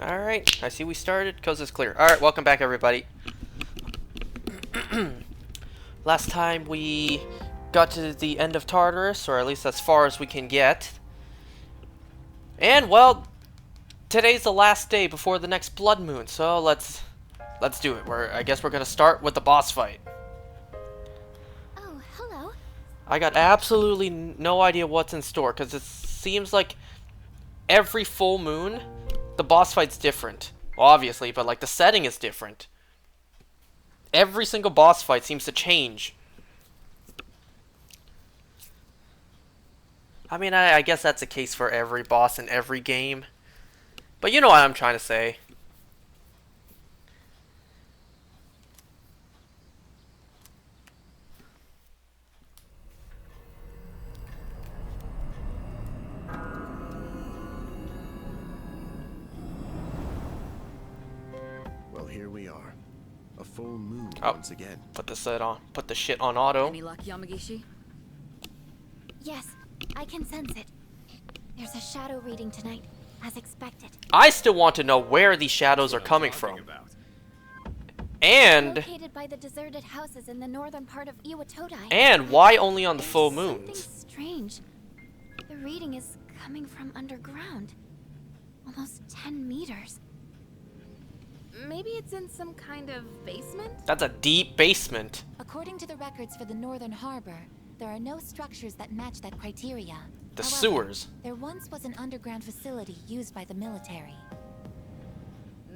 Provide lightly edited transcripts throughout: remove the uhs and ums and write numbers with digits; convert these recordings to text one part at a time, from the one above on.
Alright, I see we started. Coast is clear. Alright, welcome back everybody. Last time we got to the end of Tartarus, or at least as far as we can get. And, well, today's the last day before the next blood moon, so let's do it. I guess we're gonna start with the boss fight. Oh, hello. I got absolutely no idea what's in store, because it seems like every full moon, the boss fight's different. Well, obviously, but like the setting is different. Every single boss fight seems to change. I mean, I guess that's the case for every boss in every game. But you know what I'm trying to say. Well, here we are. A full moon once again. Put the shit on auto. Any luck, Yamagishi? Yes, I can sense it. There's a shadow reading tonight, as expected. I still want to know where these shadows are coming from. And Located by the deserted houses in the northern part of Iwatodai. and why only on the full Something moons? strange. The reading is coming from underground. Almost 10 meters. Maybe it's in some kind of basement? That's a deep basement. According to the records for the northern harbor, there are no structures that match that criteria. The However, sewers. There once was an underground facility used by the military.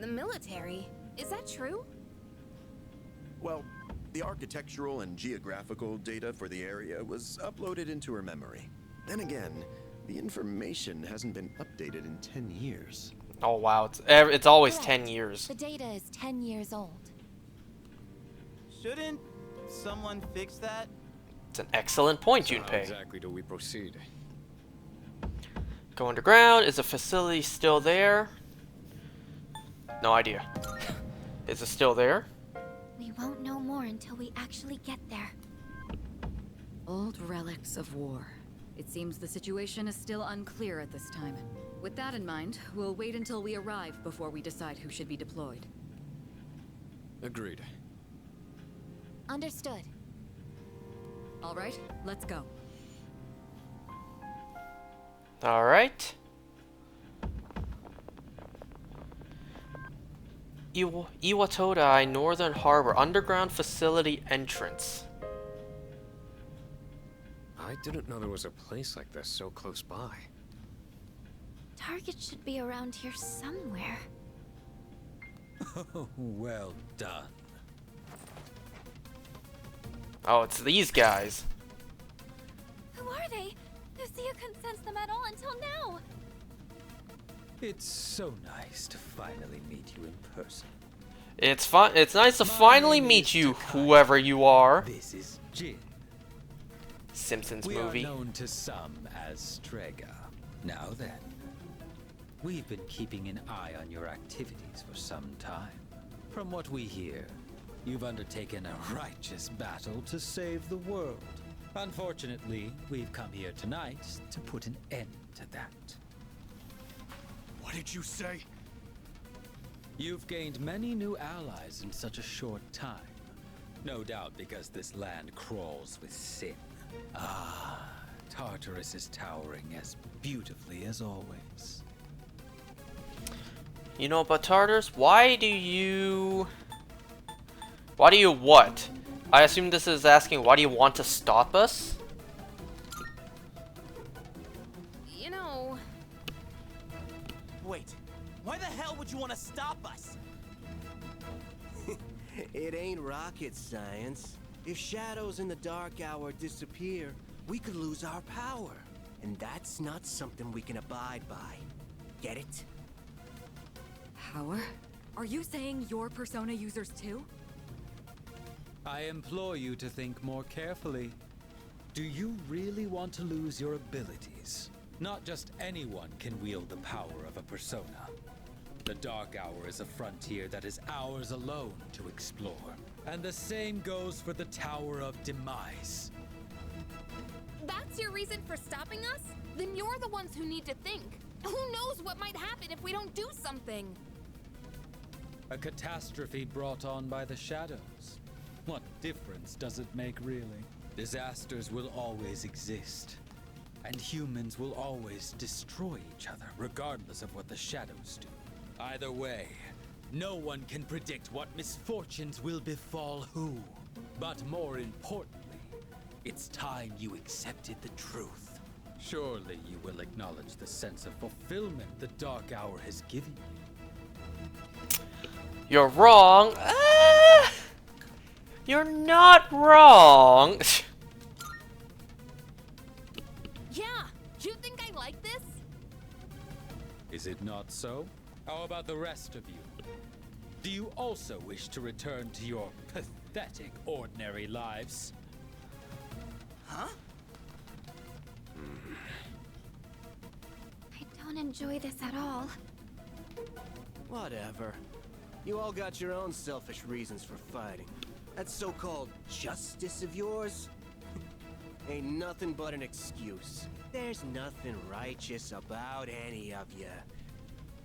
The military? Is that true? Well, the architectural and geographical data for the area was uploaded into her memory. Then again, the information hasn't been updated in 10 years. Oh wow, it's always Correct. 10 years. The data is 10 years old. Shouldn't someone fix that? It's an excellent point, So how Junpei. exactly do we proceed? Go underground. Is the facility still there? No idea. Is it still there? We won't know more until we actually get there. Old relics of war. It seems the situation is still unclear at this time. With that in mind, we'll wait until we arrive before we decide who should be deployed. Agreed. Understood. All right, let's go. Alright. Iwatodai Northern Harbor Underground Facility Entrance. I didn't know there was a place like this so close by. Target should be around here somewhere. Oh, well done. Oh, it's these guys. Who are they? Lucia couldn't sense them at all until now. It's so nice to finally meet you in person. It's fun. It's nice to finally meet you, whoever you are. This is Jin. Simpsons We movie. are known to some as Strega. Now then, we've been keeping an eye on your activities for some time. From what we hear, you've undertaken a righteous battle to save the world. Unfortunately, we've come here tonight to put an end to that. What did you say? You've gained many new allies in such a short time. No doubt because this land crawls with sin. Ah, Tartarus is towering as beautifully as always. You know, but Tartarus, why do you what? I assume this is asking, why do you want to stop us? You know... Wait, why the hell would you want to stop us? It ain't rocket science. If shadows in the dark hour disappear, we could lose our power. And that's not something we can abide by. Get it? Power? Are you saying you're Persona users too? I implore you to think more carefully. Do you really want to lose your abilities? Not just anyone can wield the power of a persona. The Dark Hour is a frontier that is ours alone to explore. And the same goes for the Tower of Demise. That's your reason for stopping us? Then you're the ones who need to think. Who knows what might happen if we don't do something? A catastrophe brought on by the shadows. What difference does it make, really? Disasters will always exist. And humans will always destroy each other, regardless of what the shadows do. Either way, no one can predict what misfortunes will befall who. But more importantly, it's time you accepted the truth. Surely you will acknowledge the sense of fulfillment the Dark Hour has given you. You're wrong. You're not wrong. Yeah, you think I like this? Is it not so? How about the rest of you? Do you also wish to return to your pathetic, ordinary lives? Huh? I don't enjoy this at all. Whatever. You all got your own selfish reasons for fighting. That so-called justice of yours ain't nothing but an excuse. There's nothing righteous about any of you.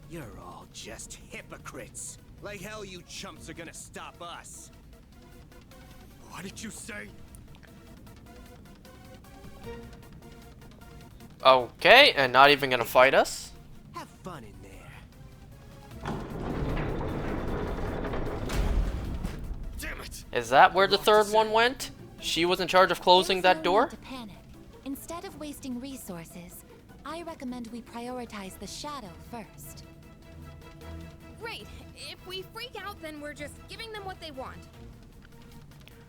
You're all just hypocrites. Like hell you chumps are gonna stop us. What did you say? Okay, and not even gonna fight us? Have fun in there. Damn it! Is that where the third one went? She was in charge of closing There's that no door? need to panic. Instead of wasting resources, I recommend we prioritize the shadow first. Great. If we freak out, then we're just giving them what they want.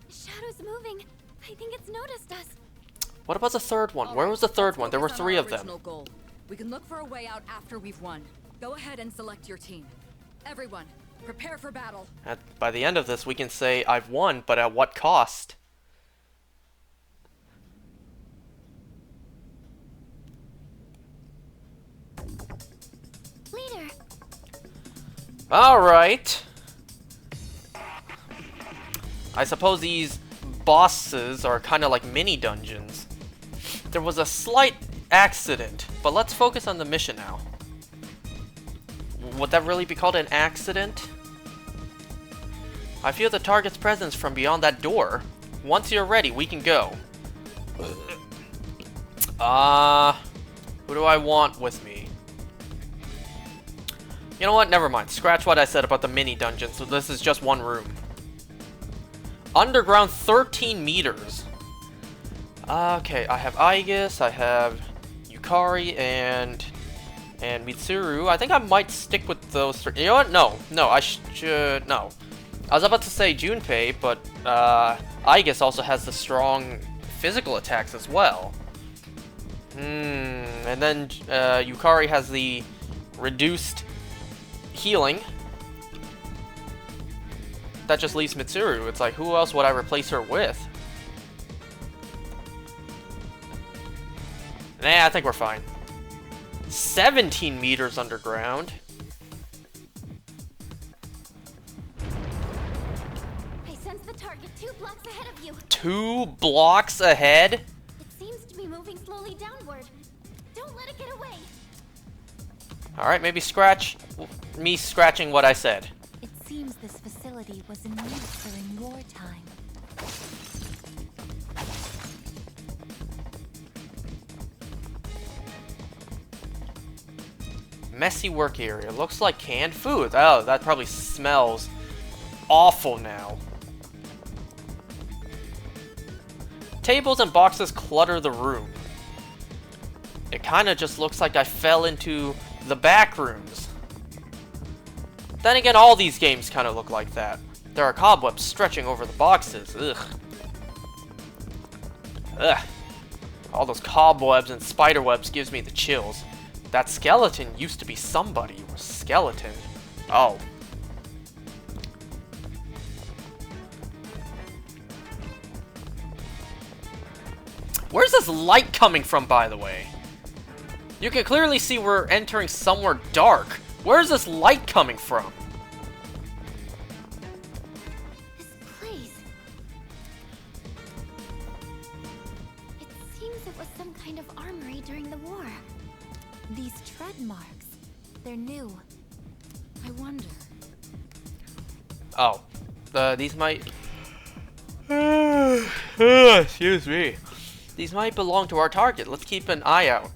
The shadow's moving. I think it's noticed us. What about the third one? Where was the third one? There were 3 of them. Goal. We can look for a way out after we've won. Go ahead and select your team. Everyone, prepare for battle. By the end of this, we can say, I've won, but at what cost? Leader, Alright. I suppose these bosses are kind of like mini dungeons. There was a slight accident, but let's focus on the mission now. Would that really be called an accident? I feel the target's presence from beyond that door. Once you're ready, we can go. Who do I want with me? You know what? Never mind. Scratch what I said about the mini dungeon, so this is just one room. Underground 13 meters. Okay, I have Aegis, I have Yukari, and Mitsuru. I think I might stick with those 3. You know what? No, I should, no. I was about to say Junpei, but Aegis also has the strong physical attacks as well. And then Yukari has the reduced healing. That just leaves Mitsuru. It's like, who else would I replace her with? Nah, I think we're fine. 17 meters underground. I sense the target 2 blocks ahead of you. 2 blocks ahead? It seems to be moving slowly downward. Don't let it get away. Alright, maybe scratch me scratching what I said. It seems this facility was in use during wartime. Messy work area. Looks like canned food. Oh, that probably smells awful now. Tables and boxes clutter the room. It kind of just looks like I fell into the back rooms. Then again, all these games kind of look like that. There are cobwebs stretching over the boxes. Ugh. Ugh. All those cobwebs and spider webs gives me the chills. That skeleton used to be somebody. Skeleton. Oh. Where's this light coming from, by the way? You can clearly see we're entering somewhere dark. Where's this light coming from? This place. It seems it was some kind of armory during the war. These tread marks. They're new. I wonder. Oh. These might... Excuse me. These might belong to our target. Let's keep an eye out.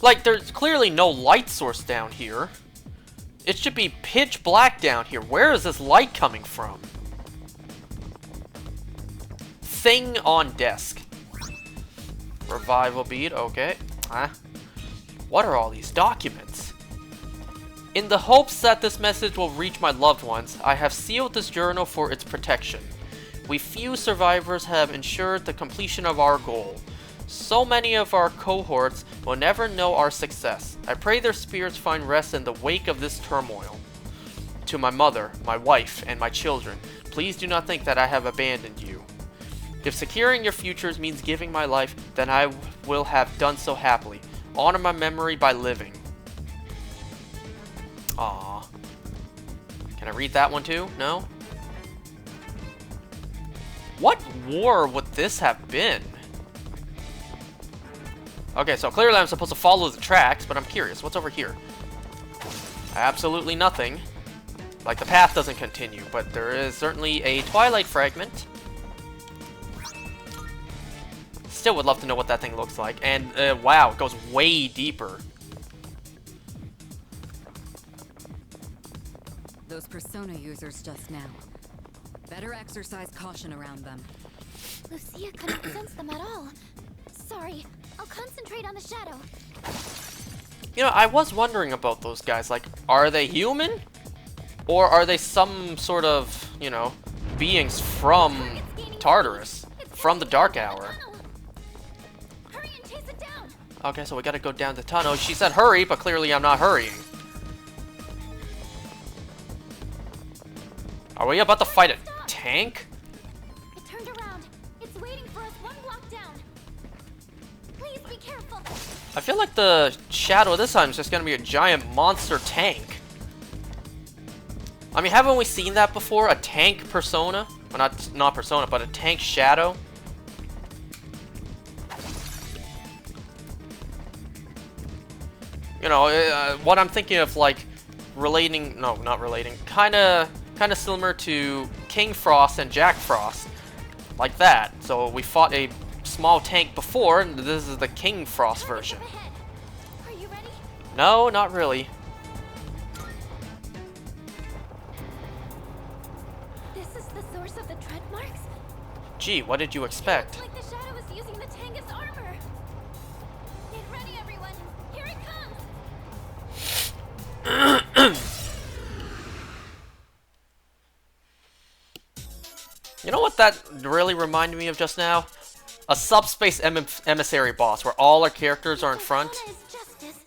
Like, there's clearly no light source down here. It should be pitch black down here. Where is this light coming from? Thing on desk. Revival bead, okay. Huh? What are all these documents? In the hopes that this message will reach my loved ones, I have sealed this journal for its protection. We few survivors have ensured the completion of our goal. So many of our cohorts will never know our success. I pray their spirits find rest in the wake of this turmoil. To my mother, my wife, and my children, please do not think that I have abandoned you. If securing your futures means giving my life, then I will have done so happily. Honor my memory by living. Aww. Can I read that one too? No? What war would this have been? Okay, so clearly I'm supposed to follow the tracks, but I'm curious. What's over here? Absolutely nothing. Like, the path doesn't continue, but there is certainly a Twilight fragment. Still would love to know what that thing looks like. And, wow, it goes way deeper. Those persona users just now. Better exercise caution around them. Lucia couldn't sense them at all. Sorry, I'll concentrate on the shadow. You know, I was wondering about those guys. Like, are they human? Or are they some sort of, you know, beings from Tartarus? From the Dark Hour? Hurry and chase it down. Okay, so we gotta go down the tunnel. She said hurry, but clearly I'm not hurrying. Are we about to fight a tank? It turned around. It's waiting for us one block down. Please be careful. I feel like the shadow this time is just gonna be a giant monster tank. I mean, haven't we seen that before? A tank persona? Well, not persona, but a tank shadow? You know, what I'm thinking of, like, relating... No, not relating. Kinda similar to King Frost and Jack Frost. Like that. So we fought a small tank before, and this is the King Frost version. Are you ready? No, not really. This is the source of the tread marks? Gee, what did you expect? Like the shadow is using the tank as armor. Get ready, everyone. Here it comes. You know what that really reminded me of just now? A subspace emissary boss, where all our characters are in front. Persona is justice.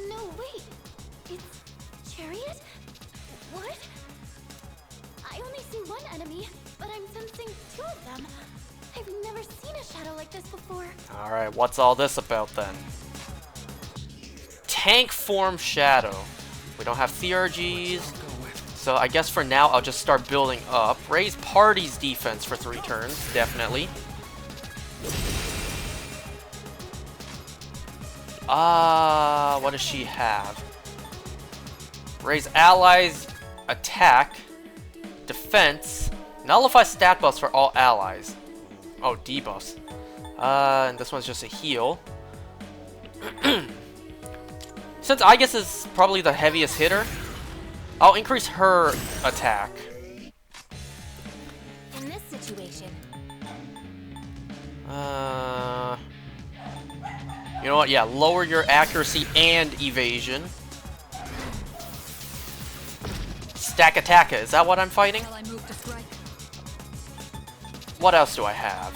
No, wait. It's Chariot? What? I only see one enemy, but I'm sensing two of them. I've never seen a shadow like this before. Alright, what's all this about then? Tank form shadow. We don't have theurgies. So I guess for now I'll just start building up. Raise party's defense for 3 turns, definitely. What does she have? Raise allies attack, defense, nullify stat buffs for all allies. Oh, debuffs. And this one's just a heal. Since I guess is probably the heaviest hitter, I'll increase her attack. In this situation, You know what? Yeah, lower your accuracy and evasion. Stack Attacka, is that what I'm fighting? Shall I move to strike? What else do I have?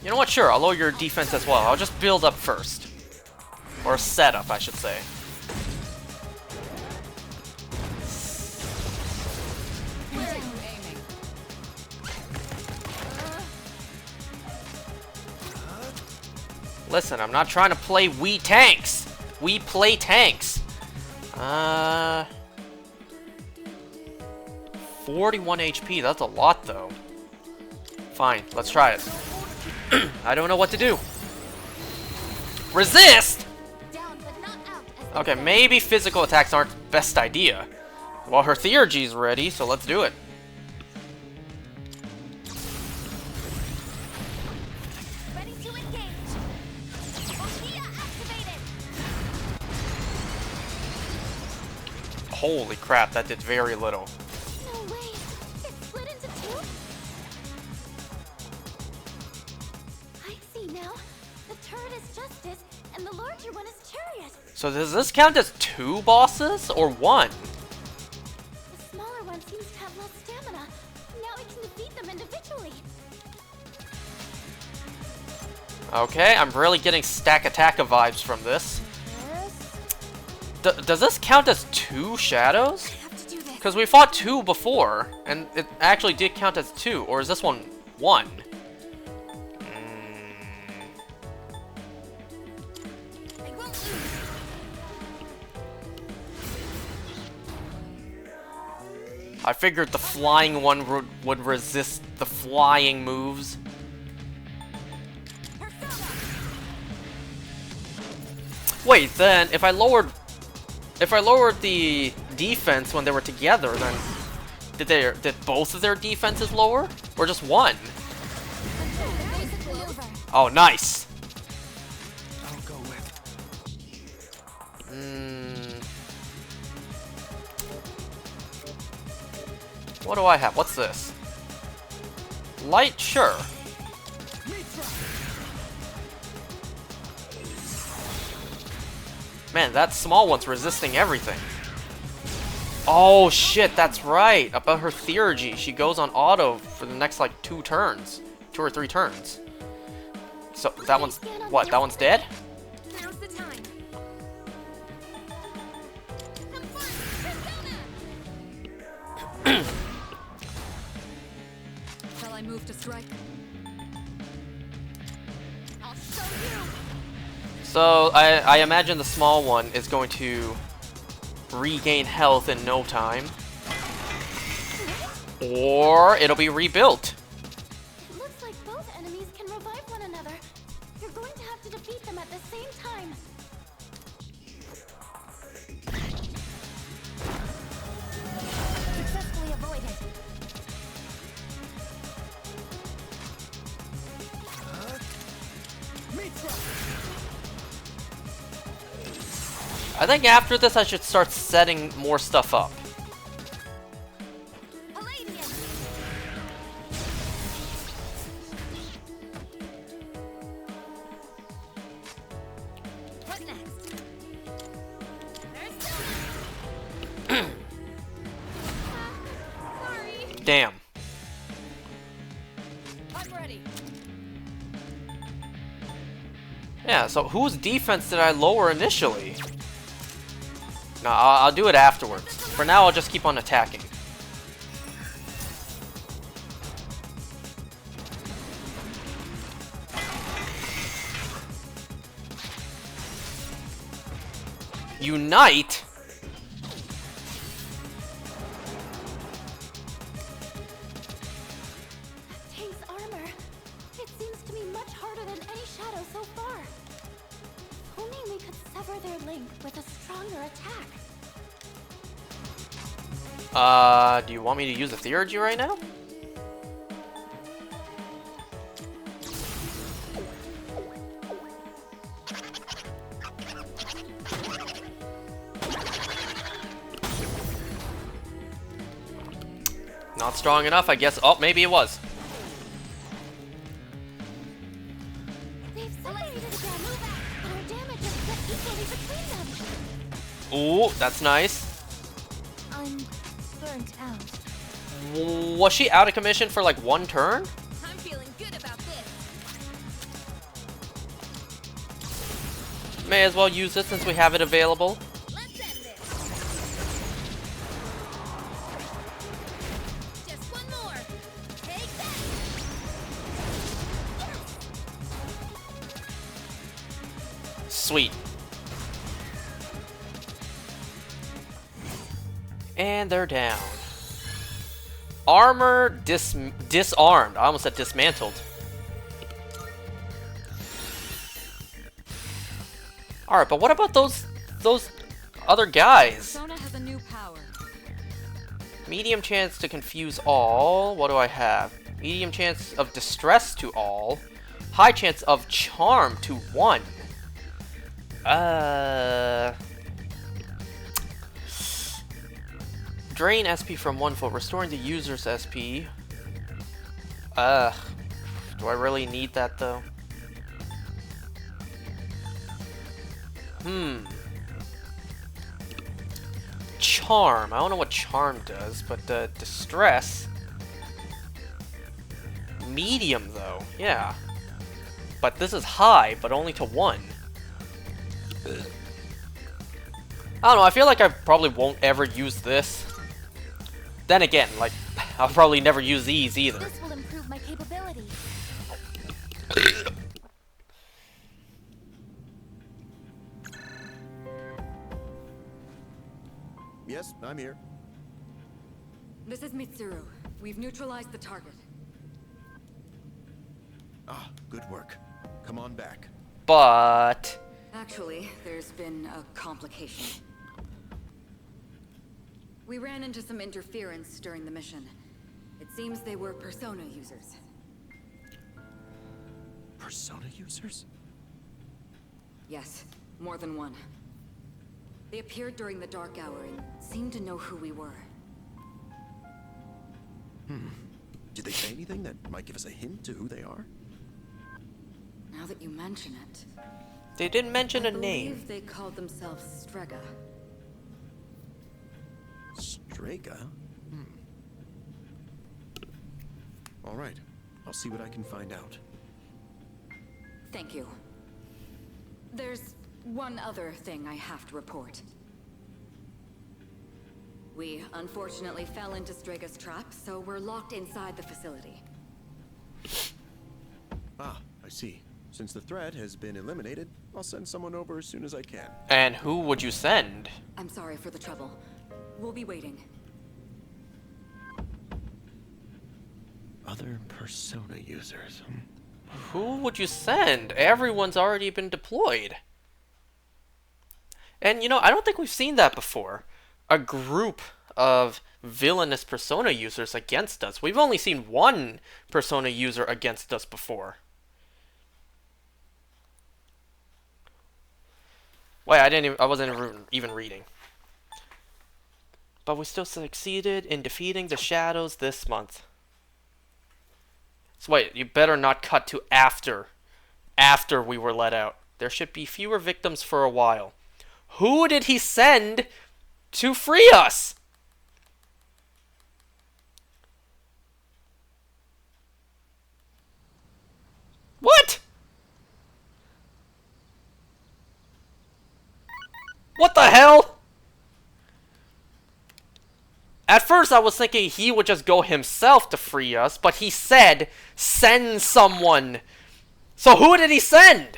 You know what? Sure, I'll lower your defense as well. I'll just build up first. Or set up, I should say. Listen, I'm not trying to play we tanks. We play tanks. 41 HP, that's a lot though. Fine, let's try it. I don't know what to do. Resist? down but not out as Okay, maybe physical attacks aren't the best idea. Well, her theurgy's ready, so let's do it. Ready to engage. Orchia activated. Holy crap, that did very little. No way. It split into two? I see now. The turret is Justice, and the larger one is Chariot. So does this count as 2 bosses, or 1? The smaller one seems to have less stamina. Now we can defeat them individually. Okay, I'm really getting Stack Attacka vibes from this. Does this count as 2 shadows? Have to do this. Because we fought 2 before, and it actually did count as 2, or is this one 1? I won't lose. I figured the flying one would resist the flying moves. Wait, then if I lowered the defense when they were together, then did both of their defenses lower, or just one? Oh, nice. I'll go with. What do I have? What's this? Light, sure. Man, that small one's resisting everything. Oh shit, that's right. About her theurgy, she goes on auto for the next like 2 turns. 2 or 3 turns. So that one's what? That one's dead? Now's the time. Shall I move to strike? I'll show you. So I imagine the small one is going to regain health in no time. Or it'll be rebuilt. It looks like both enemies can revive one another. You're going to have to defeat them at the same time. Successfully avoided. I think after this I should start setting more stuff up. Palladium. What next? Sorry. Damn. I'm ready. Yeah, so whose defense did I lower initially? No, I'll do it afterwards. For now, I'll just keep on attacking. Unite? Tank's armor. It seems to be much harder than any shadow so far. If only we could sever their link with a stronger attack. Do you want me to use a theurgy right now? Not strong enough, I guess. Oh, maybe it was. They've separated again. Move out. But our damage is split equally between them. Ooh, that's nice. I'm burnt out. Was she out of commission for like 1 turn? I'm feeling good about this. May as well use it since we have it available. Let's end this. Just one more. Take that. Sweet. And they're down. Armor disarmed. I almost said dismantled. Alright, but what about those other guys. Persona has a new power. Medium chance to confuse all. What do I have? Medium chance of distress to all. High chance of charm to 1. Drain SP from 1 foot, restoring the user's SP. Do I really need that though? Charm. I don't know what charm does, but distress. Medium though, yeah. But this is high, but only to 1. I don't know, I feel like I probably won't ever use this. Then again, like, I'll probably never use these either. This will improve my capabilities. Yes, I'm here. This is Mitsuru. We've neutralized the target. Ah, good work. Come on back. But... Actually, there's been a complication. We ran into some interference during the mission. It seems they were Persona users. Persona users? Yes, more than one. They appeared during the dark hour and seemed to know who we were. Did they say anything that might give us a hint to who they are? Now that you mention it, they didn't mention I a name. believe they called themselves Strega. Strega? All right. I'll see what I can find out. Thank you. There's one other thing I have to report. We unfortunately fell into Strega's trap, so we're locked inside the facility. Ah, I see. Since the threat has been eliminated, I'll send someone over as soon as I can. And who would you send? I'm sorry for the trouble. We'll be waiting. Other Persona users. Who would you send? Everyone's already been deployed. And you know, I don't think we've seen that before. A group of villainous Persona users against us. We've only seen one Persona user against us before. Wait, I wasn't even reading. But we still succeeded in defeating the shadows this month. So wait, you better not cut to after we were let out. There should be fewer victims for a while. Who did he send to free us? What? What the hell? At first I was thinking he would just go himself to free us, but he said, send someone. So who did he send?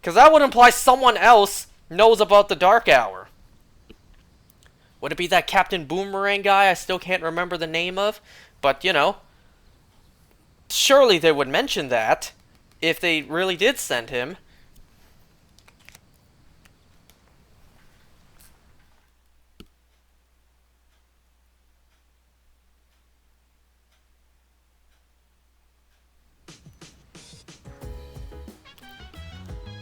Because that would imply someone else knows about the Dark Hour. Would it be that Captain Boomerang guy I still can't remember the name of? But, you know, surely they would mention that if they really did send him.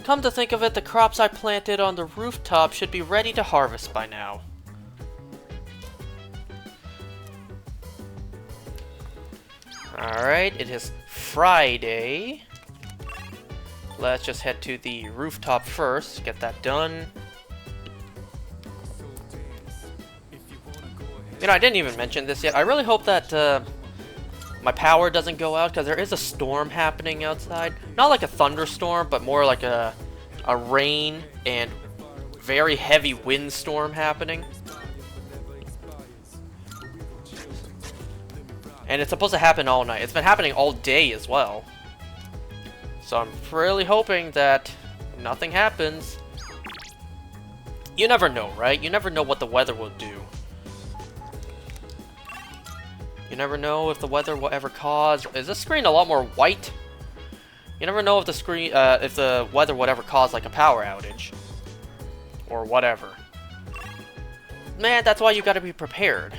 Come to think of it, the crops I planted on the rooftop should be ready to harvest by now. Alright, it is Friday. Let's just head to the rooftop first, get that done. You know, I didn't even mention this yet. I really hope that my power doesn't go out, because there is a storm happening outside. Not like a thunderstorm, but more like a rain and very heavy windstorm happening. And it's supposed to happen all night. It's been happening all day as well. So I'm really hoping that nothing happens. You never know, right? You never know what the weather will do. You never know if the weather will ever cause... Is this screen a lot more white? You never know if the screen, if the weather would ever cause like a power outage. or whatever. Man, that's why you gotta be prepared.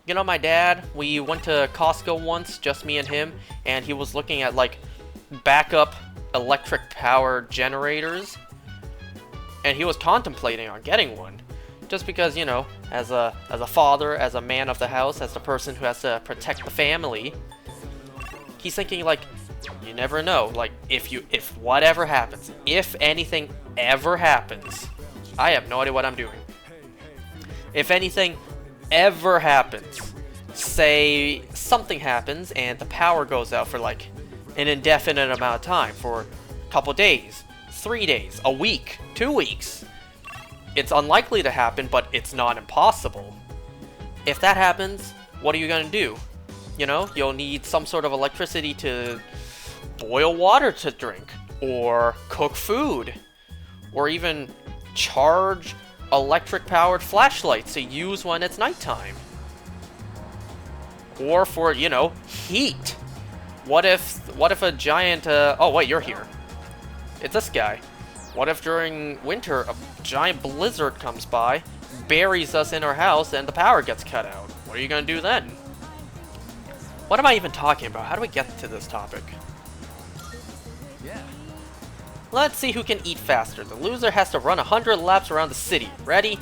You know, my dad, we went to Costco once, just me and him, and he was looking at, like, backup electric power generators, and he was contemplating on getting one. Just because, you know, as a father, as a man of the house, as the person who has to protect the family, he's thinking, like, you never know. Like, if whatever happens, if anything ever happens, I have no idea what I'm doing. If anything ever happens, say something happens and the power goes out for like an indefinite amount of time, for a couple days, 3 days, a week, 2 weeks. It's unlikely to happen, but it's not impossible. If that happens, what are you gonna do? You know, you'll need some sort of electricity to boil water to drink, or cook food, or even charge electric-powered flashlights to use when it's nighttime. Or for, you know, heat. What if a giant, oh wait, you're here. It's this guy. What if during winter a giant blizzard comes by, buries us in our house, and the power gets cut out? What are you gonna do then? What am I even talking about? How do we get to this topic? Yeah. Let's see who can eat faster. The loser has to run 100 laps around the city. Ready?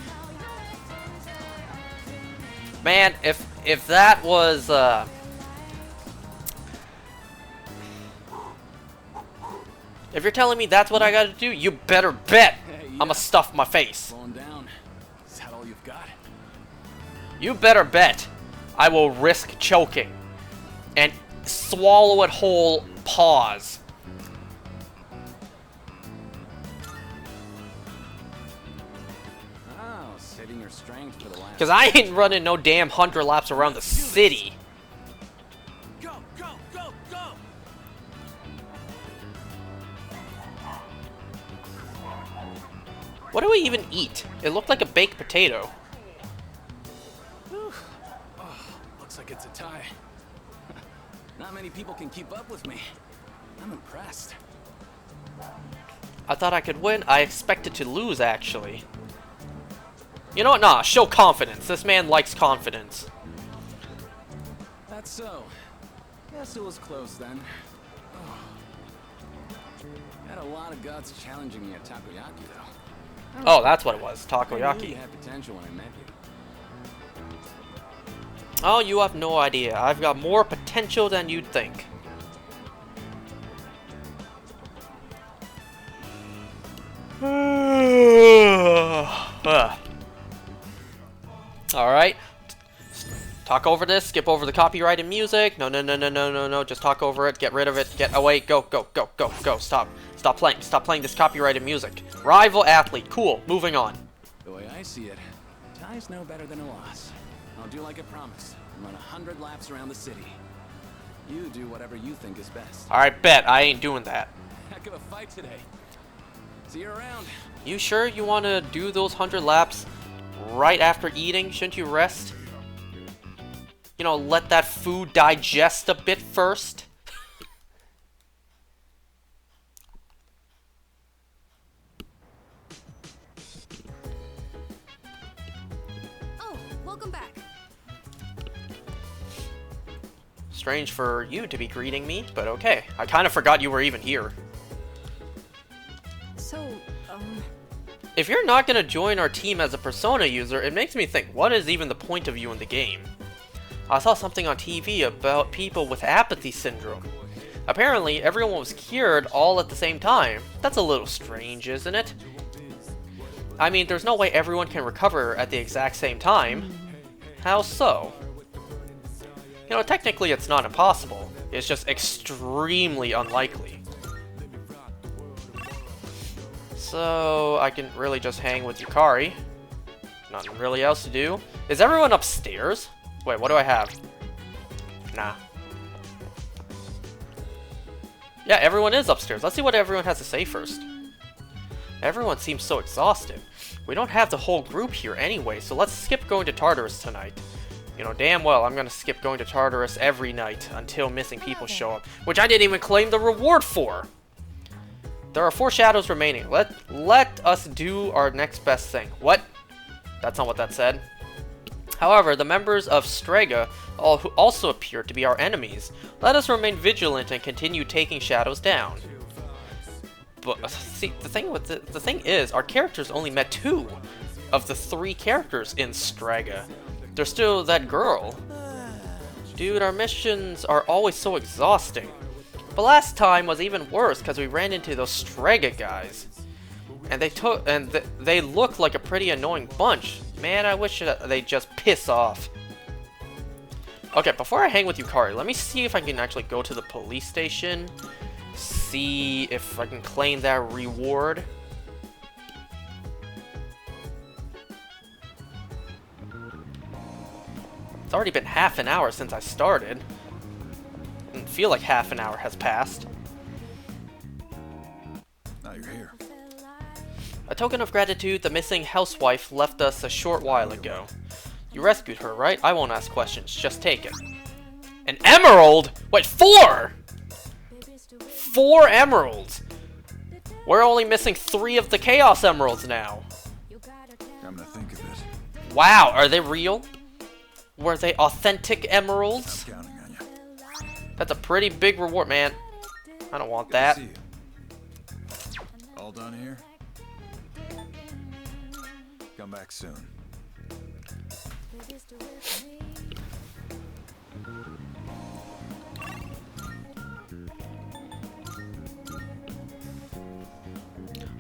Man, if that was, if you're telling me that's what I gotta do, you better bet I'ma stuff my face. Slowing down. Is that all you've got? You better bet I will risk choking and swallow it whole. Pause. Oh, saving your strength for the last. Because I ain't running no damn 100 laps around the city. Go, go, go, go! What do we even eat? It looked like a baked potato. Whew. Oh, looks like it's a tie. Not many people can keep up with me. I'm impressed. I thought I could win. I expected to lose, actually. You know what? Nah, show confidence. This man likes confidence. That's so. Guess it was close then. Oh. Had a lot of guts challenging me at Takoyaki, though. Oh, that's what it was. I knew Takoyaki. you had potential when I met you. Oh, you have no idea. I've got more potential than you'd think. Alright. Talk over this. Skip over the copyrighted music. No, no, no, no, no, no, no. Just talk over it. Get rid of it. Get away. Go, go, go, go, go. Stop. Stop playing. Stop playing this copyrighted music. Rival athlete. Cool. Moving on. The way I see it, tie's no better than a loss. I'll do like I promised and run 100 laps around the city. You do whatever you think is best. Alright, bet. I ain't doing that. Heck of a fight today. See you around. You sure you want to do those 100 laps right after eating? Shouldn't you rest? You know, let that food digest a bit first? Oh, welcome back. Strange for you to be greeting me, but okay. I kind of forgot you were even here. So, If you're not going to join our team as a Persona user, it makes me think, what is even the point of you in the game? I saw something on TV about people with apathy syndrome. Apparently, everyone was cured all at the same time. That's a little strange, isn't it? I mean, there's no way everyone can recover at the exact same time. How so? You know, technically it's not impossible. It's just extremely unlikely. So, I can really just hang with Yukari. Nothing really else to do. Is everyone upstairs? Wait, what do I have? Nah. Yeah, everyone is upstairs. Let's see what everyone has to say first. Everyone seems so exhausted. We don't have the whole group here anyway, so let's skip going to Tartarus tonight. You know, damn well I'm gonna skip going to Tartarus every night until missing people show up. Which I didn't even claim the reward for! There are 4 shadows remaining. Let us do our next best thing. What? That's not what that said. However, the members of Strega who also appear to be our enemies. Let us remain vigilant and continue taking shadows down. But see, the thing is, our characters only met 2 of the 3 characters in Strega. There's still that girl. Dude, our missions are always so exhausting. But last time was even worse because we ran into those Strega guys. And they look like a pretty annoying bunch. Man, I wish they'd just piss off. Okay, before I hang with you, Kari, let me see if I can actually go to the police station. See if I can claim that reward. It's already been half an hour since I started. Doesn't feel like half an hour has passed. Now you're here. A token of gratitude, the missing housewife left us a short while ago. You rescued her, right? I won't ask questions, just take it. An emerald? Wait, 4! 4 emeralds! We're only missing 3 of the Chaos Emeralds now. Come to think of it. Wow, are they real? Were they authentic emeralds? I'm counting on you. That's a pretty big reward, man. I don't want Good to that. see you. All done here? Come back soon.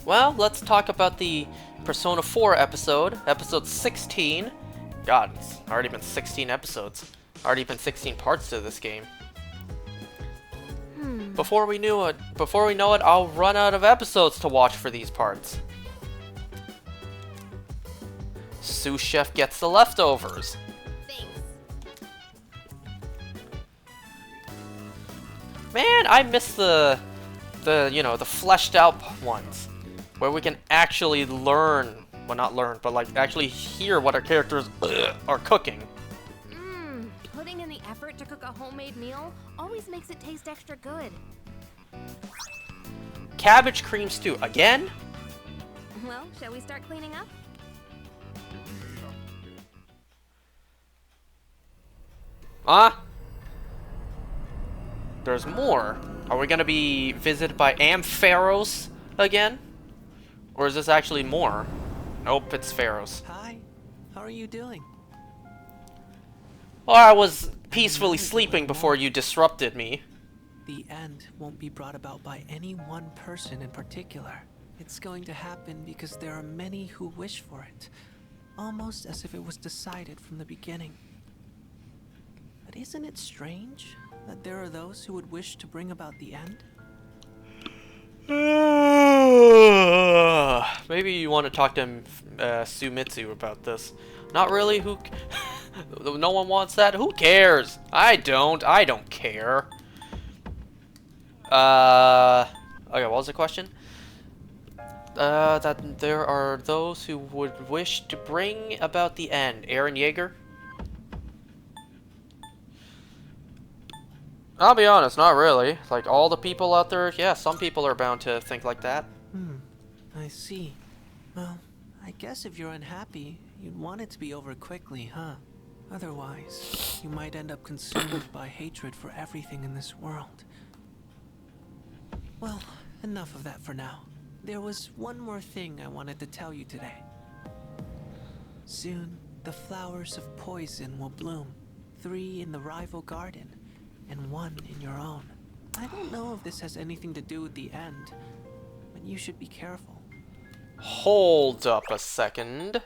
Well, let's talk about the Persona 4 episode 16. God, it's already been 16 episodes. Already been 16 parts to this game. Before we know it, I'll run out of episodes to watch for these parts. Sous Chef gets the leftovers. Thanks. Man, I miss the fleshed out ones. Where we can actually learn, well not learn, but like actually hear what our characters are cooking. Putting in the effort to cook a homemade meal always makes it taste extra good. Cabbage cream stew, again? Well, shall we start cleaning up? Huh? There's more. Are we gonna be visited by Ampharos again? Or is this actually more? Nope, it's Pharaohs. Hi, how are you doing? Well, I was peacefully sleeping before you disrupted me. The end won't be brought about by any one person in particular. It's going to happen because there are many who wish for it, almost as if it was decided from the beginning. But isn't it strange that there are those who would wish to bring about the end? Maybe you want to talk to Sumitsu about this. Not really. No one wants that. Who cares? I don't care. Okay, what was the question? That there are those who would wish to bring about the end. Eren Yeager? I'll be honest, not really. Like, all the people out there, yeah, some people are bound to think like that. I see. Well, I guess if you're unhappy, you'd want it to be over quickly, huh? Otherwise, you might end up consumed by hatred for everything in this world. Well, enough of that for now. There was one more thing I wanted to tell you today. Soon, the flowers of poison will bloom. 3 in the rival garden, and 1 in your own. I don't know if this has anything to do with the end, but you should be careful. Hold up a second.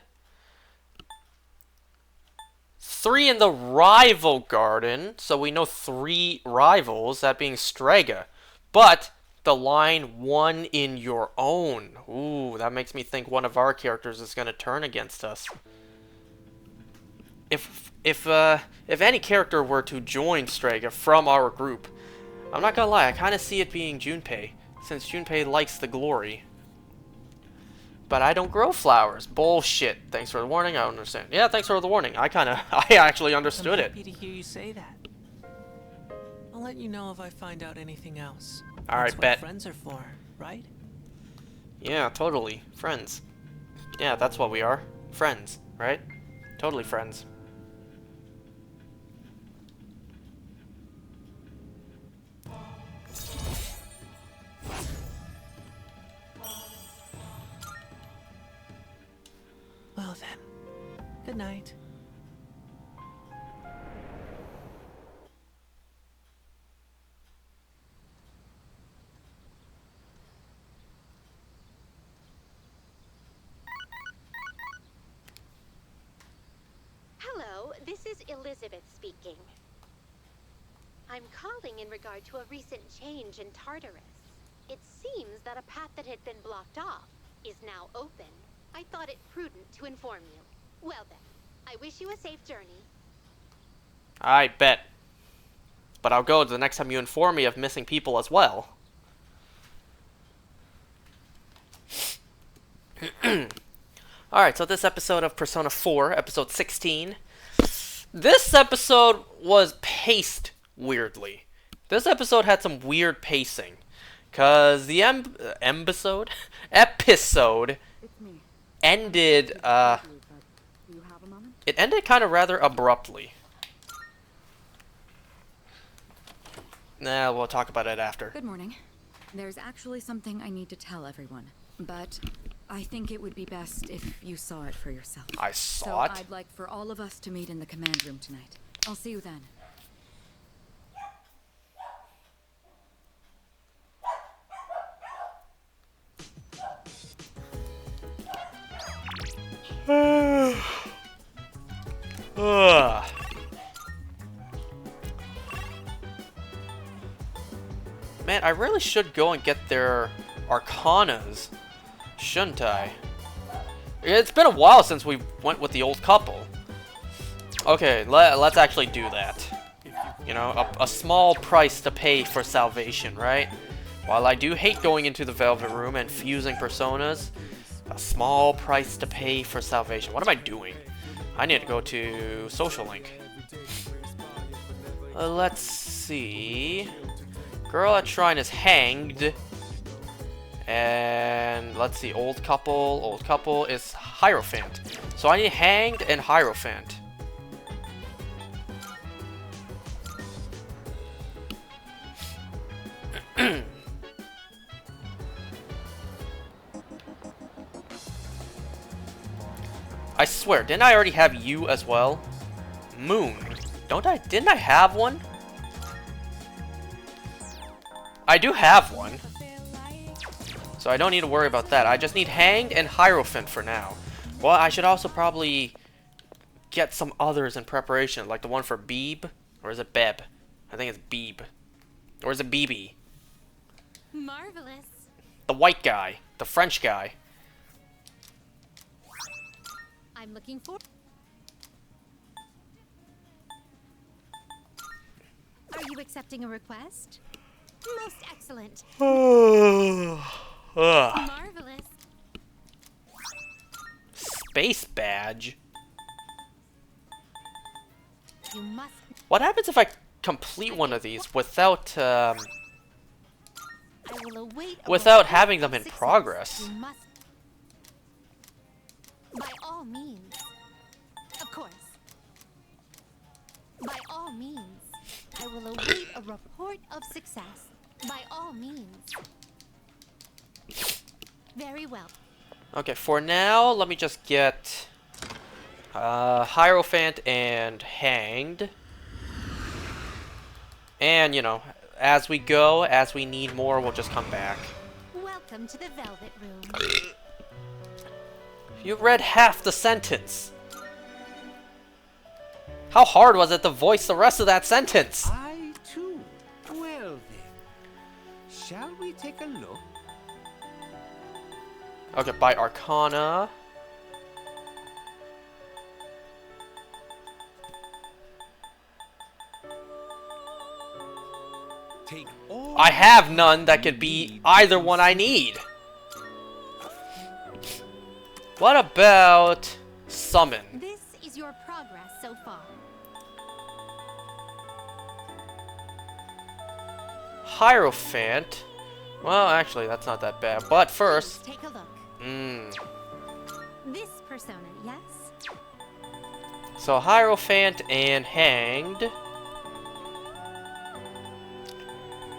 3 in the rival garden, so we know 3 rivals, that being Strega. But the line 1 in your own. Ooh, that makes me think one of our characters is going to turn against us. If any character were to join Strega from our group, I'm not gonna lie, I kind of see it being Junpei, since Junpei likes the glory. But I don't grow flowers. Bullshit. Thanks for the warning. I don't understand. Yeah, thanks for the warning. I actually understood it. I'm happy to hear you say that. I'll let you know if I find out anything else. All right, That's bet. what friends are for, right? Yeah, totally. Friends. Yeah, that's what we are. Friends, right? Totally friends. Well then, good night. Hello, this is Elizabeth speaking. I'm calling in regard to a recent change in Tartarus. It seems that a path that had been blocked off is now open. I thought it prudent to inform you. Well then, I wish you a safe journey. I bet. But I'll go the next time you inform me of missing people as well. Alright, so this episode of Persona 4, episode 16. This episode was paced weirdly. This episode had some weird pacing. Cause the episode ended, it ended kind of rather abruptly. Nah, we'll talk about it after. Good morning. There's actually something I need to tell everyone, but I think it would be best if you saw it for yourself. I saw it? So I'd like for all of us to meet in the command room tonight. I'll see you then. Man, I really should go and get their arcanas, shouldn't I? It's been a while since we went with the old couple. Okay, let's actually do that. You know, a small price to pay for salvation, right? While I do hate going into the Velvet Room and fusing personas, a small price to pay for salvation. What am I doing? I need to go to Social Link. Let's see. Girl at Shrine is hanged. And let's see, old couple is Hierophant. So I need hanged and Hierophant. I swear, didn't I already have you as well? Moon. Didn't I have one? I do have one. So I don't need to worry about that. I just need Hanged and Hierophant for now. Well, I should also probably get some others in preparation, like the one for Beeb. Or is it Beb? I think it's Beeb. Or is it BB? Marvelous. The white guy. The French guy. I'm looking for. Are you accepting a request? Most excellent. Marvelous. Space badge? You must. What happens if I complete one of these without, I will await a without report having them of in success. progress? You must. By all means. Of course. By all means. I will await a report of success. By all means. Very well. Okay, for now, let me just get Hierophant and Hanged. And, you know, as we go, as we need more, we'll just come back. Welcome to the Velvet Room. You read half the sentence. How hard was it to voice the rest of that sentence? I too. Well then, shall we take a look? Okay, by Arcana. Take all I have none that could be either one I need. What about Summon? This is your progress so far. Hierophant. Well, actually, that's not that bad. But first... Take a look. This persona, yes? So, Hierophant and Hanged.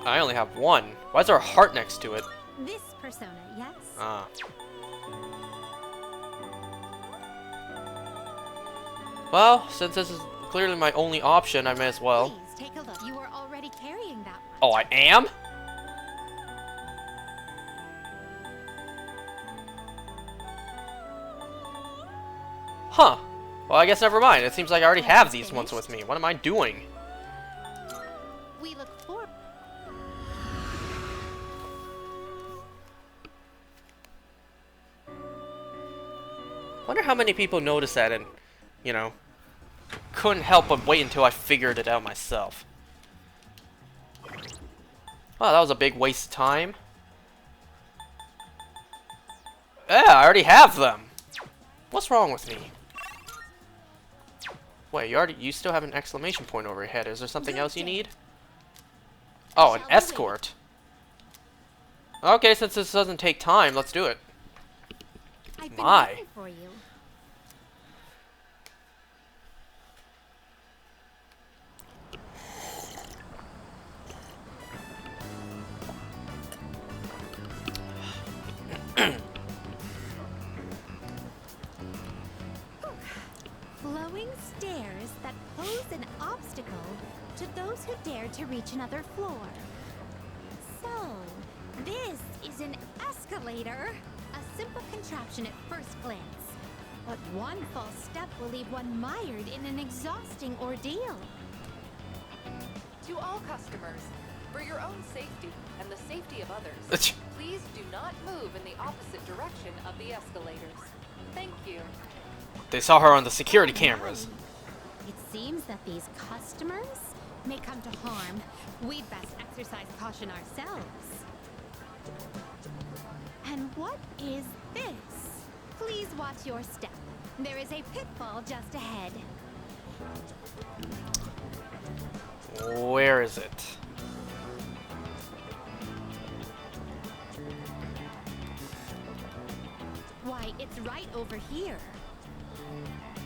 I only have one. Why is there a heart next to it? This persona, yes? Ah. Well, since this is clearly my only option, I may as well. Please take a look. You are already carrying that one. Oh, I am? Huh. Well, I guess never mind. It seems like I already have these ones with me. What am I doing? We look forward. Wonder how many people noticed that and, you know, couldn't help but wait until I figured it out myself. Wow, that was a big waste of time. Yeah, I already have them. What's wrong with me? Wait, you still have an exclamation point over your head. Is there something else you need? Oh, an escort. Okay, since this doesn't take time, let's do it. I've been My. waiting for you. Flowing stairs that pose an obstacle to those who dare to reach another floor. So, this is an escalator. A simple contraption at first glance. But one false step will leave one mired in an exhausting ordeal. To all customers, for your own safety and the safety of others, please do not move in the opposite direction of the escalators. Thank you. They saw her on the security cameras. It seems that these customers may come to harm. We'd best exercise caution ourselves. And what is this? Please watch your step. There is a pitfall just ahead. Where is it? Why, it's right over here.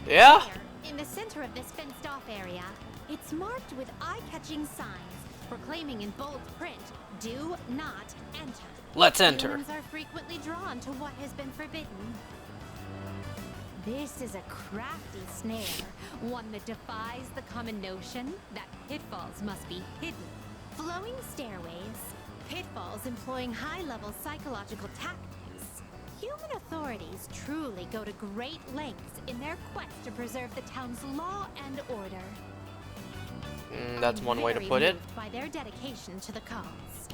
Yeah? There, in the center of this fenced-off area, it's marked with eye-catching signs proclaiming in bold print, "Do not enter." Let's enter. Humans are frequently drawn to what has been forbidden. This is a crafty snare, one that defies the common notion that pitfalls must be hidden. Flowing stairways, pitfalls employing high-level psychological tactics. Human authorities truly go to great lengths in their quest to preserve the town's law and order. That's one way to put it. By their dedication to the cause.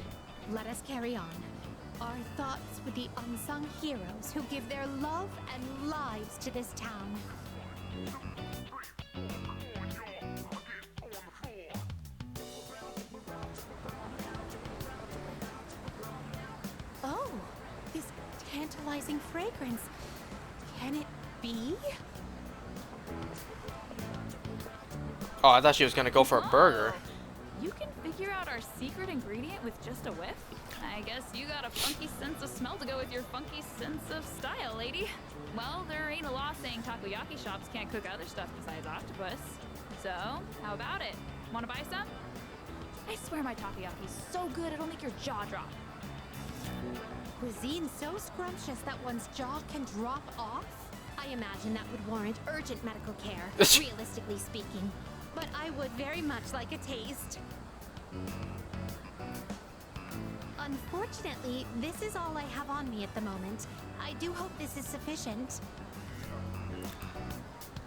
Let us carry on. Our thoughts with the unsung heroes who give their love and lives to this town. Oh, this tantalizing fragrance. Can it be? Oh, I thought she was gonna go for a burger. You can figure out our secret ingredient with just a whiff? I guess you got a funky sense of smell to go with your funky sense of style, lady. Well, there ain't a law saying takoyaki shops can't cook other stuff besides octopus. So, how about it? Wanna buy some? I swear my takoyaki's so good it'll make your jaw drop. Cuisine so scrumptious that one's jaw can drop off? I imagine that would warrant urgent medical care, realistically speaking. But I would very much like a taste. Unfortunately, this is all I have on me at the moment. I do hope this is sufficient.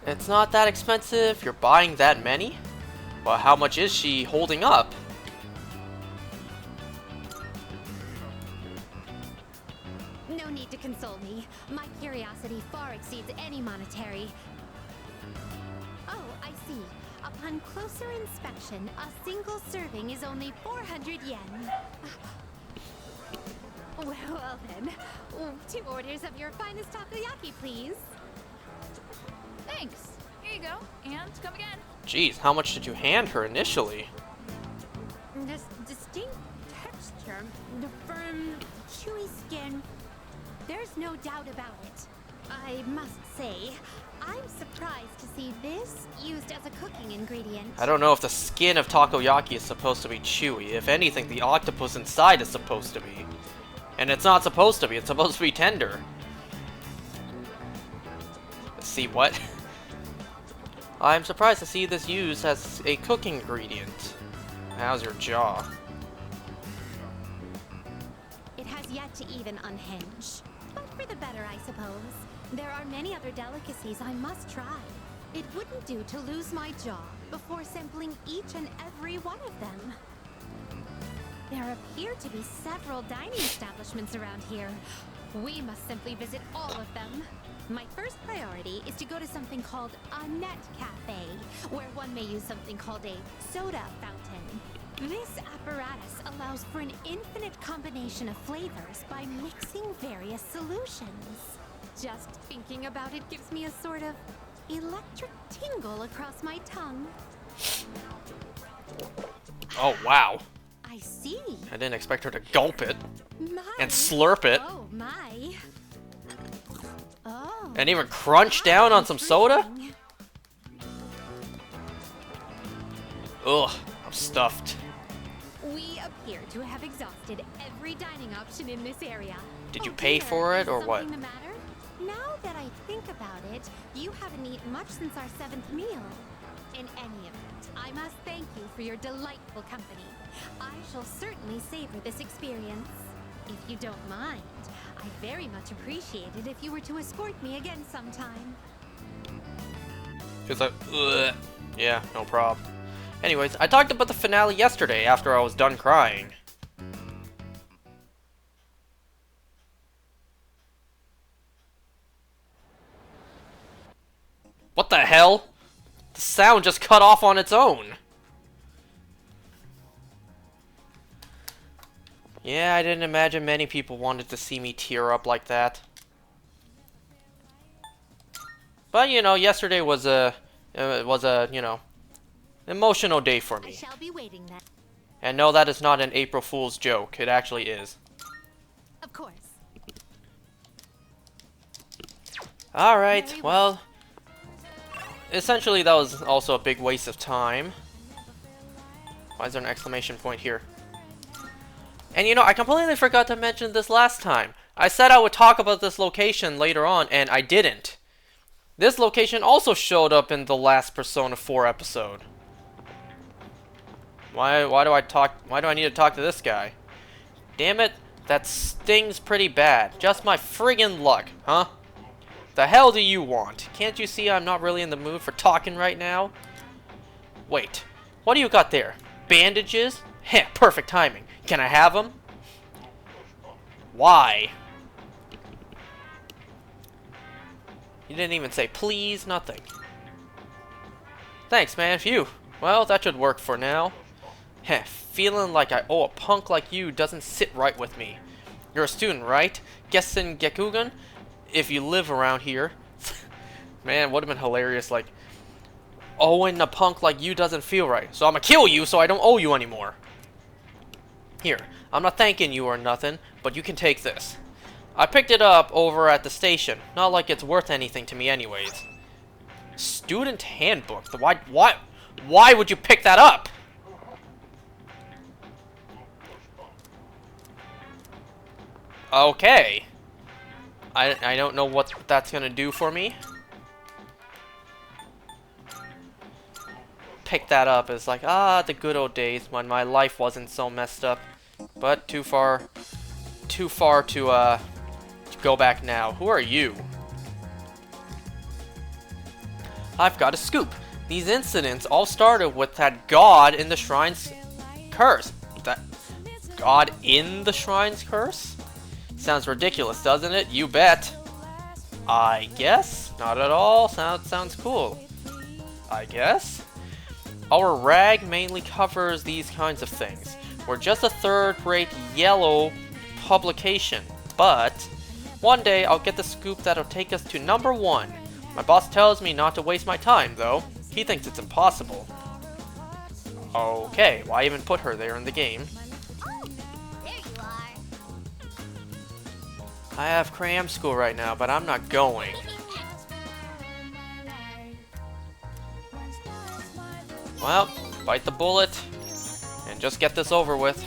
It's not that expensive. You're buying that many? Well, how much is she holding up? No need to console me. My curiosity far exceeds any monetary. Oh, I see. Upon closer inspection, a single serving is only 400 yen. Well then, 2 orders of your finest takoyaki, please. Thanks. Here you go. And come again. Jeez, how much did you hand her initially? This distinct texture texture, the firm, chewy skin. There's no doubt about it. I must say, I'm surprised to see this used as a cooking ingredient. I don't know if the skin of takoyaki is supposed to be chewy. If anything, the octopus inside is supposed to be. And it's not supposed to be. It's supposed to be tender. See what? I'm surprised to see this used as a cooking ingredient. How's your jaw? It has yet to even unhinge. But for the better, I suppose. There are many other delicacies I must try. It wouldn't do to lose my jaw before sampling each and every one of them. There appear to be several dining establishments around here. We must simply visit all of them. My first priority is to go to something called a net cafe, where one may use something called a soda fountain. This apparatus allows for an infinite combination of flavors by mixing various solutions. Just thinking about it gives me a sort of electric tingle across my tongue. Oh, wow. I see. I didn't expect her to gulp it. My. And slurp it. Oh, my. Oh. And even crunch down on some soda? Ugh, I'm stuffed. We appear to have exhausted every dining option in this area. Did you pay for it or what? Something the matter? Now that I think about it, you haven't eaten much since our 7th meal. In any event, I must thank you for your delightful company. I shall certainly savor this experience. If you don't mind, I'd very much appreciate it if you were to escort me again sometime. She's like, ugh. Yeah, no problem. Anyways, I talked about the finale yesterday after I was done crying. What the hell? The sound just cut off on its own. Yeah, I didn't imagine many people wanted to see me tear up like that. But, you know, yesterday was a, you know, emotional day for me. I shall be waiting then. And no, that is not an April Fool's joke. It actually is. Of course. Alright, well, essentially that was also a big waste of time. Why is there an exclamation point here? And you know, I completely forgot to mention this last time. I said I would talk about this location later on, and I didn't. This location also showed up in the last Persona 4 episode. Why do I need to talk to this guy? Damn it, that stings pretty bad. Just my friggin' luck, huh? The hell do you want? Can't you see I'm not really in the mood for talking right now? Wait, what do you got there? Bandages? Heh, perfect timing. Can I have them? Why? You didn't even say please, nothing. Thanks, man. Phew. Well, that should work for now. Heh, feeling like I owe a punk like you doesn't sit right with me. You're a student, right? Gessen Gekugan? If you live around here. Man, would have been hilarious, like, owing a punk like you doesn't feel right. So I'm gonna kill you so I don't owe you anymore. Here, I'm not thanking you or nothing, but you can take this. I picked it up over at the station. Not like it's worth anything to me anyways. Student handbook? Why would you pick that up? Okay. I don't know what that's gonna do for me. Pick that up as like, the good old days when my life wasn't so messed up. But too far to go back now. Who are you? I've got a scoop. These incidents all started with that god in the shrine's curse. That god in the shrine's curse? Sounds ridiculous, doesn't it? You bet. I guess? Not at all. Sounds cool. I guess? Our rag mainly covers these kinds of things. We're just a third-rate yellow publication. But one day I'll get the scoop that'll take us to #1. My boss tells me not to waste my time, though. He thinks it's impossible. Okay, why even put her there in the game? Oh, there I have cram school right now, but I'm not going. Well, bite the bullet and just get this over with.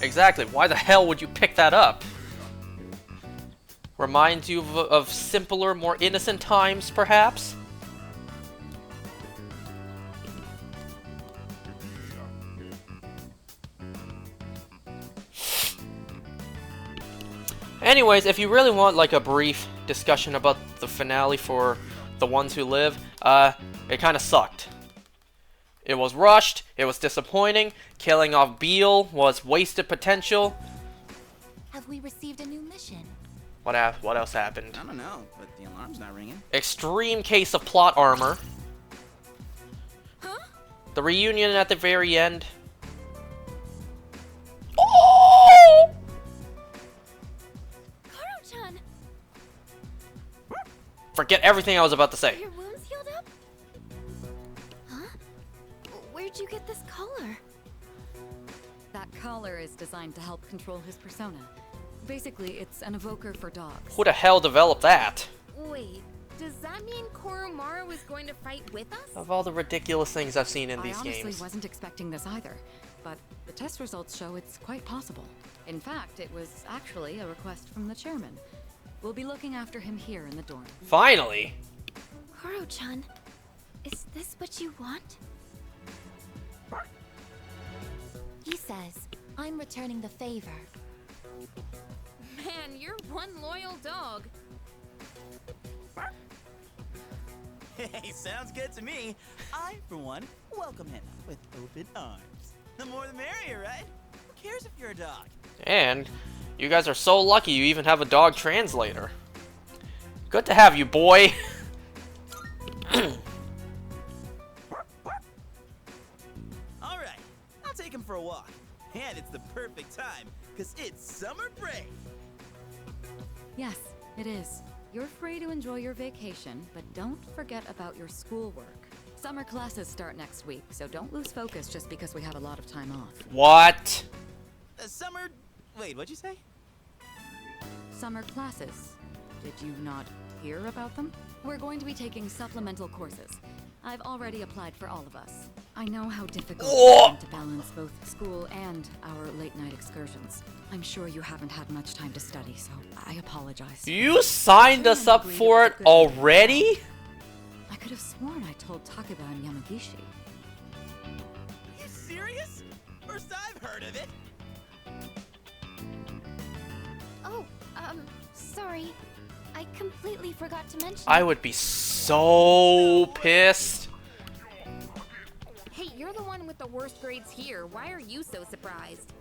Exactly, why the hell would you pick that up? Reminds you of simpler, more innocent times, perhaps? Anyways, if you really want like a brief discussion about the finale for The Ones Who Live, it kind of sucked. It was rushed, it was disappointing, killing off Beale was wasted potential. Have we received a new mission? What else happened? I don't know, but the alarm's not ringing. Extreme case of plot armor. Huh? The reunion at the very end. Oh! Koro-chan! Forget everything I was about to Are say. your wounds healed up? Huh? Where'd you get this collar? That collar is designed to help control his persona. Basically, it's an evoker for dogs. Who the hell developed that? Wait, does that mean Koromaru is going to fight with us? Of all the ridiculous things I've seen in these I honestly games. wasn't expecting this either, but the test results show it's quite possible. In fact, it was actually a request from the chairman. We'll be looking after him here in the dorm. Finally! Koro-chan, is this what you want? He says, I'm returning the favor. Man, you're one loyal dog. Hey, sounds good to me. I, for one, welcome him with open arms. The more the merrier, right? Who cares if you're a dog? And you guys are so lucky you even have a dog translator. Good to have you, boy. All right, I'll take him for a walk. And it's the perfect time, because it's summer break. Yes, it is. You're free to enjoy your vacation, but don't forget about your schoolwork. Summer classes start next week, so don't lose focus just because we have a lot of time off. What? Summer... Wait, what'd you say? Summer classes. Did you not hear about them? We're going to be taking supplemental courses. I've already applied for all of us. I know how difficult it's been to balance both school and our late-night excursions. I'm sure you haven't had much time to study, so I apologize. You signed us up for it already? I could have sworn I told Takeba and Yamagishi. Are you serious? First I've heard of it. Oh, sorry. I completely forgot to mention. I would be so pissed. Hey, you're the one with the worst grades here. Why are you so surprised?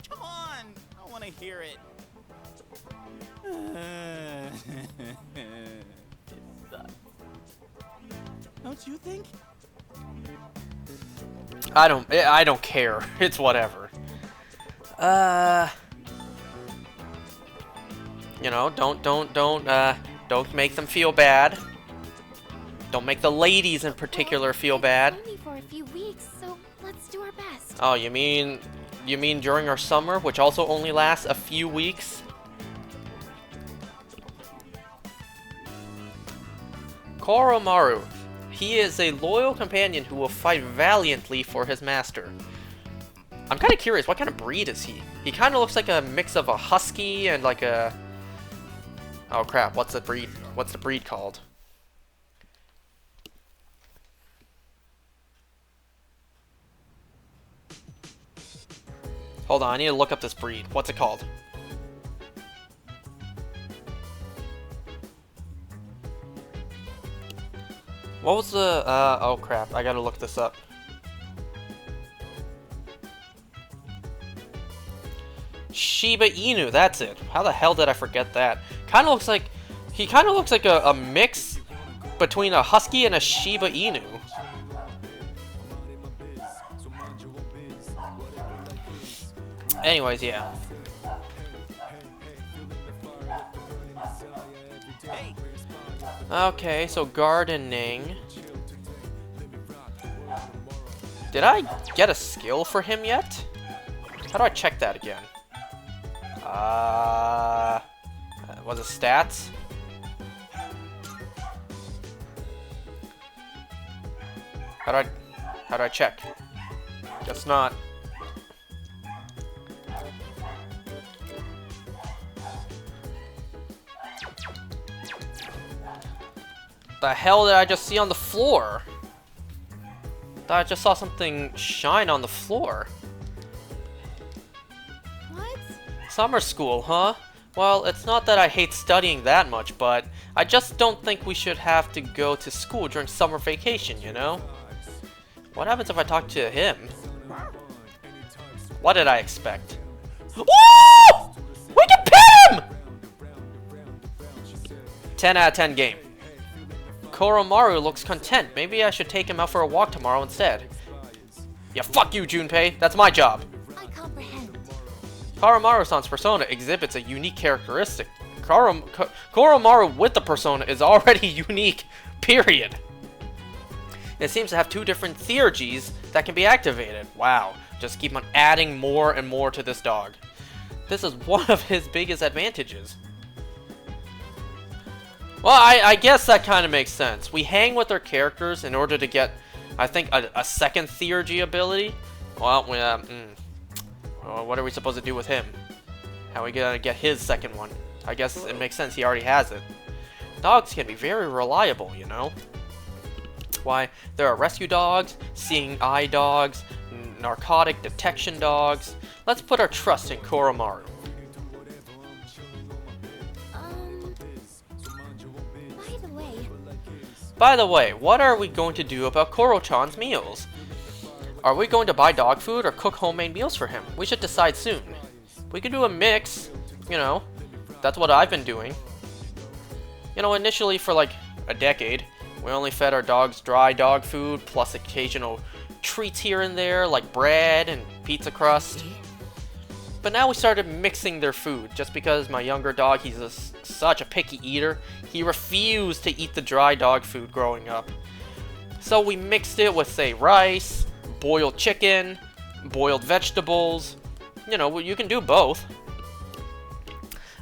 Come on, I want to hear it. It sucks. Don't you think? I don't care. It's whatever. You know, don't make them feel bad. Don't make the ladies in particular feel bad. Only for a few weeks, so let's do our best. Oh, you mean during our summer, which also only lasts a few weeks? Koromaru. He is a loyal companion who will fight valiantly for his master. I'm kind of curious, what kind of breed is he? He kind of looks like a mix of a husky and like a... Oh crap, what's the breed? What's the breed called? Hold on, I need to look up this breed. What's it called? What was the, oh crap, I gotta look this up. Shiba Inu, that's it. How the hell did I forget that? Kinda looks like, he kinda looks like a mix between a husky and a Shiba Inu. Anyways, yeah. Okay, so gardening. Did I get a skill for him yet? How do I check that again? Was it stats? How do I check? Guess not. The hell did I just see on the floor? Thought I just saw something shine on the floor. What? Summer school, huh? Well, it's not that I hate studying that much, but I just don't think we should have to go to school during summer vacation, you know? What happens if I talk to him? What did I expect? Woo! We can pin him! 10 out of 10 game. Koromaru looks content. Maybe I should take him out for a walk tomorrow instead. Yeah, fuck you, Junpei. That's my job. I comprehend. Koromaru-san's persona exhibits a unique characteristic. Koromaru with the persona is already unique, period. It seems to have 2 different theurgies that can be activated. Wow, just keep on adding more and more to this dog. This is one of his biggest advantages. Well, I guess that kind of makes sense. We hang with our characters in order to get, I think, a second theurgy ability. Well, what are we supposed to do with him? How are we gonna get his second one? I guess it makes sense, he already has it. Dogs can be very reliable, you know? Why, there are rescue dogs, seeing eye dogs, narcotic detection dogs. Let's put our trust in Koromaru. By the way, what are we going to do about Koro-chan's meals? Are we going to buy dog food or cook homemade meals for him? We should decide soon. We could do a mix, you know. That's what I've been doing. You know, initially for like a decade, we only fed our dogs dry dog food plus occasional treats here and there like bread and pizza crust. But now we started mixing their food just because my younger dog, he's such a picky eater. He refused to eat the dry dog food growing up. So we mixed it with, say, rice, boiled chicken, boiled vegetables. You know, you can do both.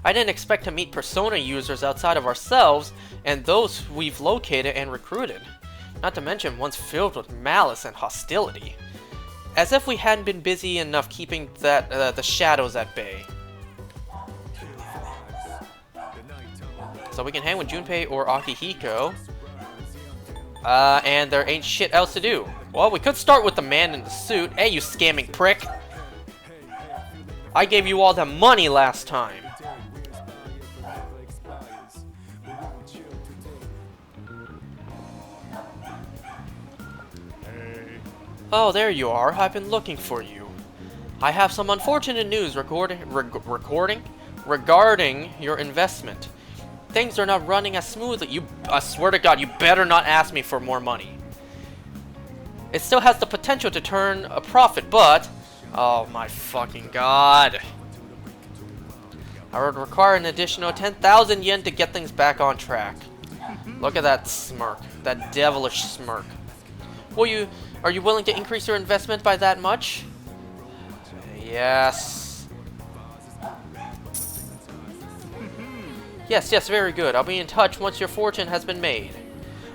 I didn't expect to meet Persona users outside of ourselves and those we've located and recruited. Not to mention ones filled with malice and hostility. As if we hadn't been busy enough keeping the shadows at bay. So we can hang with Junpei or Akihiko. And there ain't shit else to do. Well, we could start with the man in the suit. Hey, you scamming prick. I gave you all the money last time. Oh, there you are. I've been looking for you. I have some unfortunate news regarding your investment. Things are not running as smoothly. I swear to God, you better not ask me for more money. It still has the potential to turn a profit, but... Oh my fucking God. I would require an additional 10,000 yen to get things back on track. Look at that smirk. That devilish smirk. Are you willing to increase your investment by that much? Yes. Yes, very good. I'll be in touch once your fortune has been made.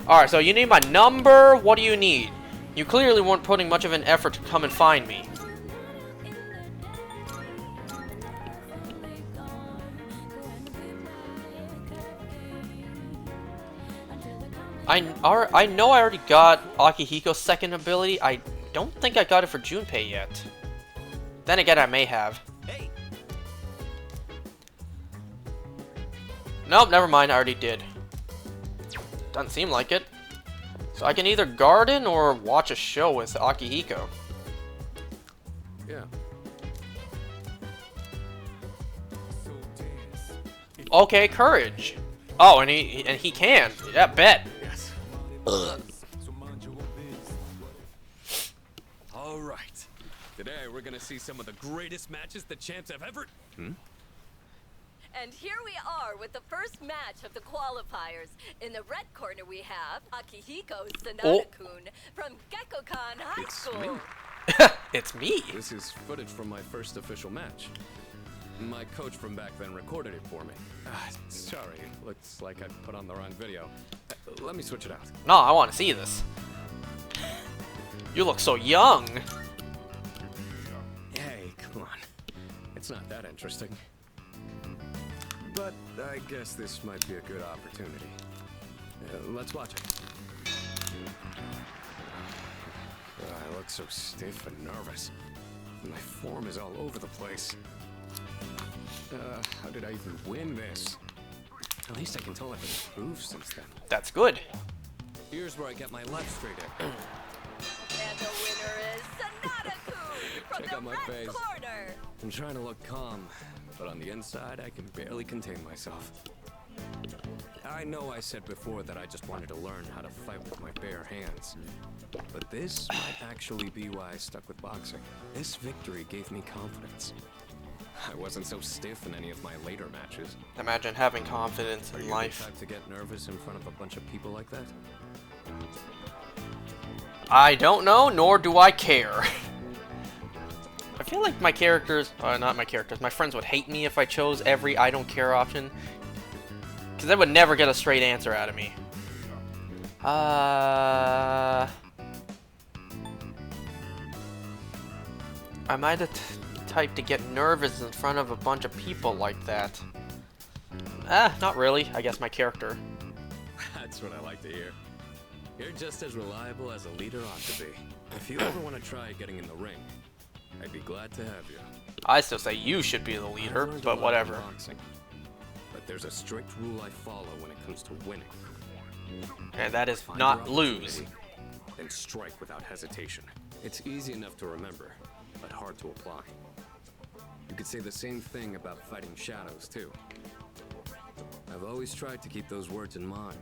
Alright, so you need my number? What do you need? You clearly weren't putting much of an effort to come and find me. I know I already got Akihiko's second ability. I don't think I got it for Junpei yet. Then again, I may have. Hey. Nope, never mind. I already did. Doesn't seem like it. So I can either garden or watch a show with Akihiko. Yeah. Okay, courage. Oh, and he can. Yeah, bet. Yes. All right. Today we're gonna see some of the greatest matches the champs have ever. And here we are with the first match of the qualifiers. In the red corner we have Akihiko Sanada-kun from Gekkokan High School. It's me. This is footage from my first official match. My coach from back then recorded it for me. Sorry, looks like I put on the wrong video. Let me switch it out. No, I want to see this. You look so young. Hey, come on. It's not that interesting. But I guess this might be a good opportunity. Let's watch it. I look so stiff and nervous. My form is all over the place. How did I even win this? At least I can tell I've improved since then. That's good. Here's where I get my left straight in. And the winner is Sonata-kun from Check the out my red face. corner. I'm trying to look calm, but on the inside, I can barely contain myself. I know I said before that I just wanted to learn how to fight with my bare hands. But this might actually be why I stuck with boxing. This victory gave me confidence. I wasn't so stiff in any of my later matches. Imagine having confidence in Are you life. the type to get nervous in front of a bunch of people like that? I don't know, nor do I care. I feel like my characters, not my characters, my friends would hate me if I chose every I don't care option. Because they would never get a straight answer out of me. Am I the type to get nervous in front of a bunch of people like that? Not really. I guess my character. That's what I like to hear. You're just as reliable as a leader ought to be. If you ever want to try getting in the ring, I'd be glad to have you. I still say you should be the leader, but whatever. Boxing, but there's a strict rule I follow when it comes to winning. And that is Find not your lose. opportunity, then strike without hesitation. It's easy enough to remember, but hard to apply. You could say the same thing about fighting shadows, too. I've always tried to keep those words in mind,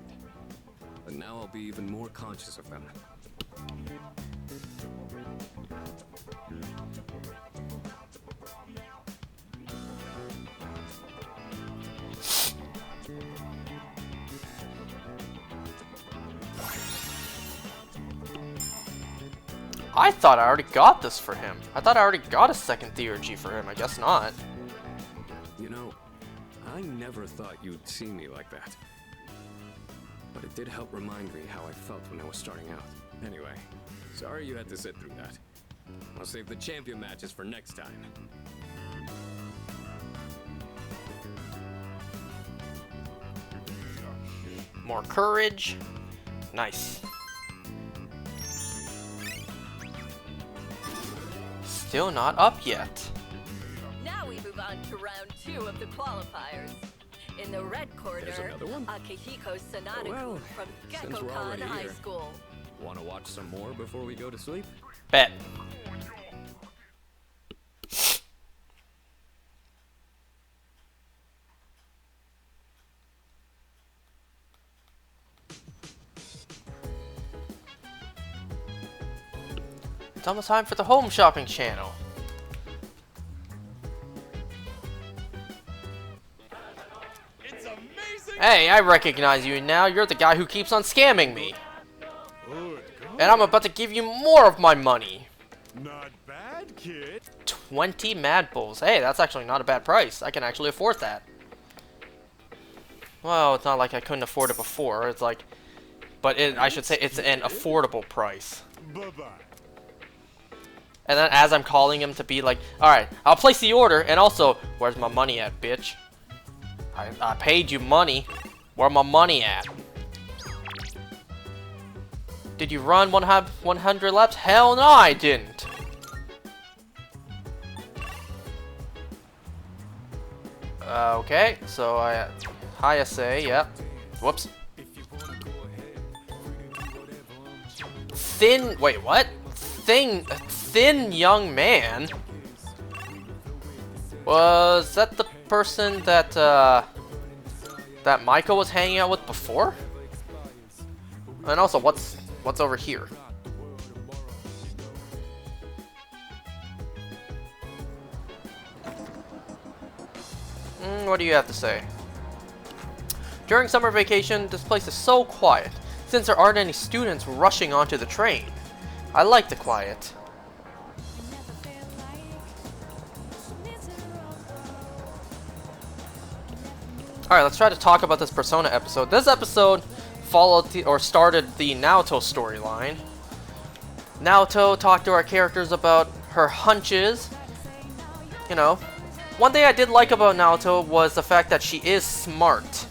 but now I'll be even more conscious of them. I thought I already got this for him. I thought I already got a second theurgy for him. I guess not. You know, I never thought you'd see me like that. But it did help remind me how I felt when I was starting out. Anyway, sorry you had to sit through that. I'll save the champion matches for next time. More courage. Nice. Still not up yet. Now we move on to round 2 of the qualifiers. In the red corner, There's another one? Akihiko Sonata Well, from since we're Gekkokan already High here. School. Want to watch some more before we go to sleep? Bet. It's almost time for the home shopping channel. Hey, I recognize you now. You're the guy who keeps on scamming me. And I'm about to give you more of my money. Not bad, kid. 20 Mad Bulls. Hey, that's actually not a bad price. I can actually afford that. Well, it's not like I couldn't afford it before. It's like... But I should say it's an affordable price. Bye-bye. And then as I'm calling him to be like, alright, I'll place the order. And also, where's my money at, bitch? I paid you money. Where my money at? Did you run 100 laps? Hell no, I didn't. Okay, so I say, yep. Whoops. Wait, what? Thin young man? Was that the person that, that Micah was hanging out with before? And also, what's over here? What do you have to say? During summer vacation, this place is so quiet, since there aren't any students rushing onto the train. I like the quiet. Alright, let's try to talk about this Persona episode. This episode followed or started the Naoto storyline. Naoto talked to our characters about her hunches. You know, one thing I did like about Naoto was the fact that she is smart.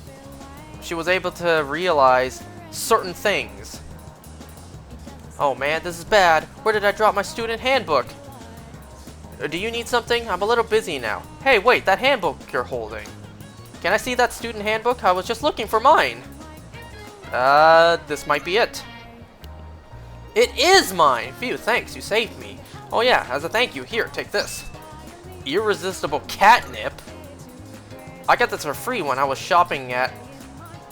She was able to realize certain things. Oh man, this is bad. Where did I drop my student handbook? Do you need something? I'm a little busy now. Hey, wait, that handbook you're holding. Can I see that student handbook? I was just looking for mine. This might be it. It is mine! Phew, thanks, you saved me. Oh yeah, as a thank you, here, take this. Irresistible catnip? I got this for free when I was shopping at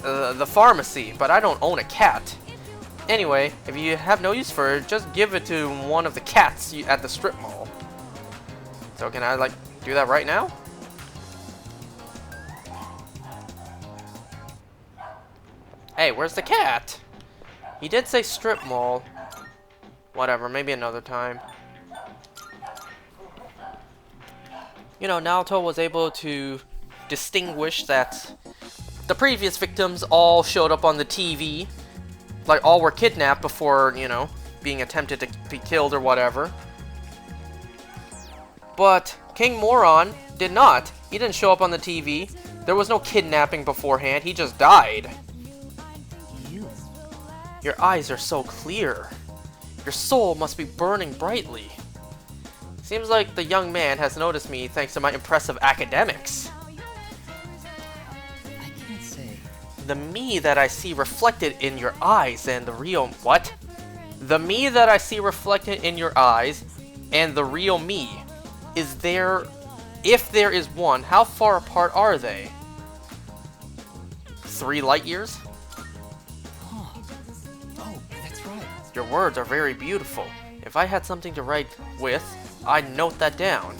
the pharmacy, but I don't own a cat. Anyway, if you have no use for it, just give it to one of the cats at the strip mall. So can I, like, do that right now? Hey, where's the cat? He did say strip mall. Whatever, maybe another time. You know, Naoto was able to distinguish that the previous victims all showed up on the TV. Like, all were kidnapped before, you know, being attempted to be killed or whatever. But King Moron did not. He didn't show up on the TV. There was no kidnapping beforehand. He just died. Your eyes are so clear. Your soul must be burning brightly. Seems like the young man has noticed me thanks to my impressive academics. I can't say. The me that I see reflected in your eyes and the real... What? The me that I see reflected in your eyes and the real me. Is there... If there is one, how far apart are they? 3 light years? Your words are very beautiful. If I had something to write with, I'd note that down.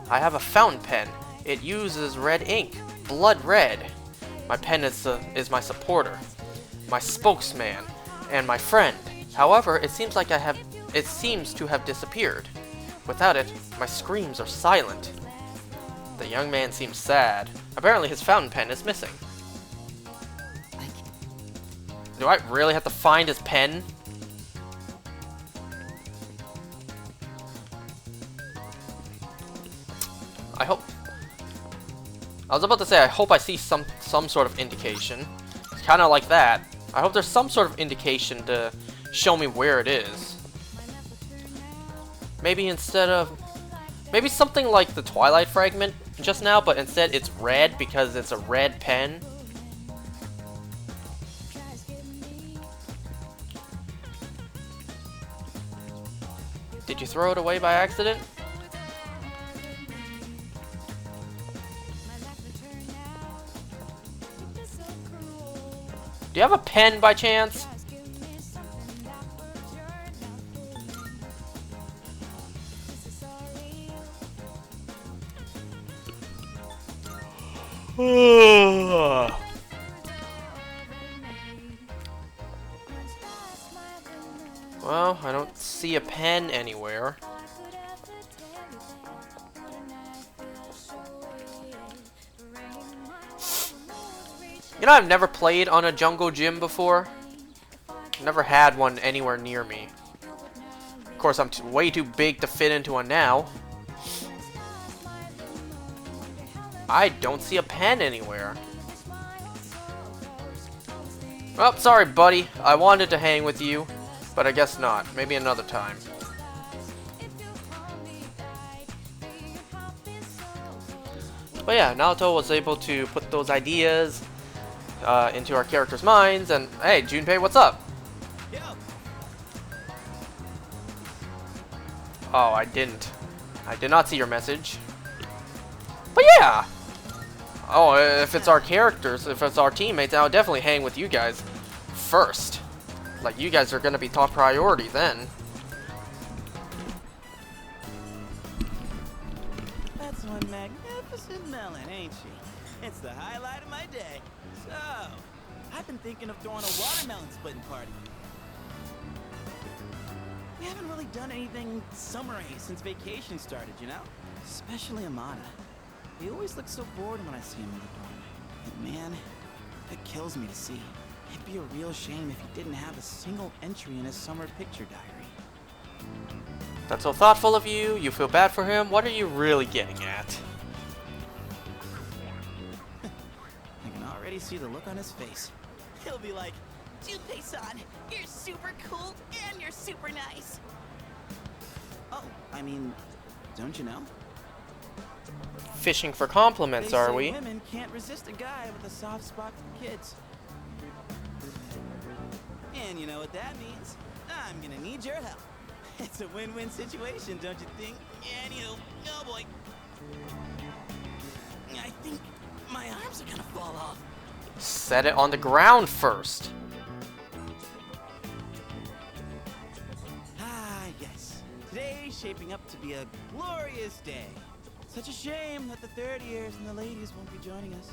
I have a fountain pen. It uses red ink, blood red. My pen is my supporter, my spokesman, and my friend. However, it seems to have disappeared. Without it, my screams are silent. The young man seems sad. Apparently his fountain pen is missing. Do I really have to find his pen? I was about to say, I hope I see some sort of indication. It's kind of like that. I hope there's some sort of indication to show me where it is. Maybe maybe something like the Twilight fragment just now, but instead it's red because it's a red pen. Did you throw it away by accident? Do you have a pen by chance? Well, I don't see a pen anywhere. You know, I've never played on a jungle gym before. Never had one anywhere near me. Of course, I'm way too big to fit into one now. I don't see a pen anywhere. Oh, sorry, buddy. I wanted to hang with you, but I guess not. Maybe another time. But yeah, Naoto was able to put those ideas into our characters' minds, and hey, Junpei, what's up? Yo. Oh, I did not see your message. But yeah! Oh, if it's our characters, if it's our teammates, I'll definitely hang with you guys first. Like, you guys are gonna be top priority then. That's one magnificent melon, ain't she? It's the highlight of my day. So, I've been thinking of throwing a watermelon splitting party. We haven't really done anything summery since vacation started, you know? Especially Amada. He always looks so bored when I see him in the dorm. It man. It kills me to see. It'd be a real shame if he didn't have a single entry in his summer picture diary. That's so thoughtful of you. You feel bad for him. What are you really getting at? I can already see the look on his face. He'll be like, Junpei-san, you're super cool and you're super nice. Oh, I mean, don't you know? Fishing for compliments, They are say we? Women can't resist a guy with a soft spot for kids. And you know what that means? I'm gonna need your help. It's a win-win situation, don't you think? And you, oh boy. I think my arms are gonna fall off. Set it on the ground first. Ah, yes. Today's shaping up to be a glorious day. Such a shame that the third years and the ladies won't be joining us.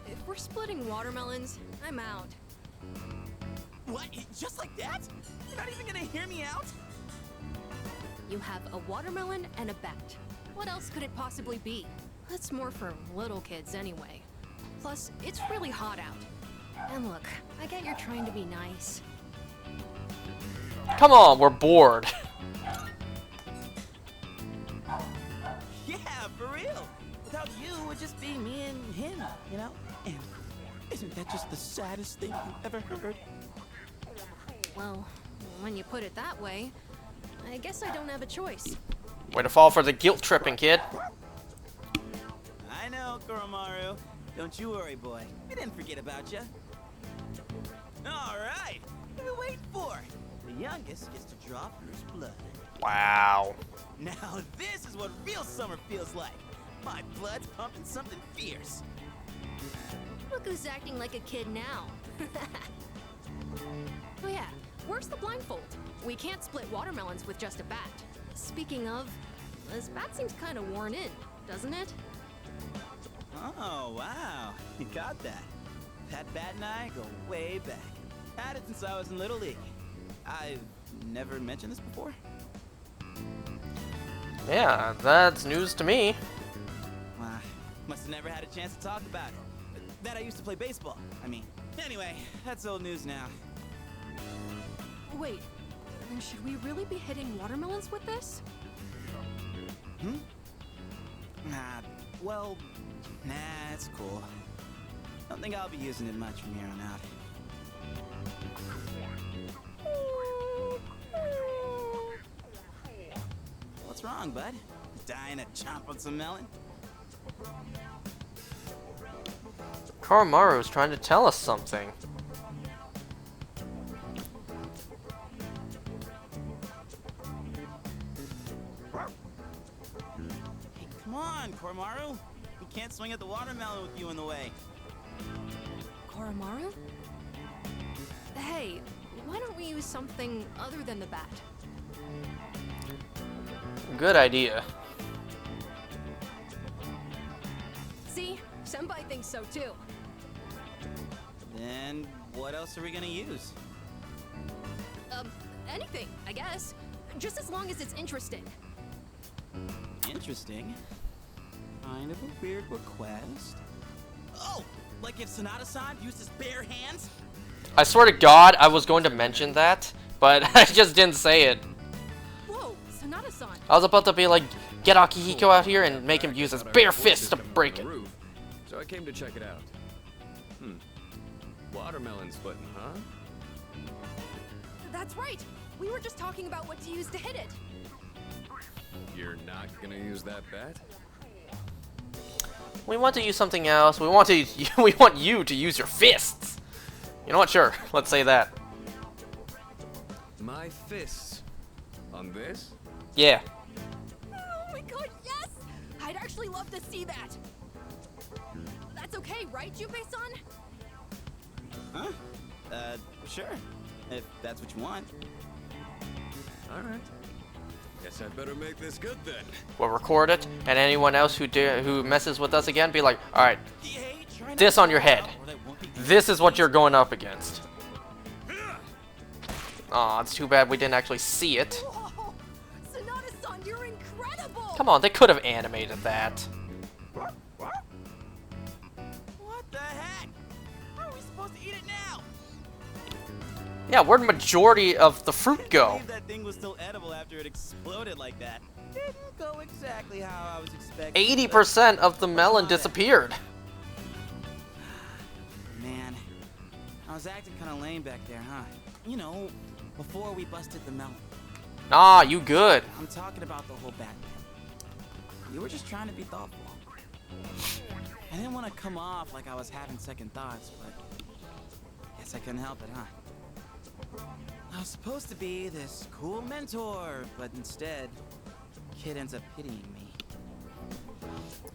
If we're splitting watermelons, I'm out. What? Just like that? You're not even gonna hear me out? You have a watermelon and a bat. What else could it possibly be? That's more for little kids anyway. Plus, it's really hot out. And look, I get you're trying to be nice. Come on, we're bored. Yeah, for real. Without you, it would just be me and him, you know? And isn't that just the saddest thing you've ever heard? Well, when you put it that way, I guess I don't have a choice. Way to fall for the guilt tripping, kid. I know, Koromaru. Don't you worry, boy. We didn't forget about you. All right. What are we waiting for? The youngest gets to draw first blood. Wow. Now this is what real summer feels like. My blood's pumping something fierce. Look who's acting like a kid now. Oh yeah, where's the blindfold? We can't split watermelons with just a bat. Speaking of, this bat seems kind of worn in, doesn't it? Oh, wow. You got that. That bat and I go way back. Had it since I was in Little League. I've never mentioned this before. Yeah, that's news to me. Must have never had a chance to talk about it. That I used to play baseball, I mean. Anyway, that's old news now. Wait, then should we really be hitting watermelons with this? Well, nah, it's cool. Don't think I'll be using it much from here on out. What's wrong, bud? Dying to chomp on some melon? Koromaru's trying to tell us something. Hey, come on, Koromaru. We can't swing at the watermelon with you in the way. Koromaru? Hey, why don't we use something other than the bat? Good idea. See? Senpai thinks so too. Then what else are we gonna use? Anything, I guess. Just as long as it's interesting. Interesting. Kind of a weird request. Oh, like if Sonata-san used his bare hands? I swear to God, I was going to mention that, but I just didn't say it. Whoa, Sonata-san. I was about to be like, get Akihiko out here and make him use his bare fists to break it. So I came to check it out. Watermelon splitting, huh? That's right. We were just talking about what to use to hit it. You're not gonna use that bat? We want to use something else. We want you to use your fists. You know what? Sure. Let's say that. My fists? On this? Yeah. Oh my god, yes! I'd actually love to see that. That's okay, right, Junpei-san? Huh? Sure. If that's what you want. Alright. Guess I better make this good then. We'll record it, and anyone else who messes with us again, be like, all right, this on your head. This is what you're going up against. Aw, it's too bad we didn't actually see it. Whoa! Sonata-san, you're incredible! Come on, they could have animated that. Yeah, where'd the majority of the fruit go? I believe that thing was still edible after it exploded like that. Didn't go exactly how I was expecting. 80% of the melon disappeared. Man, I was acting kind of lame back there, huh? You know, before we busted the melon. Nah, you good. I'm talking about the whole bat thing. You were just trying to be thoughtful. I didn't want to come off like I was having second thoughts, but guess I couldn't help it, huh? I was supposed to be this cool mentor, but instead, kid ends up pitying me.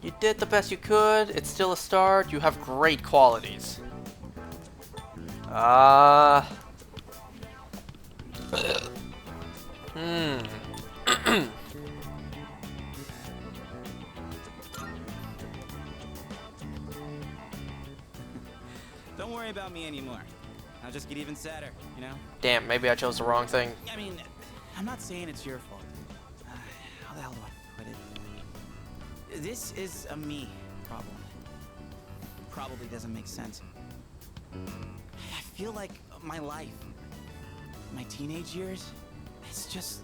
You did the best you could. It's still a start. You have great qualities. Don't worry about me anymore. I'll just get even sadder, you know? Damn, maybe I chose the wrong thing. I mean, I'm not saying it's your fault. How the hell do I put it? This is a me problem. Probably doesn't make sense. I feel like my life, my teenage years, it's just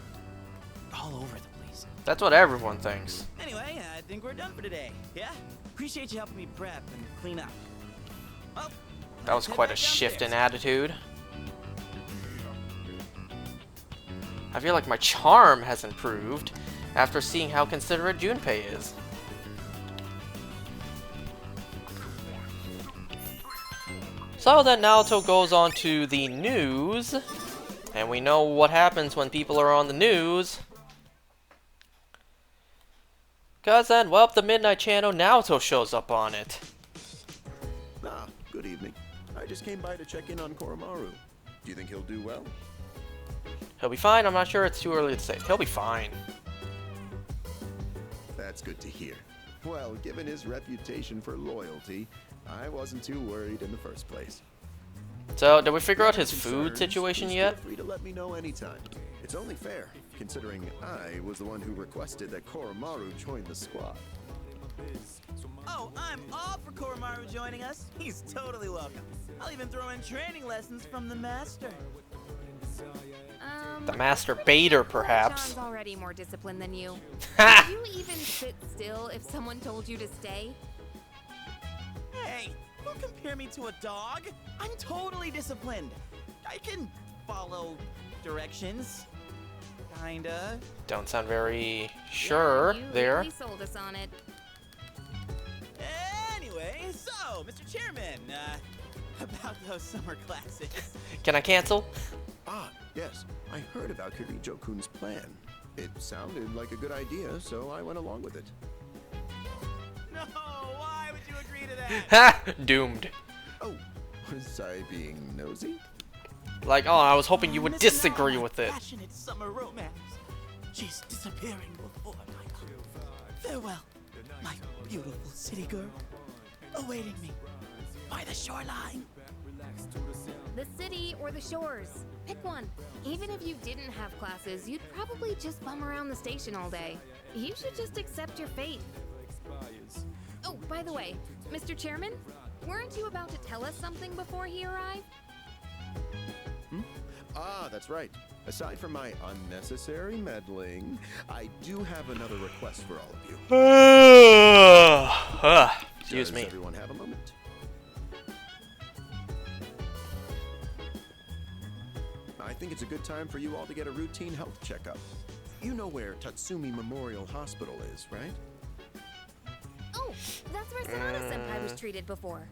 all over the place. That's what everyone thinks. Anyway, I think we're done for today, yeah? Appreciate you helping me prep and clean up. Well, That was quite a shift in attitude. I feel like my charm has improved after seeing how considerate Junpei is. So then Naoto goes on to the news, and we know what happens when people are on the news. Cause then, well, the Midnight Channel, Naoto shows up on it. Ah, good evening. I just came by to check in on Koromaru. Do you think he'll do well? He'll be fine. I'm not sure. It's too early to say. He'll be fine. That's good to hear. Well, given his reputation for loyalty, I wasn't too worried in the first place. So, did we figure out his food situation please yet? Feel free to let me know anytime. It's only fair, considering I was the one who requested that Koromaru join the squad. Oh, I'm all for Koromaru joining us. He's totally welcome. I'll even throw in training lessons from the master. The master baiter, perhaps. John's already more disciplined than you. Would you even sit still if someone told you to stay? Hey, don't compare me to a dog. I'm totally disciplined. I can follow directions. Kinda. Don't sound very sure You there. really sold us on it. Anyway, so, Mr. Chairman, about those summer classes. Can I cancel? Ah, yes. I heard about Kirijo-kun's plan. It sounded like a good idea, so I went along with it. No, why would you agree to that? Ha! Doomed. Oh, was I being nosy? Like, oh, I was hoping you would Missing out disagree on with it. Passionate summer romance. She's disappearing before my eyes. Farewell, my beautiful city girl, awaiting me by the shoreline. The city or the shores. Pick one. Even if you didn't have classes, you'd probably just bum around the station all day. You should just accept your fate. Oh, by the way, Mr. Chairman, weren't you about to tell us something before he arrived? Ah, that's right. Aside from my unnecessary meddling, I do have another request for all of you. Excuse me. Does everyone have a moment? I think it's a good time for you all to get a routine health checkup. You know where Tatsumi Memorial Hospital is, right? Oh, that's where Sanada-senpai was treated before.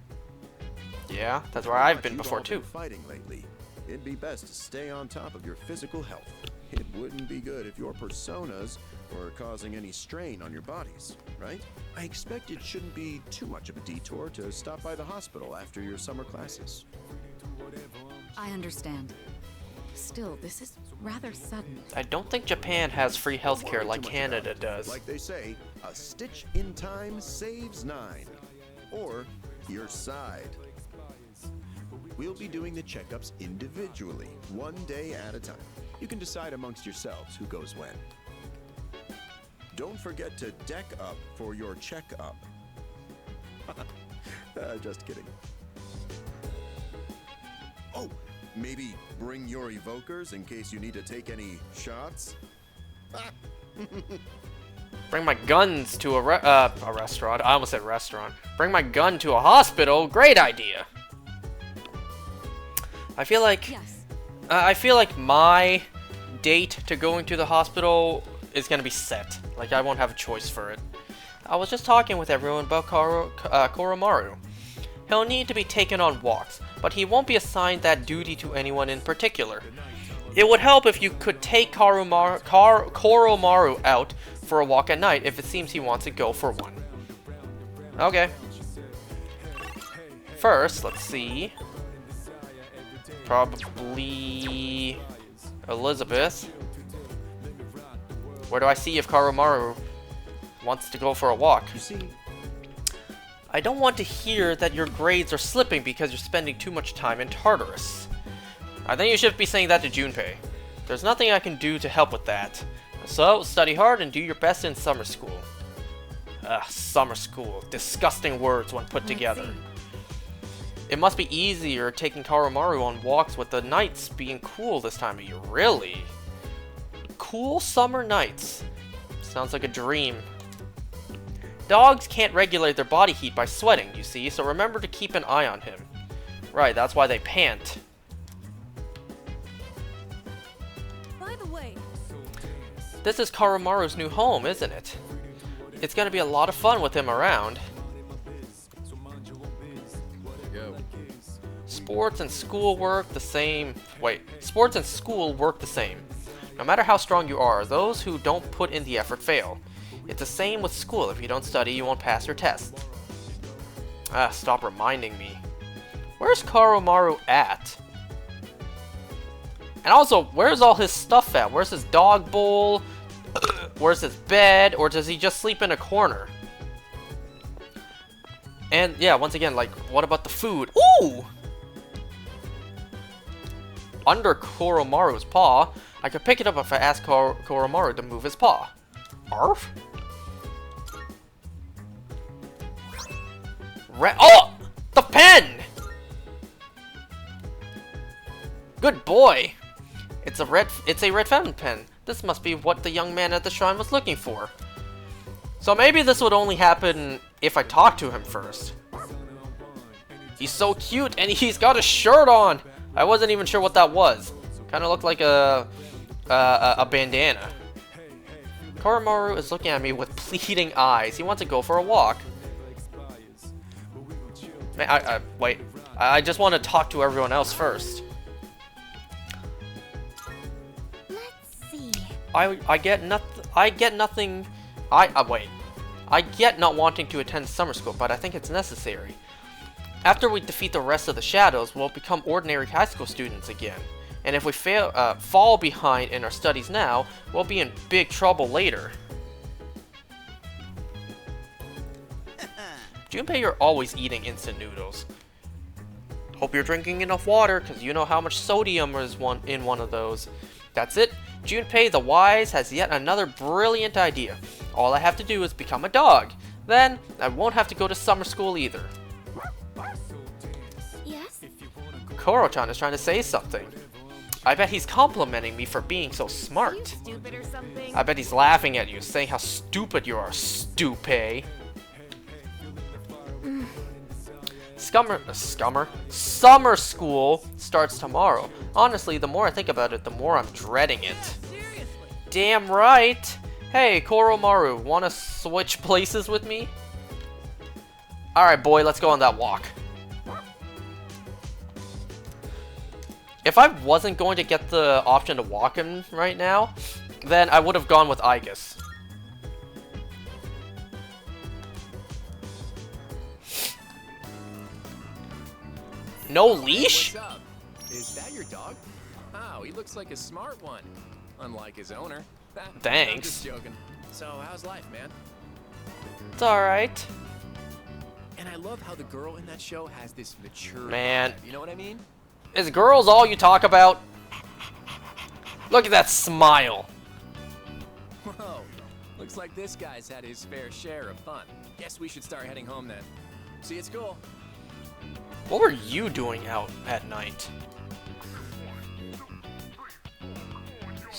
Yeah, that's where I've been You've before all been too. fighting lately. It'd be best to stay on top of your physical health. It wouldn't be good if your personas were causing any strain on your bodies, right? I expect it shouldn't be too much of a detour to stop by the hospital after your summer classes. I understand. Still, this is rather sudden. I don't think Japan has free healthcare Don't worry like too much Canada about it. does. Like they say, a stitch in time saves 9. Or your side. We'll be doing the checkups individually, one day at a time. You can decide amongst yourselves who goes when. Don't forget to deck up for your checkup. Just kidding. Oh, Maybe bring your evokers in case you need to take any shots? Bring my guns to a restaurant. I almost said restaurant. Bring my gun to a hospital. Great idea. I feel like my date to going to the hospital is gonna be set. Like, I won't have a choice for it. I was just talking with everyone about Koromaru. He'll need to be taken on walks, but he won't be assigned that duty to anyone in particular. It would help if you could take Koromaru out for a walk at night if it seems he wants to go for one. Okay. First, let's see. Probably Elizabeth. Where do I see if Koromaru wants to go for a walk? You see, I don't want to hear that your grades are slipping because you're spending too much time in Tartarus. I think you should be saying that to Junpei. There's nothing I can do to help with that. So, study hard and do your best in summer school. Summer school. Disgusting words when put together. It must be easier taking Koromaru on walks with the nights being cool this time of year. Really? Cool summer nights. Sounds like a dream. Dogs can't regulate their body heat by sweating, you see, so remember to keep an eye on him. Right, that's why they pant. By the way, This is Koromaru's new home, isn't it? It's gonna be a lot of fun with him around. Go. Sports and school work the same. Wait, sports and school work the same. No matter how strong you are, those who don't put in the effort fail. It's the same with school. If you don't study, you won't pass your test. Stop reminding me. Where's Koromaru at? And also, where's all his stuff at? Where's his dog bowl? Where's his bed? Or does he just sleep in a corner? And yeah, once again, like, what about the food? Ooh! Under Koromaru's paw, I could pick it up if I ask Koromaru to move his paw. Arf? Oh! The pen! Good boy! It's a red fountain pen. This must be what the young man at the shrine was looking for. So maybe this would only happen if I talked to him first. He's so cute and he's got a shirt on! I wasn't even sure what that was. Kinda looked like a bandana. Koromaru is looking at me with pleading eyes. He wants to go for a walk. Man, wait. I just want to talk to everyone else first. Let's see. I get nothing. Wait. I get not wanting to attend summer school, but I think it's necessary. After we defeat the rest of the shadows, we'll become ordinary high school students again. And if we fall behind in our studies now, we'll be in big trouble later. Junpei, you're always eating instant noodles. Hope you're drinking enough water, because you know how much sodium is in one of those. That's it. Junpei the Wise has yet another brilliant idea. All I have to do is become a dog. Then, I won't have to go to summer school either. Yes? Koro-chan is trying to say something. I bet he's complimenting me for being so smart. Stupid or something? I bet he's laughing at you, saying how stupid you are, Stupid. Summer school starts tomorrow. Honestly, the more I think about it, the more I'm dreading it. Damn right! Hey, Koromaru, wanna switch places with me? Alright, boy, let's go on that walk. If I wasn't going to get the option to walk him right now, then I would have gone with Aigis. No leash? What's up? Is that your dog? Wow, he looks like a smart one. Unlike his owner. Thanks. I'm just joking. So, how's life, man? It's alright. And I love how the girl in that show has this mature Man. vibe, you know what I mean? Is girls all you talk about? Look at that smile. Whoa. Looks like this guy's had his fair share of fun. Guess we should start heading home then. See, it's cool. What were you doing out at night?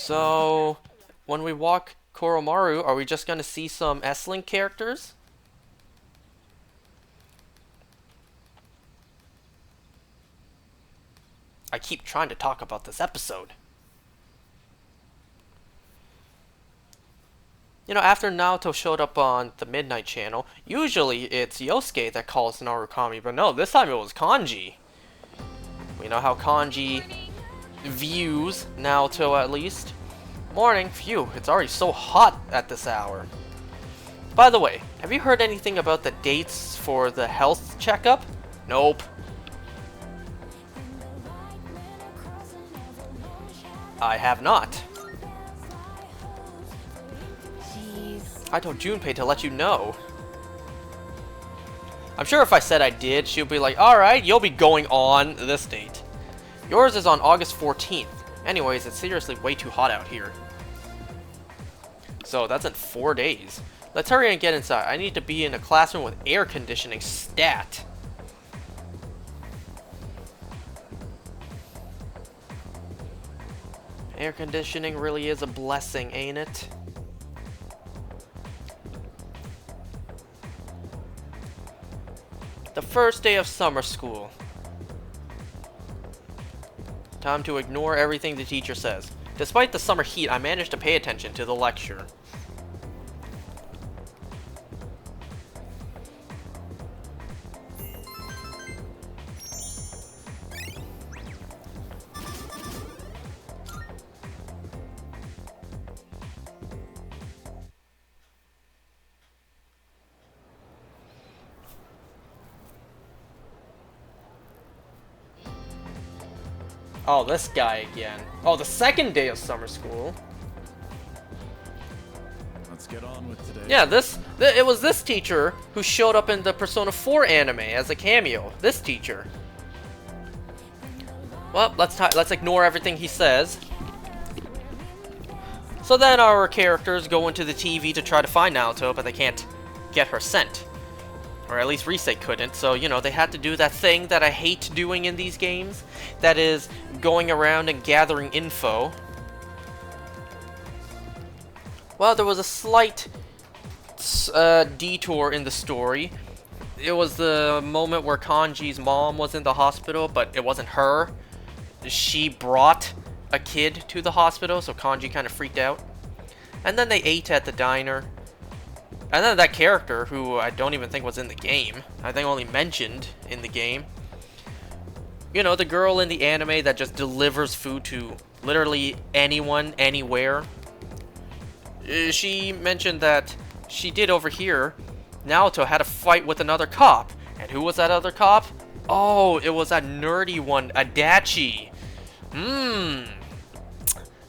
So, when we walk Koromaru, are we just gonna see some S-Link characters? I keep trying to talk about this episode. You know, after Naoto showed up on the Midnight Channel, usually it's Yosuke that calls Narukami, but no, this time it was Kanji. We know how Kanji views Naoto, at least. Morning. Phew, it's already so hot at this hour. By the way, have you heard anything about the dates for the health checkup? Nope. I have not. I told Junpei to let you know. I'm sure if I said I did, she'll be like, alright, you'll be going on this date. Yours is on August 14th. Anyways, it's seriously way too hot out here. So that's in 4 days. Let's hurry and get inside. I need to be in a classroom with air conditioning stat. Air conditioning really is a blessing, ain't it? The first day of summer school. Time to ignore everything the teacher says. Despite the summer heat, I managed to pay attention to the lecture. Oh, this guy again. Oh, the second day of summer school. Let's get on with today. Yeah, it was this teacher who showed up in the Persona 4 anime as a cameo. This teacher. Well, let's ignore everything he says. So then our characters go into the TV to try to find Naoto, but they can't get her sent. Or at least Rise couldn't, so, you know, they had to do that thing that I hate doing in these games. That is, going around and gathering info. Well, there was a slight detour in the story. It was the moment where Kanji's mom was in the hospital, but it wasn't her. She brought a kid to the hospital, so Kanji kind of freaked out. And then they ate at the diner. And then that character, who I don't even think was in the game, I think only mentioned in the game. You know, the girl in the anime that just delivers food to literally anyone, anywhere. She mentioned that she did overhear Naoto had a fight with another cop. And who was that other cop? Oh, it was that nerdy one, Adachi.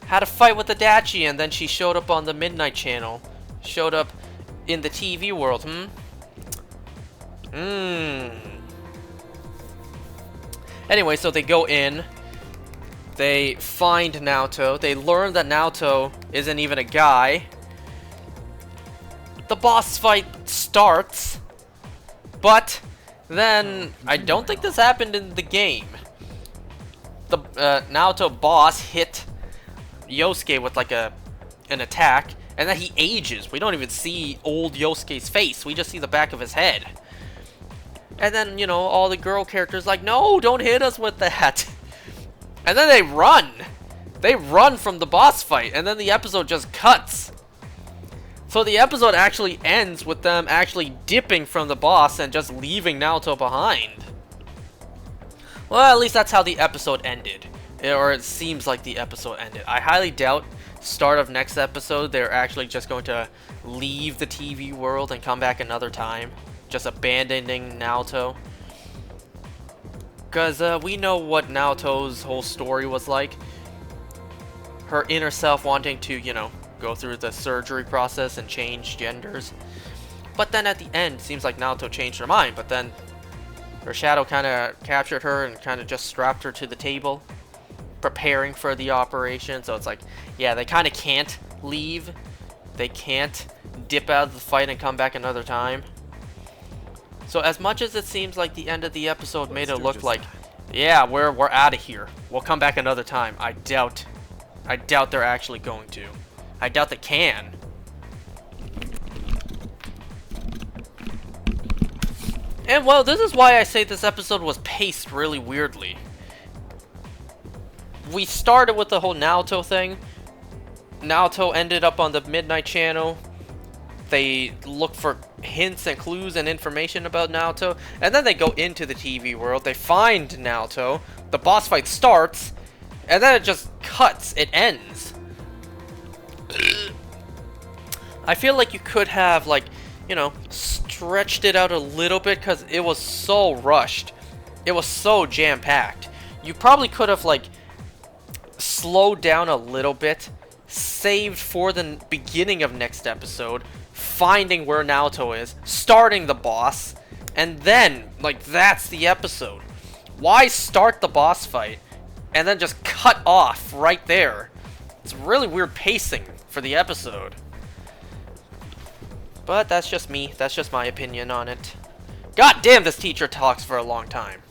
Had a fight with Adachi, and then she showed up on the Midnight Channel. Showed up in the TV world, Anyway, so they go in. They find Naoto. They learn that Naoto isn't even a guy. The boss fight starts. But then, I don't think this happened in the game. The Naoto boss hit Yosuke with like an attack. And then he ages. We don't even see old Yosuke's face. We just see the back of his head. And then, you know, all the girl characters like, no, don't hit us with that. And then they run. They run from the boss fight. And then the episode just cuts. So the episode actually ends with them actually dipping from the boss and just leaving Naoto behind. Well, at least that's how the episode ended. Or it seems like the episode ended. I highly doubt start of next episode they're actually just going to leave the TV world and come back another time, just abandoning Naoto, because we know what Naoto's whole story was like. Her inner self wanting to, you know, go through the surgery process and change genders, but then at the end seems like Naoto changed her mind, but then her shadow kind of captured her and kind of just strapped her to the table, preparing for the operation. So it's like, yeah, they kind of can't leave. They can't dip out of the fight and come back another time. So as much as it seems like the end of the episode made it look like, yeah, we're out of here, we'll come back another time, I doubt I doubt they're actually going to. I doubt they can. And well, this is why I say this episode was paced really weirdly. We started with the whole Naoto thing. Naoto ended up on the Midnight Channel. They look for hints and clues and information about Naoto. And then they go into the TV world. They find Naoto. The boss fight starts. And then it just cuts. It ends. I feel like you could have, like, you know, stretched it out a little bit because it was so rushed. It was so jam-packed. You probably could have, like, slowed down a little bit, saved for the beginning of next episode, finding where Naoto is, starting the boss, and then, like, that's the episode. Why start the boss fight and then just cut off right there? It's really weird pacing for the episode. But that's just me. That's just my opinion on it. God damn, this teacher talks for a long time.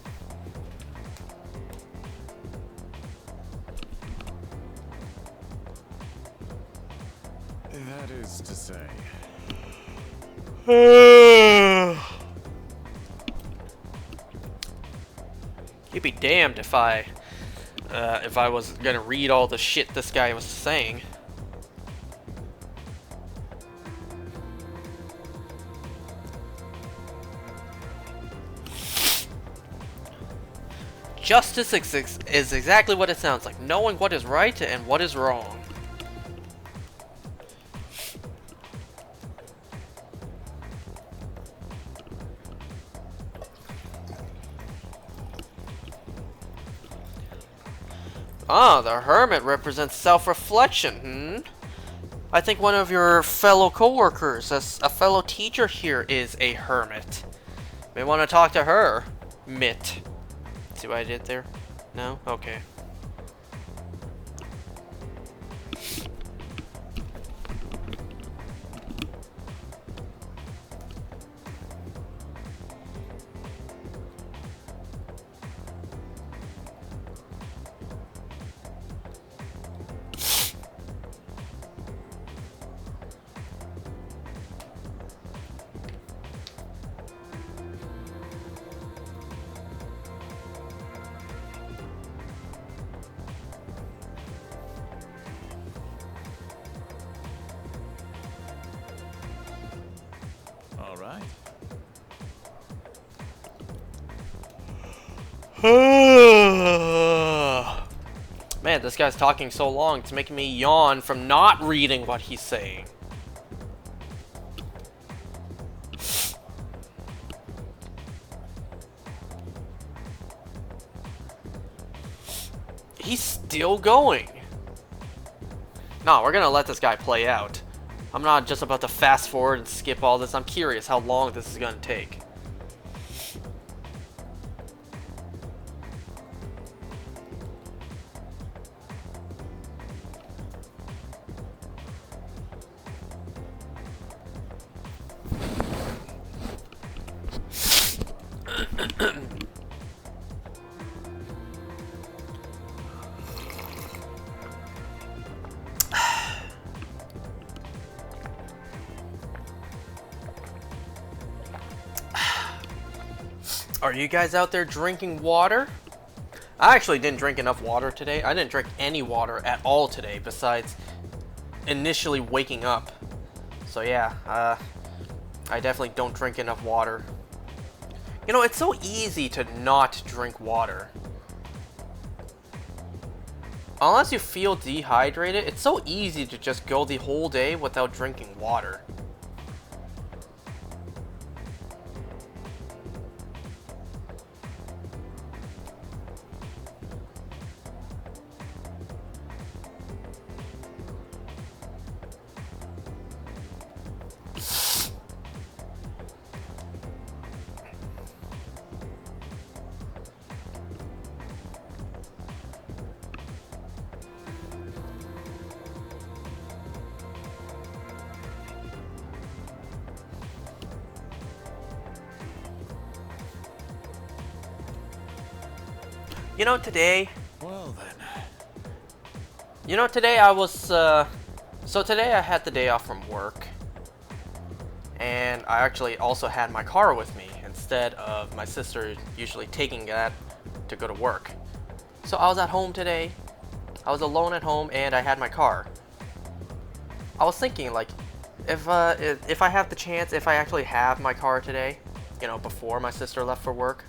That is to say. You'd be damned if I was gonna read all the shit this guy was saying. Justice is exactly what it sounds like, knowing what is right and what is wrong. Ah, the hermit represents self-reflection, I think one of your fellow co-workers, as a fellow teacher here, is a hermit. May want to talk to her, Mitt. See what I did there? No? Okay. All right. Man, this guy's talking so long, it's making me yawn from not reading what he's saying. He's still going. No, we're gonna let this guy play out. I'm not just about to fast forward and skip all this. I'm curious how long this is gonna take. Are you guys out there drinking water? I actually didn't drink enough water today. I didn't drink any water at all today besides initially waking up. So yeah, I definitely don't drink enough water. You know, it's so easy to not drink water. Unless you feel dehydrated, it's so easy to just go the whole day without drinking water. You know, today, Well then. You know, today I was, so today I had the day off from work. And I actually also had my car with me instead of my sister usually taking that to go to work. So I was at home today. I was alone at home and I had my car. I was thinking, like, if I have the chance, if I actually have my car today, you know, before my sister left for work,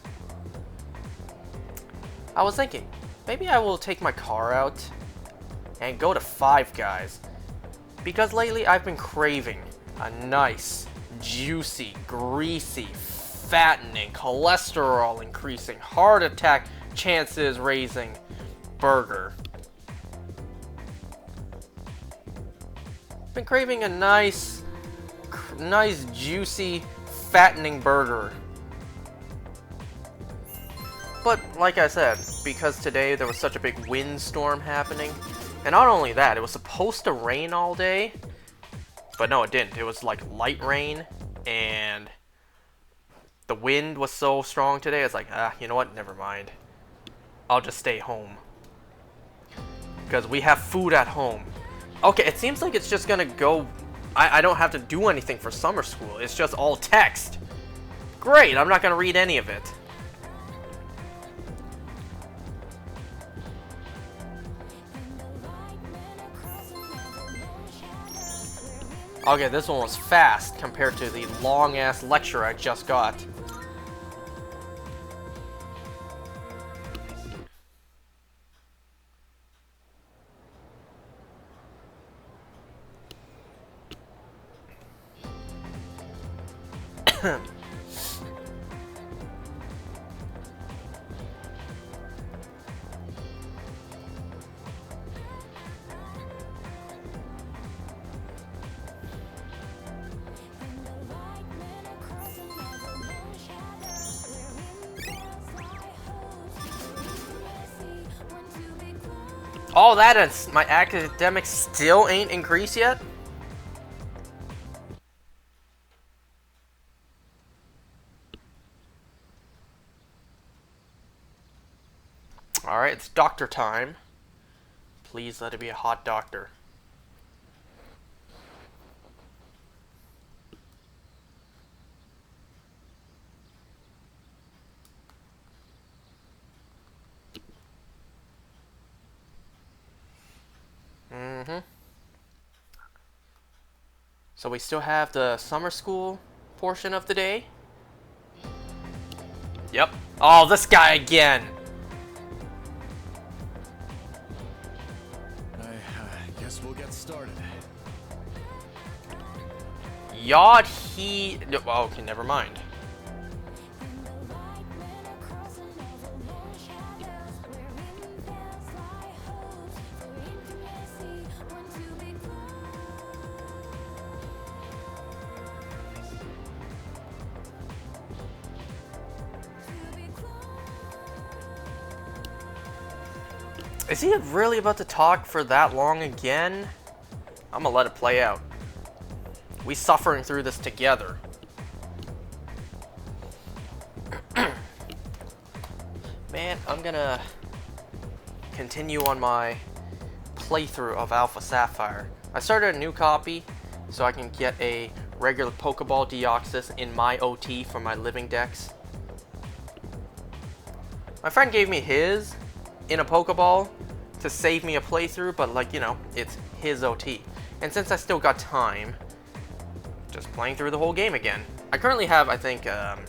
I was thinking, maybe I will take my car out and go to Five Guys. Because lately I've been craving a nice, juicy, greasy, fattening, cholesterol increasing, heart attack chances raising burger. Been craving a nice, juicy, fattening burger. But like I said, because today there was such a big windstorm happening, and not only that, it was supposed to rain all day, but no, it didn't. It was like light rain, and the wind was so strong today, it's like, you know what, never mind. I'll just stay home. Because we have food at home. Okay, it seems like it's just gonna go... I don't have to do anything for summer school. It's just all text. Great, I'm not gonna read any of it. Okay, this one was fast compared to the long-ass lecture I just got. All that and my academics still ain't increased yet? Alright, it's doctor time. Please let it be a hot doctor. So we still have the summer school portion of the day. Yep. Oh, this guy again. I guess we'll get started. Yod he... Well, okay, never mind. Is he really about to talk for that long again? I'm gonna let it play out. We suffering through this together. Man, I'm gonna continue on my playthrough of Alpha Sapphire. I started a new copy so I can get a regular Pokeball Deoxys in my OT for my living decks. My friend gave me his in a Pokeball to save me a playthrough, but like, you know, it's his OT. And since I still got time, just playing through the whole game again. I currently have, I think, okay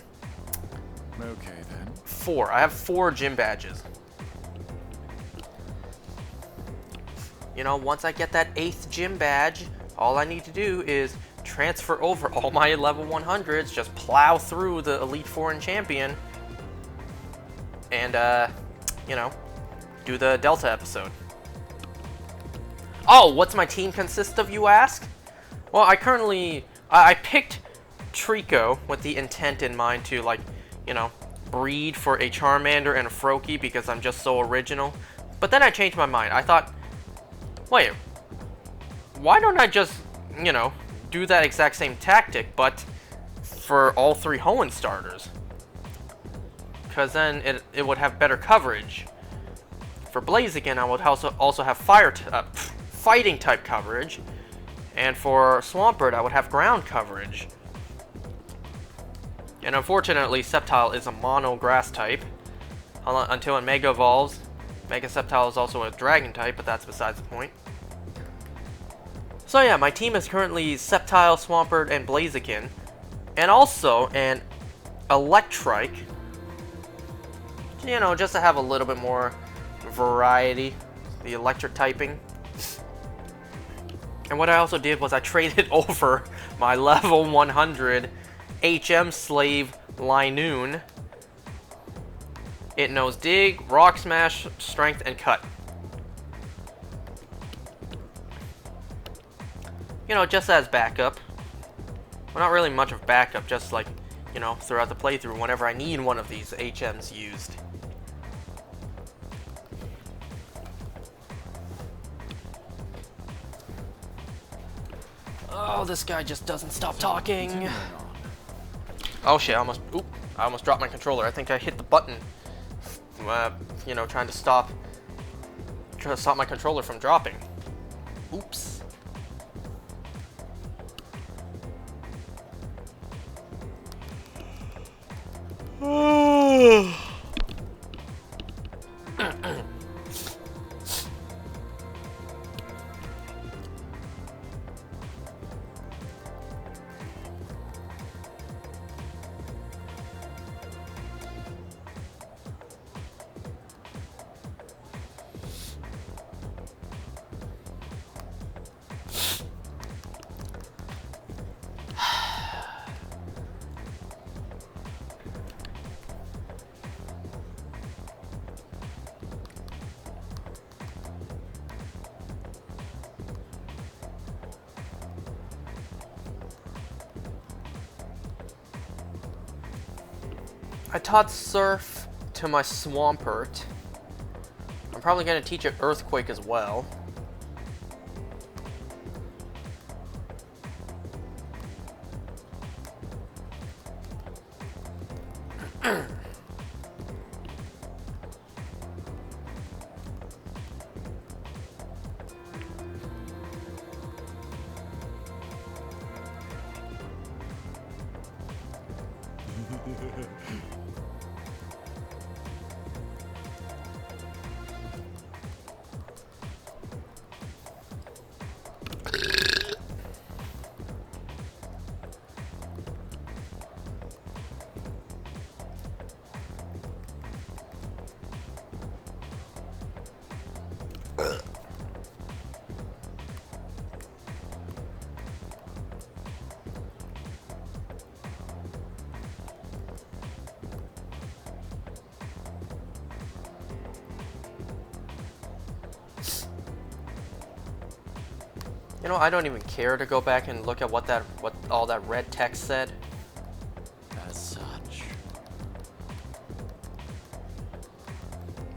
then. 4. I have 4 gym badges. You know, once I get that 8th gym badge, all I need to do is transfer over all my level 100s, just plow through the Elite Four and Champion, and, you know, do the Delta episode. Oh, what's my team consist of, you ask? Well, I picked Trico with the intent in mind to, like, you know, breed for a Charmander and a Froakie because I'm just so original. But then I changed my mind. I thought, wait, why don't I just, you know, do that exact same tactic, but for all 3 Hoenn starters? Because then it would have better coverage. For Blaziken, I would also have fighting type coverage. And for Swampert, I would have ground coverage. And unfortunately, Sceptile is a mono grass type. Until it Mega Evolves. Mega Sceptile is also a dragon type, but that's besides the point. So yeah, my team is currently Sceptile, Swampert, and Blaziken. And also an Electrike. You know, just to have a little bit more variety. The electric typing. And what I also did was I traded over my level 100 HM Slave Linoon. It knows Dig, Rock Smash, Strength, and Cut. You know, just as backup. Well, not really much of backup, just like, you know, throughout the playthrough whenever I need one of these HMs used. Oh, this guy just doesn't stop talking. Oh shit, I almost dropped my controller. I think I hit the button. You know, trying to stop my controller from dropping. Oops. I taught Surf to my Swampert. I'm probably going to teach it Earthquake as well. You know, I don't even care to go back and look at what all that red text said. As such.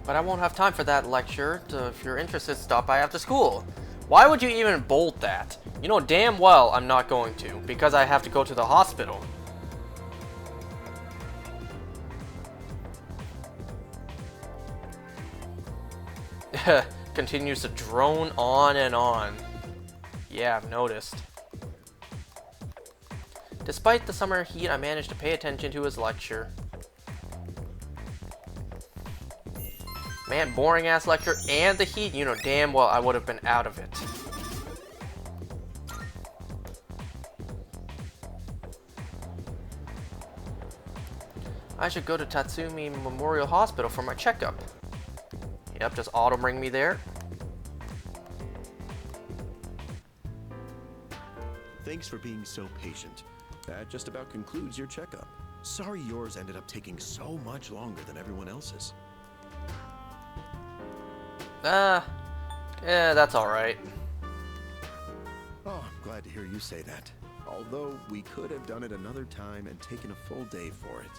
But I won't have time for that lecture. If you're interested, stop by after school. Why would you even bold that? You know damn well I'm not going to, because I have to go to the hospital. Continues to drone on and on. Yeah, I've noticed. Despite the summer heat, I managed to pay attention to his lecture. Man, boring ass lecture and the heat, you know damn well I would have been out of it. I should go to Tatsumi Memorial Hospital for my checkup. Yep, just auto bring me there. Thanks for being so patient. That just about concludes your checkup. Sorry yours ended up taking so much longer than everyone else's. Yeah, that's alright. Oh, I'm glad to hear you say that. Although, we could have done it another time and taken a full day for it.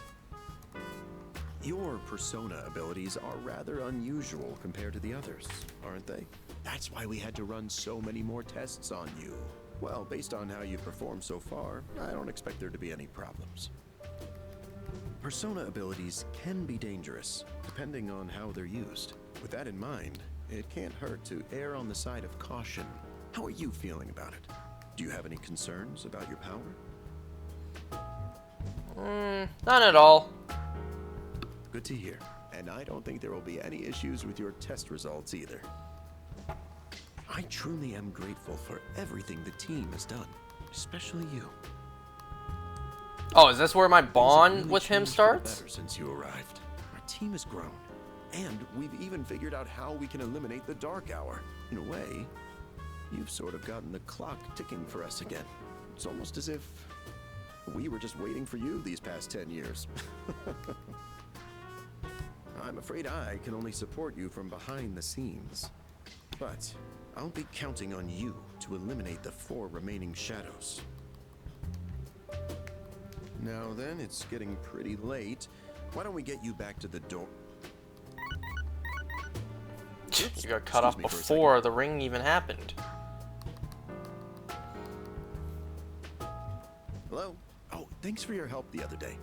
Your persona abilities are rather unusual compared to the others, aren't they? That's why we had to run so many more tests on you. Well, based on how you've performed so far, I don't expect there to be any problems. Persona abilities can be dangerous, depending on how they're used. With that in mind, it can't hurt to err on the side of caution. How are you feeling about it? Do you have any concerns about your power? None at all. Good to hear. And I don't think there will be any issues with your test results either. I truly am grateful for everything the team has done, especially you. Oh, is this where my bond Really with him changed for the starts? better since you arrived. Our team has grown, and we've even figured out how we can eliminate the dark hour. In a way, you've sort of gotten the clock ticking for us again. It's almost as if we were just waiting for you these past 10 years. I'm afraid I can only support you from behind the scenes. But I'll be counting on you to eliminate the 4 remaining shadows. Now then, it's getting pretty late. Why don't we get you back to the door? You got cut off before the ring even happened. Hello? Oh, thanks for your help the other day.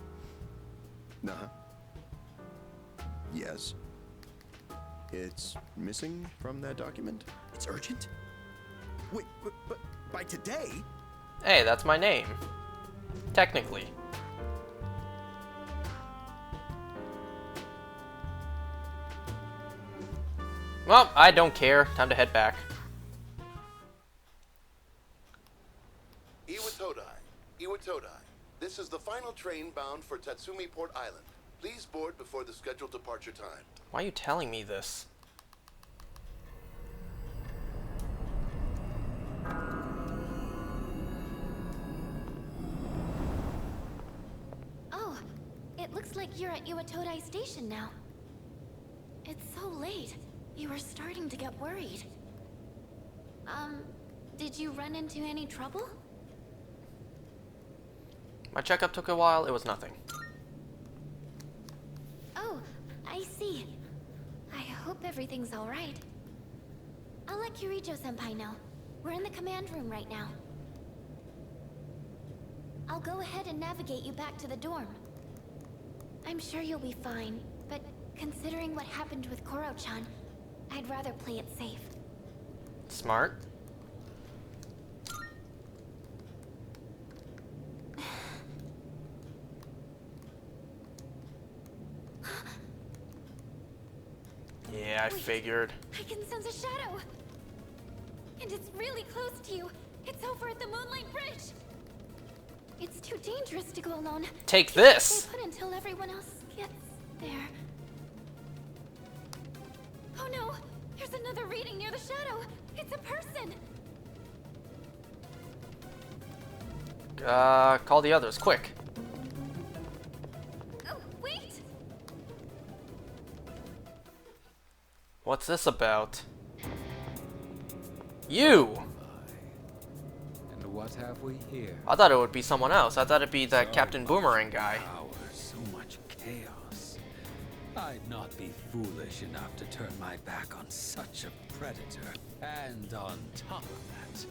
Uh-huh. Yes. It's missing from that document? It's urgent? Wait, but by today? Hey, that's my name. Technically. Well, I don't care. Time to head back. Iwatodai. This is the final train bound for Tatsumi Port Island. Please board before the scheduled departure time. Why are you telling me this? Oh, it looks like you're at Iwatodai Station now. It's so late. You were starting to get worried. Did you run into any trouble? My checkup took a while. It was nothing. Oh, I see. I hope everything's all right. I'll let Kirijo-senpai know. We're in the command room right now. I'll go ahead and navigate you back to the dorm. I'm sure you'll be fine, but considering what happened with Koro-chan, I'd rather play it safe. Smart. Yeah, I figured. I can sense a shadow! And it's really close to you. It's over at the Moonlight Bridge. It's too dangerous to go alone. Take this! Stay put until everyone else gets there. Oh no! There's another reading near the shadow! It's a person! Call the others, quick. Oh, wait! What's this about? You! And what have we here? I thought it would be someone else. I thought it'd be that Captain Boomerang guy. Power, so much chaos. I'd not be foolish enough to turn my back on such a predator. And on top of that,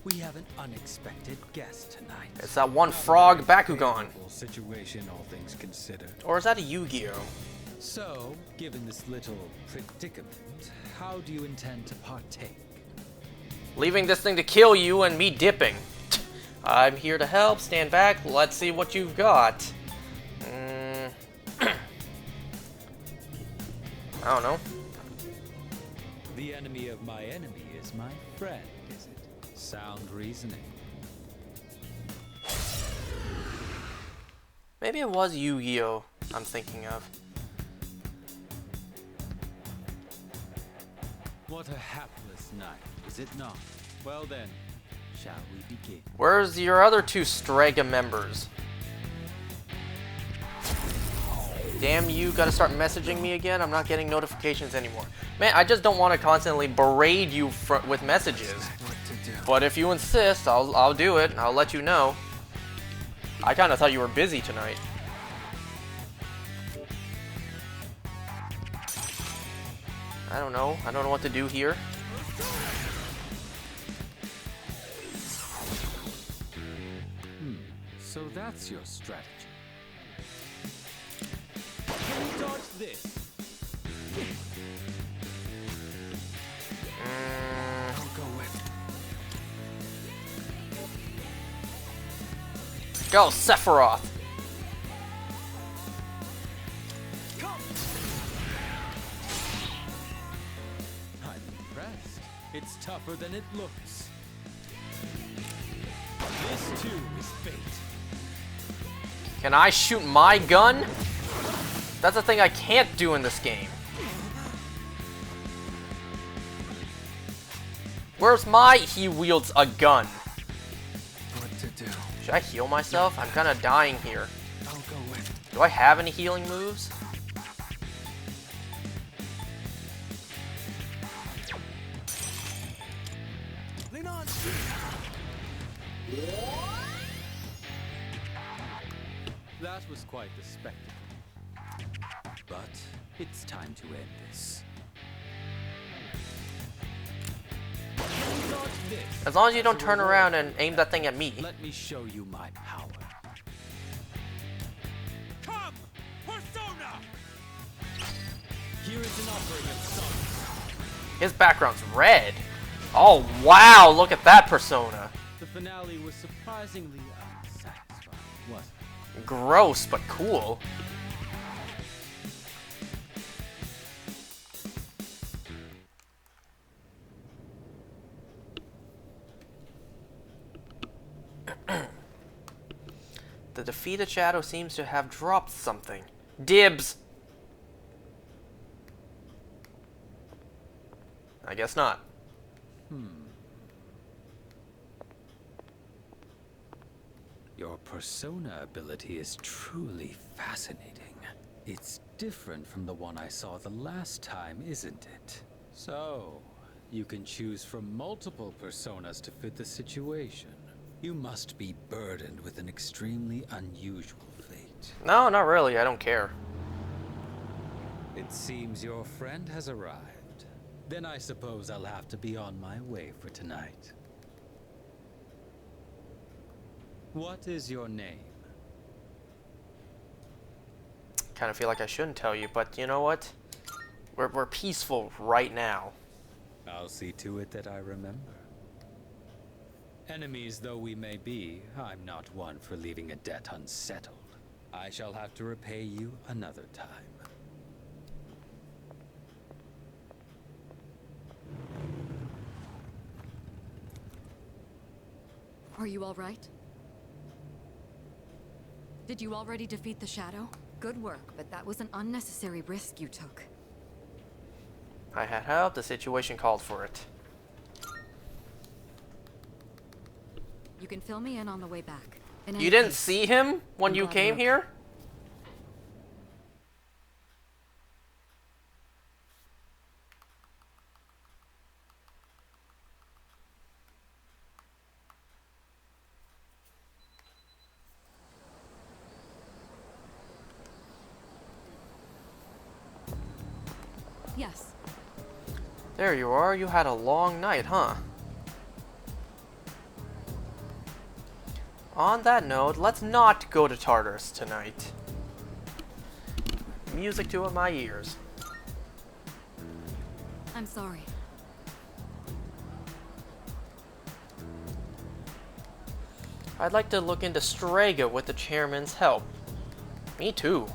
we have an unexpected guest tonight. It's that one frog Bakugan. Situation, all things considered. Or is that a Yu-Gi-Oh? So, given this little predicament, how do you intend to partake? Leaving this thing to kill you and me dipping. I'm here to help. Stand back. Let's see what you've got. I don't know. The enemy of my enemy is my friend, is it? Sound reasoning. Maybe it was Yu-Gi-Oh! I'm thinking of. What a hapless night, is it not? Well then, shall we begin? Where's your other 2 Strega members? Damn you, gotta start messaging me again? I'm not getting notifications anymore. Man, I just don't want to constantly berate you with messages. But if you insist, I'll do it. I'll let you know. I kind of thought you were busy tonight. I don't know. I don't know what to do here. So that's your strategy. this. I'll go with. Go, Sephiroth. I'm impressed. It's tougher than it looks. This too is fate. Can I shoot my gun? That's a thing I can't do in this game. Where's my he wields a gun? What to do? Should I heal myself? I'm kind of dying here. I'll go with. Do I have any healing moves? Lean on. That was quite the spectacle. But it's time to end this. Not this. As long as you don't turn around and aim that thing at me. Let me show you my power. Come, Persona! Here is an offering of sons. His background's red. Oh wow, look at that persona. The finale was surprisingly unsatisfying, wasn't it? Gross, but cool. The defeated shadow seems to have dropped something. Dibs! I guess not. Your persona ability is truly fascinating. It's different from the one I saw the last time, isn't it? So, you can choose from multiple personas to fit the situation. You must be burdened with an extremely unusual fate. No, not really. I don't care. It seems your friend has arrived. Then I suppose I'll have to be on my way for tonight. What is your name? Kind of feel like I shouldn't tell you, but you know what? We're peaceful right now. I'll see to it that I remember. Enemies though we may be, I'm not one for leaving a debt unsettled. I shall have to repay you another time. Are you all right? Did you already defeat the shadow? Good work, but that was an unnecessary risk you took. I had help. The situation called for it. You can fill me in on the way back. You didn't see him when you came here? Yes. There you are. You had a long night, huh? On that note, let's not go to Tartarus tonight. Music to my ears. I'm sorry. I'd like to look into Strega with the chairman's help. Me too.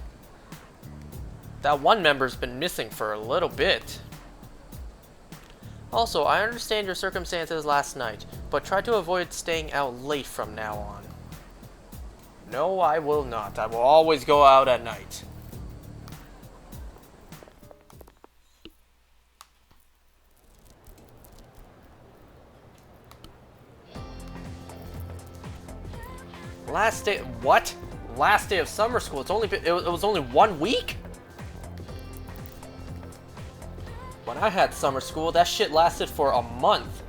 That one member's been missing for a little bit. Also, I understand your circumstances last night, but try to avoid staying out late from now on. No, I will not. I will always go out at night. Last day, what? Last day of summer school. It's only been, it was only 1 week? When I had summer school, that shit lasted for a month.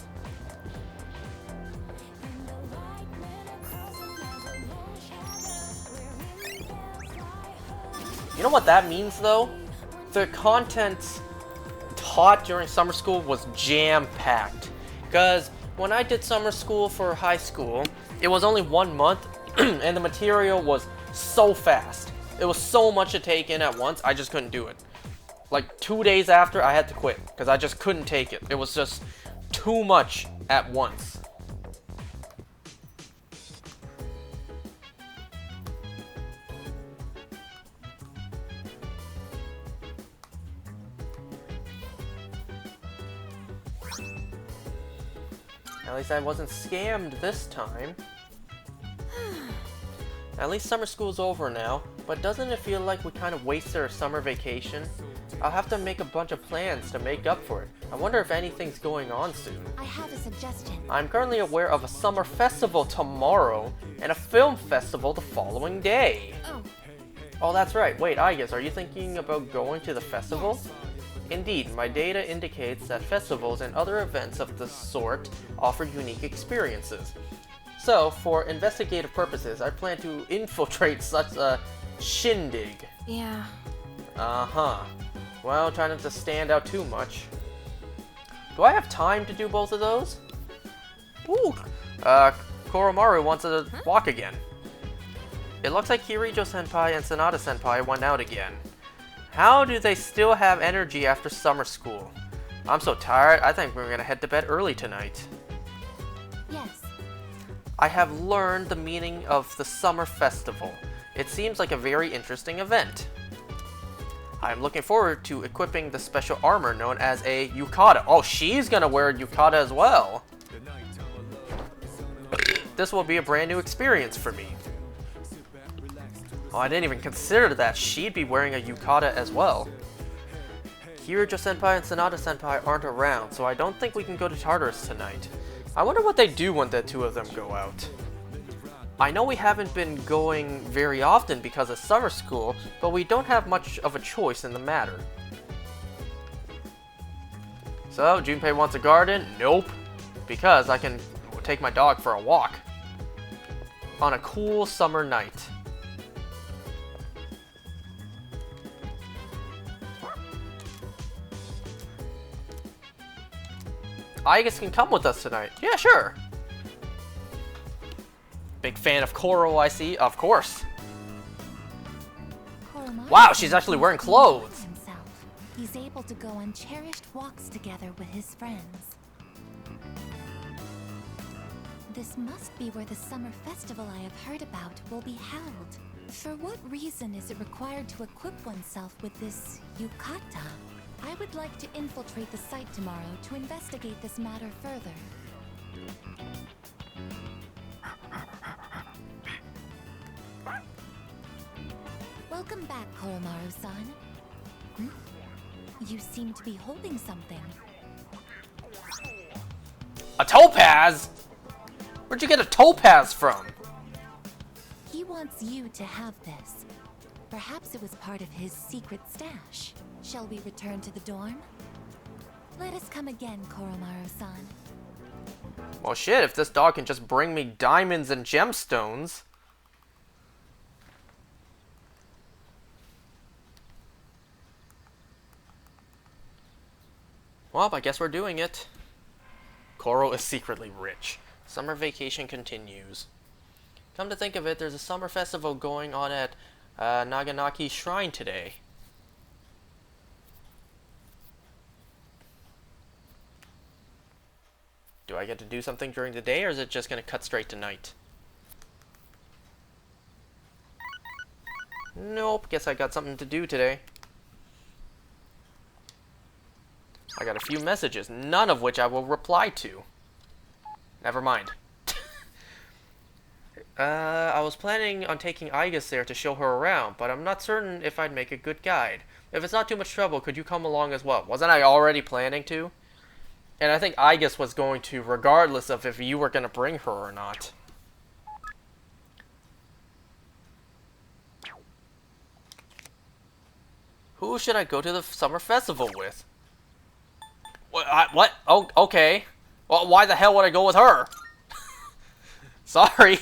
You know what that means, though? The content taught during summer school was jam-packed. Because when I did summer school for high school, it was only 1 month, and the material was so fast. It was so much to take in at once, I just couldn't do it. Like 2 days after, I had to quit because I just couldn't take it. It was just too much at once. At least I wasn't scammed this time. At least summer school's over now, but doesn't it feel like we kind of wasted our summer vacation? I'll have to make a bunch of plans to make up for it. I wonder if anything's going on soon. I have a suggestion. I'm currently aware of a summer festival tomorrow and a film festival the following day. Oh, that's right. Wait, Aigis, are you thinking about going to the festival? Indeed, my data indicates that festivals and other events of the sort offer unique experiences. So, for investigative purposes, I plan to infiltrate such a shindig. Yeah. Uh-huh. Well, try not to stand out too much. Do I have time to do both of those? Ooh, Koromaru wants to walk again. It looks like Kirijo-senpai and Sanada-senpai went out again. How do they still have energy after summer school? I'm so tired, I think we're gonna head to bed early tonight. Yes. I have learned the meaning of the summer festival. It seems like a very interesting event. I'm looking forward to equipping the special armor known as a yukata. Oh, she's gonna wear a yukata as well. This will be a brand new experience for me. Oh, I didn't even consider that she'd be wearing a yukata as well. Kirijo-senpai and Sanada-senpai aren't around, so I don't think we can go to Tartarus tonight. I wonder what they do when the two of them go out. I know we haven't been going very often because of summer school, but we don't have much of a choice in the matter. So, Junpei wants a garden? Nope. Because I can take my dog for a walk. On a cool summer night. Aigis can come with us tonight. Yeah, sure. Big fan of Koro, I see. Of course. Wow, she's actually wearing clothes. He's able to go on cherished walks together with his friends. This must be where the summer festival I have heard about will be held. For what reason is it required to equip oneself with this yukata? I would like to infiltrate the site tomorrow to investigate this matter further. Welcome back, Koromaru-san. You seem to be holding something. A topaz? Where'd you get a topaz from? He wants you to have this. Perhaps it was part of his secret stash. Shall we return to the dorm? Let us come again, Koromaru-san. Well, shit, if this dog can just bring me diamonds and gemstones. Well, I guess we're doing it. Koro is secretly rich. Summer vacation continues. Come to think of it, there's a summer festival going on at Naganaki Shrine today. Do I get to do something during the day, or is it just going to cut straight to night? Nope, guess I got something to do today. I got a few messages, none of which I will reply to. Never mind. I was planning on taking Aigis there to show her around, but I'm not certain if I'd make a good guide. If it's not too much trouble, could you come along as well? Wasn't I already planning to? And I think Aigis was going to, regardless of if you were going to bring her or not. Who should I go to the summer festival with? What? Oh, okay. Well, why the hell would I go with her? Sorry.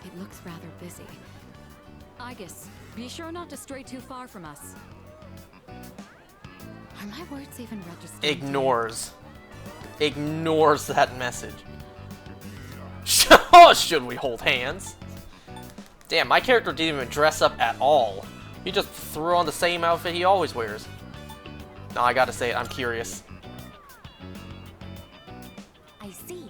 It looks rather busy. Aigis, be sure not to stray too far from us. Are my words even registering? Ignores that message. Should we hold hands? Damn, my character didn't even dress up at all. He just threw on the same outfit he always wears. No, I gotta say it, I'm curious. I see.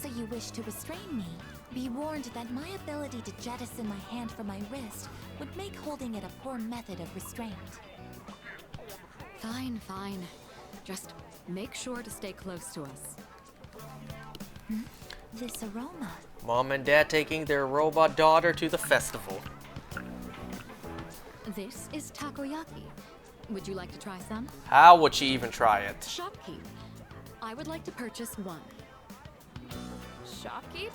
So you wish to restrain me. Be warned that my ability to jettison my hand from my wrist would make holding it a poor method of restraint. Fine, fine. Just make sure to stay close to us. This aroma. Mom and Dad taking their robot daughter to the festival. This is takoyaki. Would you like to try some? How would she even try it? Shopkeep. I would like to purchase one. Shopkeep?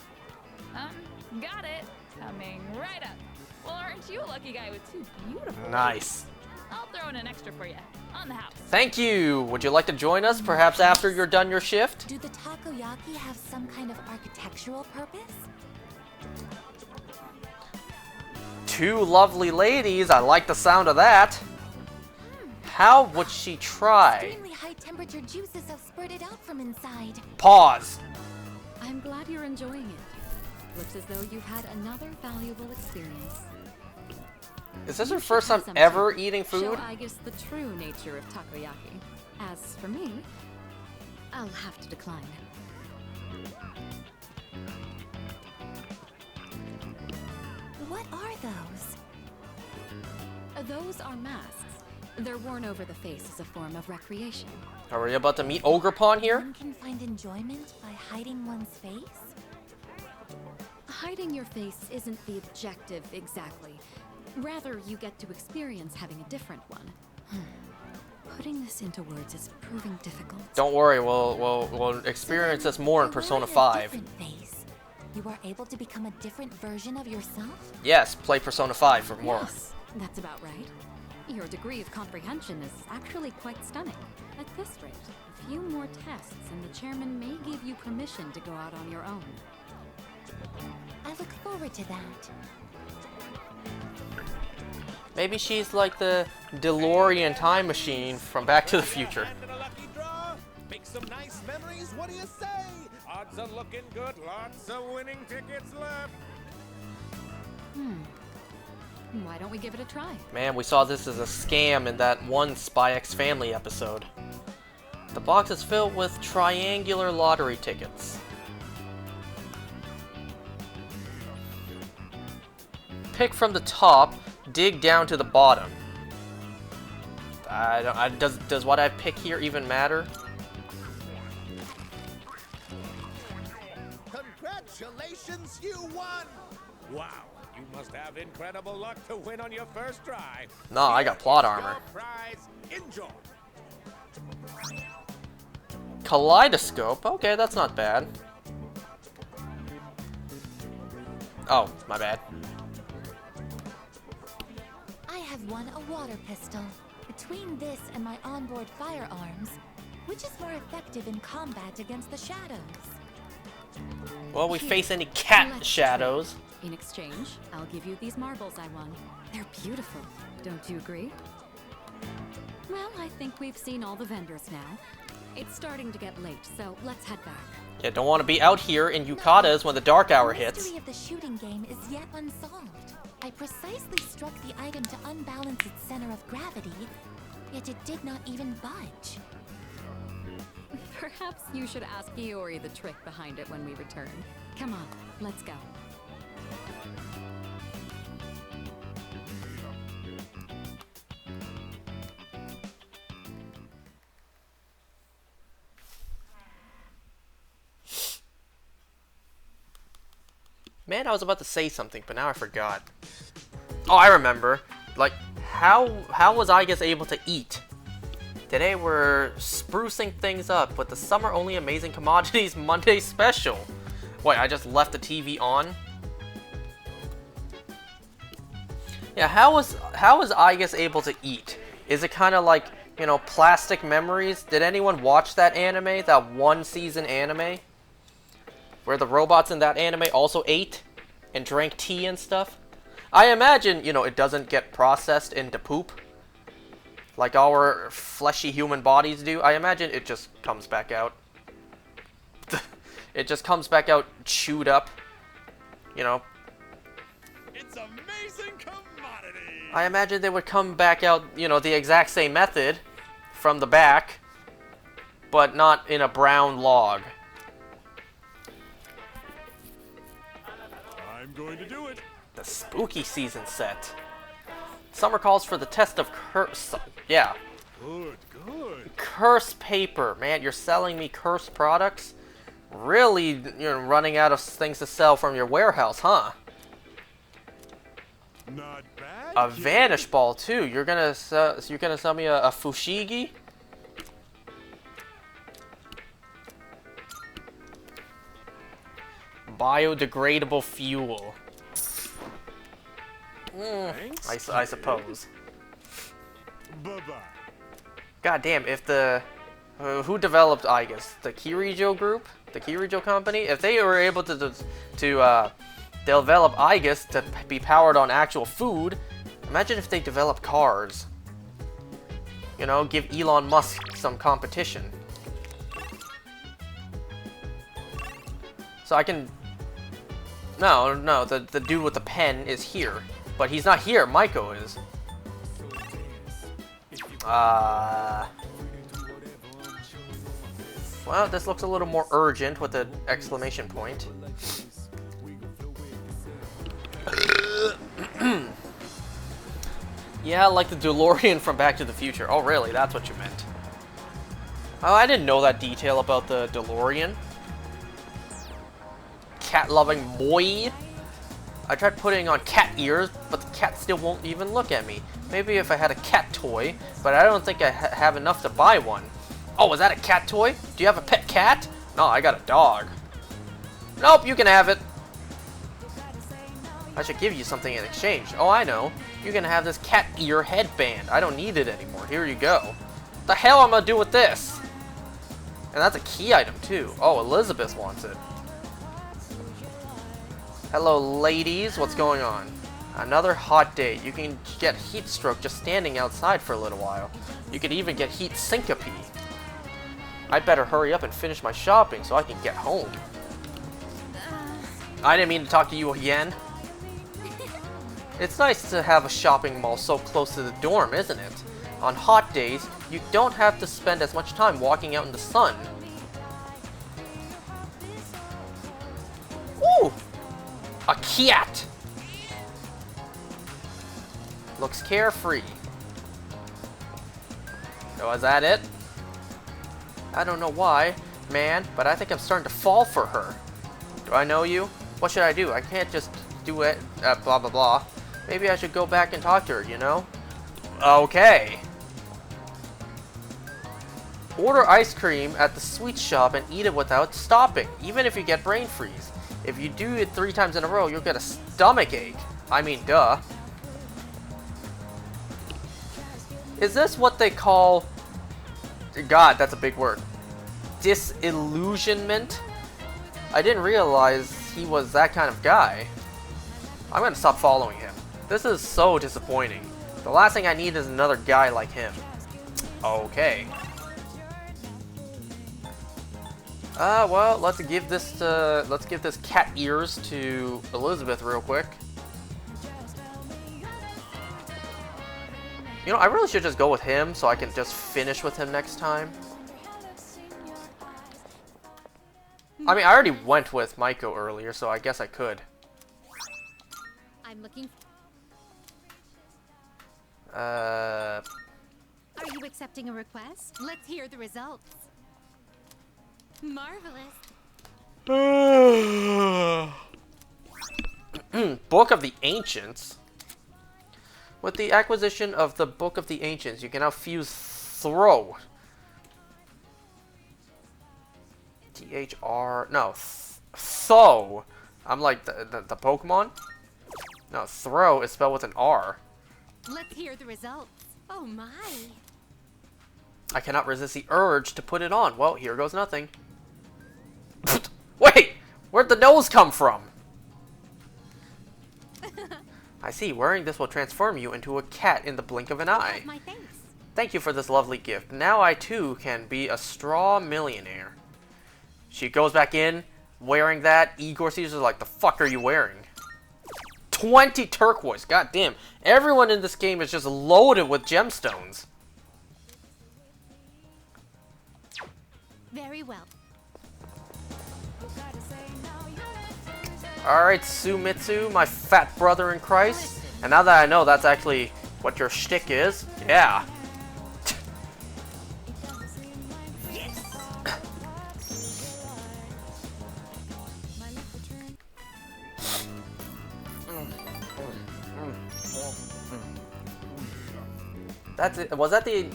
Got it. Coming right up. Well, aren't you a lucky guy with two beautiful Nice. I'll throw in an extra for you. On the house. Thank you. Would you like to join us, perhaps after you're done your shift? Do the takoyaki have some kind of architectural purpose? Two lovely ladies. I like the sound of that. How would she try? Extremely high temperature juices have spurted out from inside. Pause. I'm glad you're enjoying it. Looks as though you've had another valuable experience. Is this her first time ever eating food? Show Aigis the true nature of takoyaki. As for me, I'll have to decline. What are those? Those are masks. They're worn over the face as a form of recreation. Are we about to meet Ogrepon here? One can find enjoyment by hiding one's face? Hiding your face isn't the objective exactly. Rather, you get to experience having a different one. Putting this into words is proving difficult. Don't worry, we'll experience this more in Persona 5. Face. You are able to become a different version of yourself? Yes, play Persona 5 for more. Yes, that's about right. Your degree of comprehension is actually quite stunning. At this rate, a few more tests and the chairman may give you permission to go out on your own. I look forward to that. Maybe she's like the DeLorean time machine from Back to the Future. Make some nice memories, what do you say? Odds are looking good, lots of winning tickets left. Why don't we give it a try? Man, we saw this as a scam in that one Spy X Family episode. The box is filled with triangular lottery tickets. Pick from the top, dig down to the bottom. Does what I pick here even matter? Congratulations, you won! Wow, you must have incredible luck to win on your first try. No, I got plot armor. Your prize, enjoy. Kaleidoscope? Okay, that's not bad. Oh, my bad. I have won a water pistol. Between this and my onboard firearms, which is more effective in combat against the shadows? Well, we face any cat Let's shadows. trade. In exchange, I'll give you these marbles I won. They're beautiful. Don't you agree? Well, I think we've seen all the vendors now. It's starting to get late, so let's head back. Yeah, don't want to be out here in Yukatas when the dark hour hits. The mystery of the shooting game is yet unsolved. I precisely struck the item to unbalance its center of gravity, yet it did not even budge. Perhaps you should ask Iori the trick behind it when we return. Come on, let's go. Man, I was about to say something, but now I forgot. Oh, I remember. Like, how was Aigis able to eat? Today we're sprucing things up with the Summer Only Amazing Commodities Monday Special. Wait, I just left the TV on? Yeah, how is Aigis able to eat? Is it kind of like, you know, Plastic Memories? Did anyone watch that anime? That one season anime? Where the robots in that anime also ate and drank tea and stuff? I imagine, you know, it doesn't get processed into poop. like our fleshy human bodies do, I imagine it just comes back out. It just comes back out chewed up. You know. It's amazing commodity. I imagine they would come back out, you know, the exact same method from the back, but not in a brown log. I'm going to do it. The spooky season set. Summer calls for the test of curse. Yeah. Good, good. Curse paper. Man, you're selling me curse products? Really, you're running out of things to sell from your warehouse, huh? Not bad. A vanish ball too. You're gonna sell me a fushigi? Biodegradable fuel. I suppose. Bye-bye. God damn, if the... who developed Aigis? The Kirijo group? The Kirijo company? If they were able to develop Aigis to be powered on actual food, imagine if they develop cars. You know, give Elon Musk some competition. So I can... No, the dude with the pen is here. But he's not here, Maiko is. Well, this looks a little more urgent with the exclamation point. Yeah, like the DeLorean from Back to the Future. Oh, really? That's what you meant. Oh, I didn't know that detail about the DeLorean. Cat-loving boy. I tried putting on cat ears, but the cat still won't even look at me. Maybe if I had a cat toy, but I don't think I have enough to buy one. Oh, is that a cat toy? Do you have a pet cat? No, I got a dog. Nope, you can have it. I should give you something in exchange. Oh, I know. You can have this cat ear headband. I don't need it anymore. Here you go. What the hell am I gonna do with this? And that's a key item, too. Oh, Elizabeth wants it. Hello, ladies. What's going on? Another hot day. You can get heat stroke just standing outside for a little while. You could even get heat syncope. I'd better hurry up and finish my shopping so I can get home. I didn't mean to talk to you again. It's nice to have a shopping mall so close to the dorm, isn't it? On hot days, you don't have to spend as much time walking out in the sun. Ooh! A cat! Looks carefree. So is that it? I don't know why, man, but I think I'm starting to fall for her. Do I know you? What should I do? I can't just do it, blah blah blah. Maybe I should go back and talk to her, you know? Okay. Order ice cream at the sweet shop and eat it without stopping, even if you get brain freeze. If you do it 3 times in a row, you'll get a stomach ache. I mean, duh. Is this what they call... God, that's a big word. Disillusionment? I didn't realize he was that kind of guy. I'm gonna stop following him. This is so disappointing. The last thing I need is another guy like him. Okay. Well, let's give this cat ears to Elizabeth real quick. You know, I really should just go with him so I can just finish with him next time. I mean, I already went with Maiko earlier, so I guess I could. I'm looking. Are you accepting a request? Let's hear the results. Marvelous. Book of the Ancients. With the acquisition of the Book of the Ancients, you can now fuse throw. T-H-R... No, Tho. I'm like the Pokemon. No, throw is spelled with an R. Let's hear the results. Oh my. I cannot resist the urge to put it on. Well, here goes nothing. Wait! Where'd the nose come from? I see. Wearing this will transform you into a cat in the blink of an eye. My thanks. Thank you for this lovely gift. Now I too can be a straw millionaire. She goes back in, wearing that. Igor Caesar's like, the fuck are you wearing? 20 turquoise, god damn. Everyone in this game is just loaded with gemstones. Very well. Alright, Sumitsu, my fat brother in Christ. And now that I know that's actually what your shtick is, yeah. That's it. Was that the...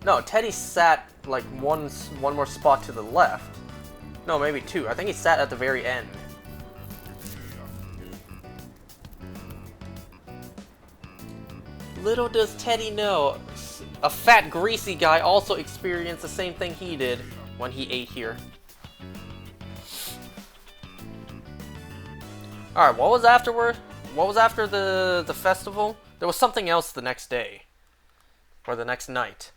No, Teddy sat like one more spot to the left. No, maybe two. I think he sat at the very end. Little does Teddy know, a fat, greasy guy also experienced the same thing he did when he ate here. Alright, what was afterward? What was after the festival? There was something else the next day. Or the next night.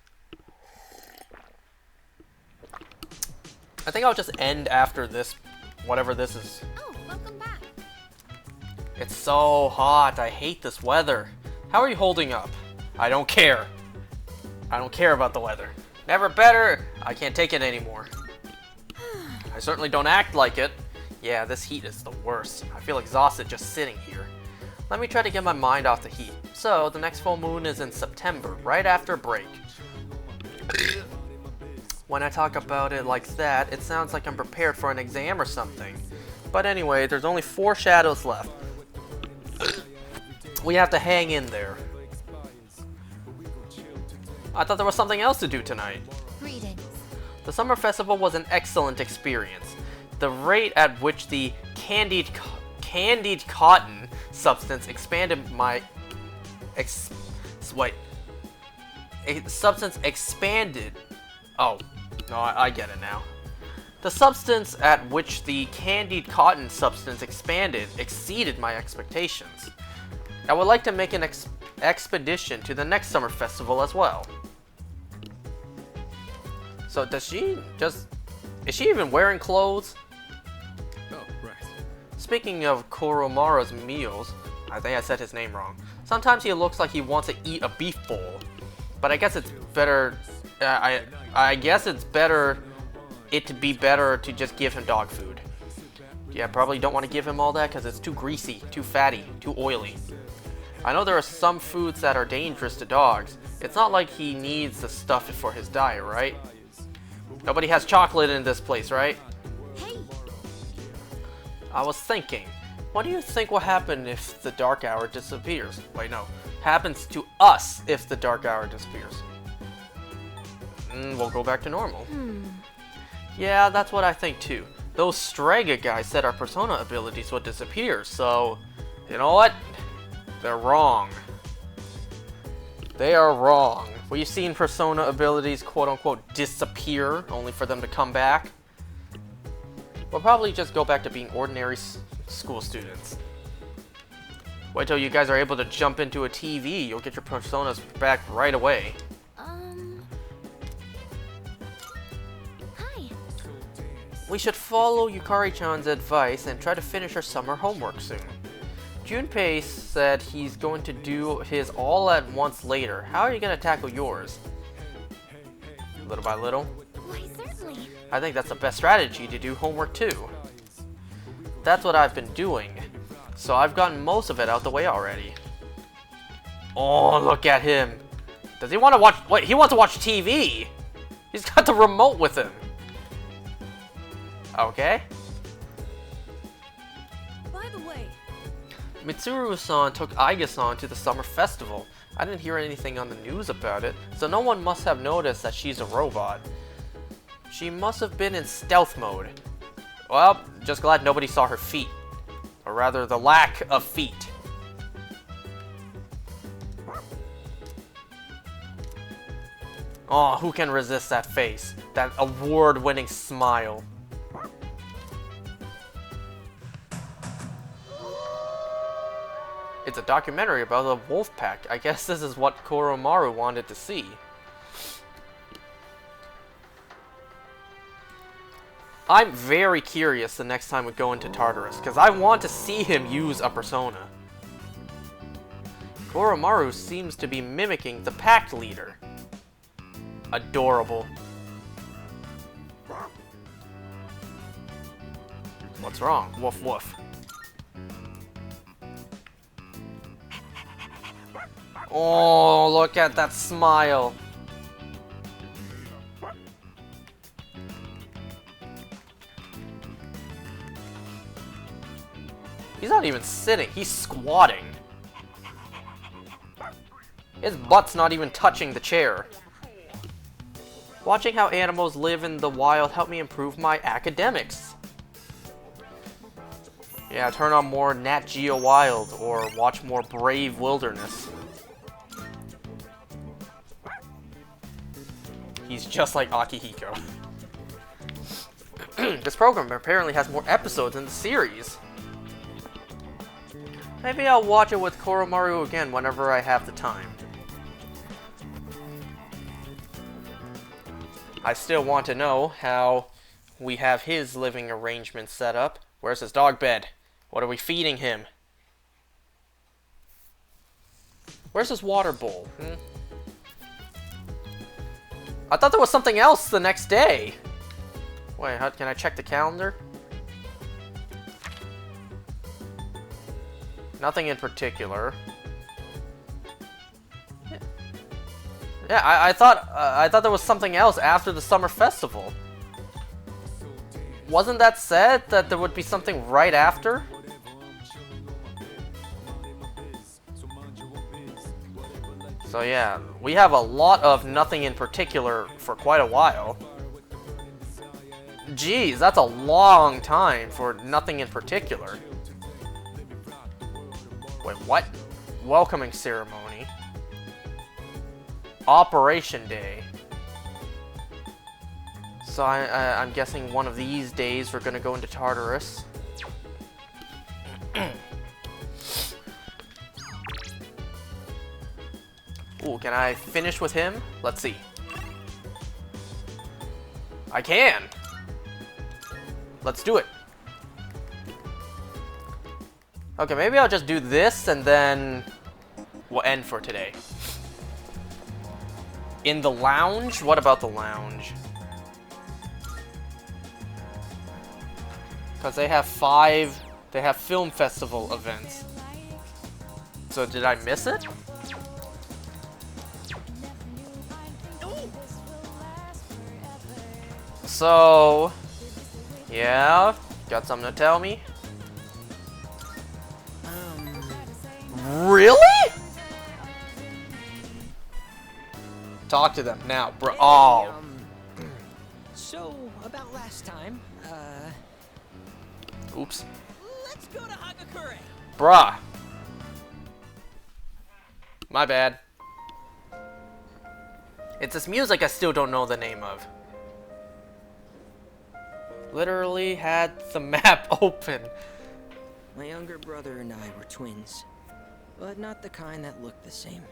I think I'll just end after this, whatever this is. Oh, welcome back. It's so hot. I hate this weather. How are you holding up? I don't care. I don't care about the weather. Never better. I can't take it anymore. I certainly don't act like it. Yeah, this heat is the worst. I feel exhausted just sitting here. Let me try to get my mind off the heat. So, the next full moon is in September, right after break. When I talk about it like that, it sounds like I'm prepared for an exam or something. But anyway, there's only 4 shadows left. We have to hang in there. I thought there was something else to do tonight. Greetings. The summer festival was an excellent experience. The rate at which the candied cotton substance expanded my... substance expanded... Oh, no, I get it now. The substance at which the candied cotton substance expanded exceeded my expectations. I would like to make an expedition to the next summer festival as well. So does she just... Is she even wearing clothes? Oh, right. Speaking of Koromaru's meals, I think I said his name wrong. Sometimes he looks like he wants to eat a beef bowl. But I guess it's better... I guess it's better... It'd be better to just give him dog food. Yeah, probably don't want to give him all that because it's too greasy, too fatty, too oily. I know there are some foods that are dangerous to dogs. It's not like he needs the stuff for his diet, right? Nobody has chocolate in this place, right? Hey. I was thinking, what do you think will happen if the dark hour disappears? Wait, no. Happens to us if the dark hour disappears. We'll go back to normal. Yeah, that's what I think too. Those Strega guys said our persona abilities would disappear, so... You know what? They're wrong. They are wrong. We've seen persona abilities quote-unquote disappear, only for them to come back. We'll probably just go back to being ordinary school students. Wait till you guys are able to jump into a TV, you'll get your personas back right away. Hi. We should follow Yukari-chan's advice and try to finish our summer homework soon. Junpei said he's going to do his all at once later. How are you going to tackle yours? Little by little? Why, certainly. I think that's the best strategy to do homework too. That's what I've been doing. So I've gotten most of it out the way already. Oh, look at him. Does he want to watch... Wait, he wants to watch TV. He's got the remote with him. Okay. By the way, Mitsuru-san took Aiga-san to the summer festival. I didn't hear anything on the news about it, so no one must have noticed that she's a robot. She must have been in stealth mode. Well, just glad nobody saw her feet. Or rather, the lack of feet. Oh, who can resist that face? That award-winning smile. It's a documentary about a wolf pack. I guess this is what Koromaru wanted to see. I'm very curious the next time we go into Tartarus, because I want to see him use a persona. Koromaru seems to be mimicking the pact leader. Adorable. What's wrong? Woof woof. Oh, look at that smile. He's not even sitting, he's squatting. His butt's not even touching the chair. Watching how animals live in the wild helped me improve my academics. Yeah, turn on more Nat Geo Wild or watch more Brave Wilderness. He's just like Akihiko. This program apparently has more episodes in the series. Maybe I'll watch it with Koromaru again whenever I have the time. I still want to know how we have his living arrangement set up. Where's his dog bed? What are we feeding him? Where's his water bowl? I thought there was something else the next day. Wait, how, can I check the calendar? Nothing in particular. Yeah, I thought there was something else after the summer festival. Wasn't that said that there would be something right after? So yeah, we have a lot of nothing in particular for quite a while. Geez, that's a long time for nothing in particular. Wait, what? Welcoming ceremony. Operation Day. So I'm guessing one of these days we're gonna go into Tartarus. Ooh, can I finish with him? Let's see. I can! Let's do it. Okay, maybe I'll just do this and then we'll end for today. In the lounge? What about the lounge? Because they have film festival events. So did I miss it? So, yeah, got something to tell me? Really? Talk to them now, bro. Oh. So, about last time, Oops. let's go to Hagakure. Bruh. My bad. It's this music I still don't know the name of. Literally had the map open. My younger brother and I were twins, but not the kind that looked the same.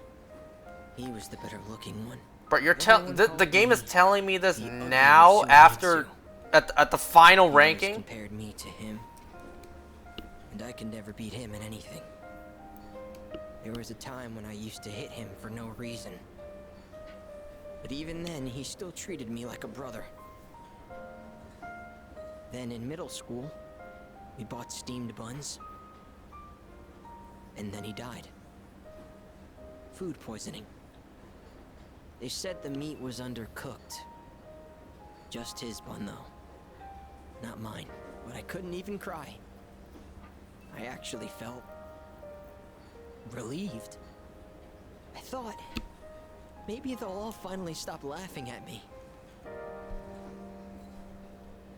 He was the better looking one. But you're the game is telling me this now after at the final ranking. Compared me to him, and I could never beat him in anything. There was a time when I used to hit him for no reason, but even then he still treated me like a brother. Then in middle school, we bought steamed buns, and then he died. Food poisoning. They said the meat was undercooked. Just his bun, though. Not mine. But I couldn't even cry. I actually felt relieved. I thought maybe they'll all finally stop laughing at me.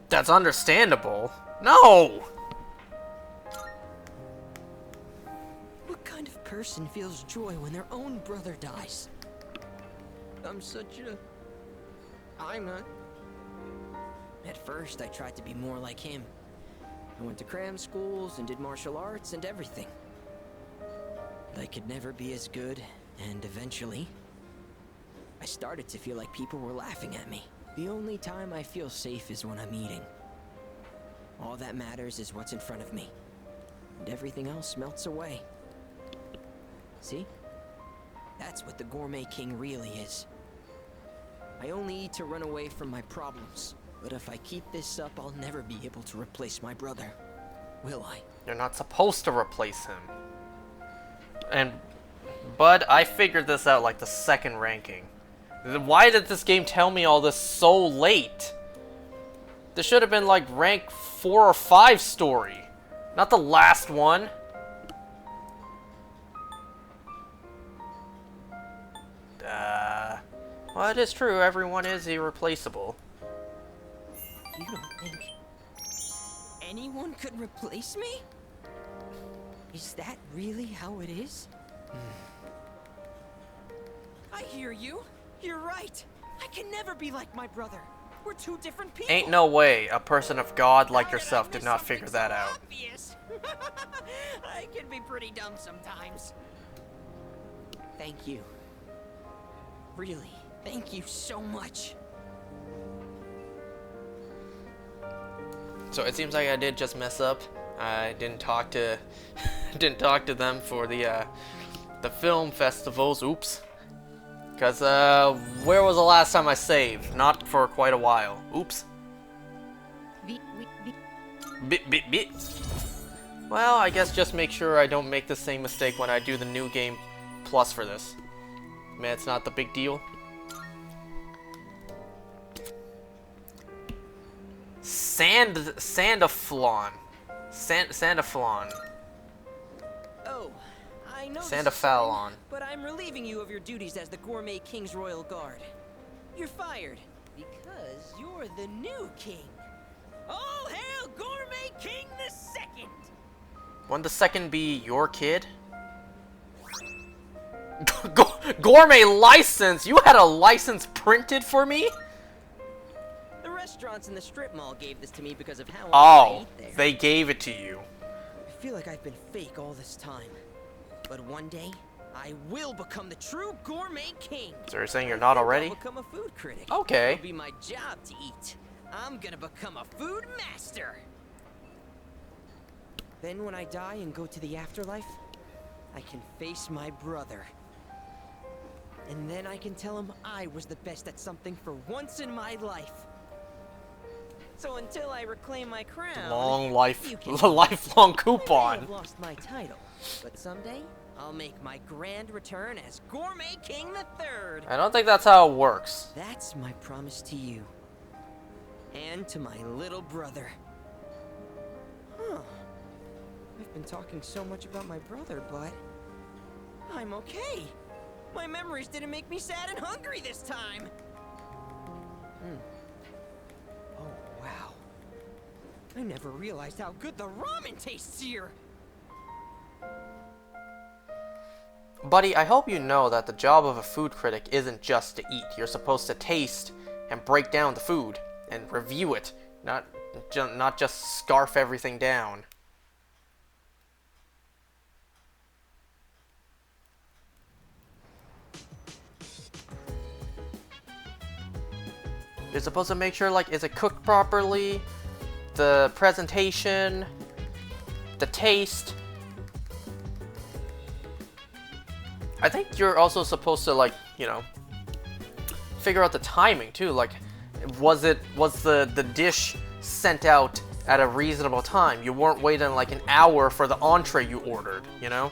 That's understandable. No! What kind of person feels joy when their own brother dies? I'm not. At first, I tried to be more like him. I went to cram schools and did martial arts and everything. But I could never be as good, and eventually, I started to feel like people were laughing at me. The only time I feel safe is when I'm eating. All that matters is what's in front of me. And everything else melts away. See? That's what the Gourmet King really is. I only eat to run away from my problems. But if I keep this up, I'll never be able to replace my brother. Will I? You're not supposed to replace him. And, Bud, I figured this out like the second ranking. Why did this game tell me all this so late? This should have been like rank 4 or 5 story. Not the last one. Well, it is true, everyone is irreplaceable. You don't think anyone could replace me? Is that really how it is? I hear you. You're right. I can never be like my brother. We're two different people. Ain't no way a person of God like yourself did not figure that out. Obvious. I can be pretty dumb sometimes. Thank you. Really, thank you so much. So it seems like I did just mess up. I didn't talk to didn't talk to them for the film festivals. Oops. Cause where was the last time I saved? Not for quite a while. Oops. Bit. Well, I guess just make sure I don't make the same mistake when I do the new game plus for this. Man, it's not the big deal. Sandaflon. Oh, I know. Sandafalon. But I'm relieving you of your duties as the Gourmet King's Royal Guard. You're fired because you're the new king. All hail Gourmet King the Second! Wouldn't the second be your kid? Gourmet license? You had a license printed for me? The restaurants in the strip mall gave this to me because of how I eat there. They gave it to you. I feel like I've been fake all this time. But one day, I will become the true Gourmet King. So you're saying you're not already? I'll become a food critic. Okay. It'll be my job to eat. I'm gonna become a food master. Then when I die and go to the afterlife, I can face my brother. And then I can tell him I was the best at something for once in my life. So until I reclaim my crown, lifelong coupon. I may have lost my title, but someday I'll make my grand return as Gourmet King III. I don't think that's how it works. That's my promise to you. And to my little brother. Huh. I've been talking so much about my brother, but I'm okay. My memories didn't make me sad and hungry this time. Oh, wow. I never realized how good the ramen tastes here. Buddy, I hope you know that the job of a food critic isn't just to eat. You're supposed to taste and break down the food and review it, not just scarf everything down. You're supposed to make sure, like, is it cooked properly? The presentation, the taste. I think you're also supposed to, like, you know, figure out the timing too. Like, was the dish sent out at a reasonable time? You weren't waiting like an hour for the entree you ordered, you know?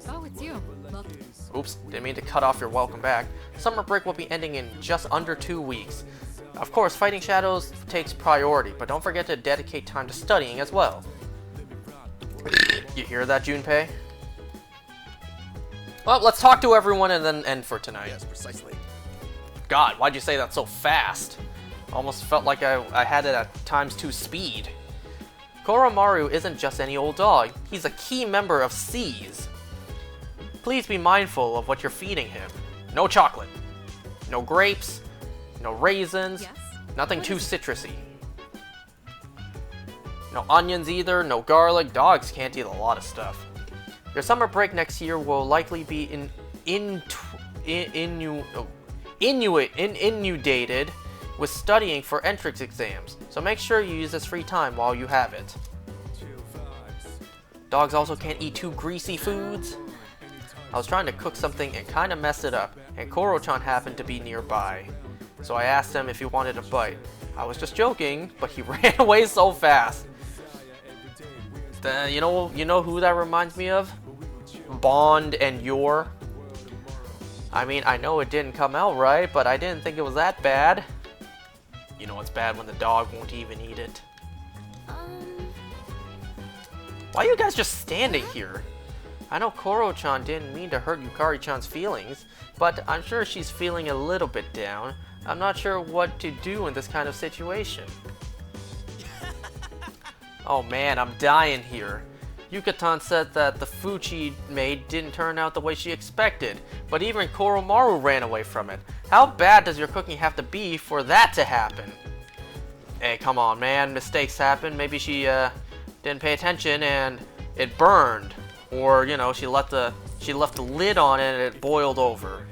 Oh, it's you. Look. Oops, didn't mean to cut off your welcome back. Summer break will be ending in just under 2 weeks. Of course, fighting shadows takes priority, but don't forget to dedicate time to studying as well. You hear that, Junpei? Well, let's talk to everyone and then end for tonight. Yes, precisely. God, why'd you say that so fast? Almost felt like I had it at ×2 speed. Koromaru isn't just any old dog. He's a key member of SEAS. Please be mindful of what you're feeding him. No chocolate. No grapes. No raisins. Yes? Nothing too citrusy. No onions either. No garlic. Dogs can't eat a lot of stuff. Your summer break next year will likely be inundated with studying for entrance exams, so make sure you use this free time while you have it. Dogs also can't eat too greasy foods. I was trying to cook something and kind of messed it up, and Koro-chan happened to be nearby. So I asked him if he wanted a bite. I was just joking, but he ran away so fast. You know who that reminds me of? Bond and Yor. I mean, I know it didn't come out right, but I didn't think it was that bad. You know it's bad when the dog won't even eat it. Why are you guys just standing here? I know Koro-chan didn't mean to hurt Yukari-chan's feelings, but I'm sure she's feeling a little bit down. I'm not sure what to do in this kind of situation. Oh man, I'm dying here. Yuka-tan said that the food she made didn't turn out the way she expected, but even Koromaru ran away from it. How bad does your cooking have to be for that to happen? Hey, come on man, mistakes happen. Maybe she didn't pay attention and it burned. Or, you know, she left the lid on it and it boiled over.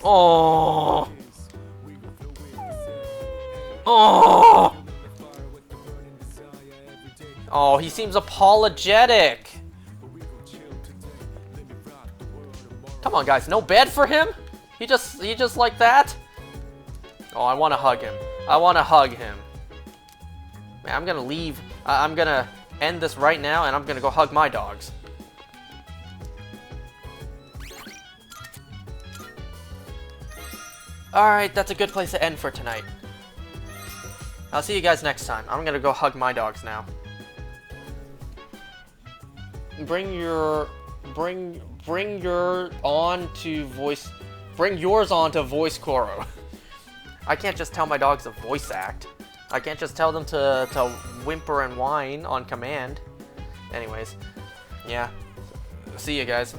Oh. Oh. Oh, he seems apologetic. Come on, guys, no bed for him? He just like that? Oh, I want to hug him. I want to hug him. Man, I'm gonna leave. I'm gonna end this right now, and I'm gonna go hug my dogs. Alright, that's a good place to end for tonight. I'll see you guys next time. I'm gonna go hug my dogs now. Bring yours on to voice Koro. I can't just tell my dogs to voice act. I can't just tell them to whimper and whine on command. Anyways, yeah. See you guys.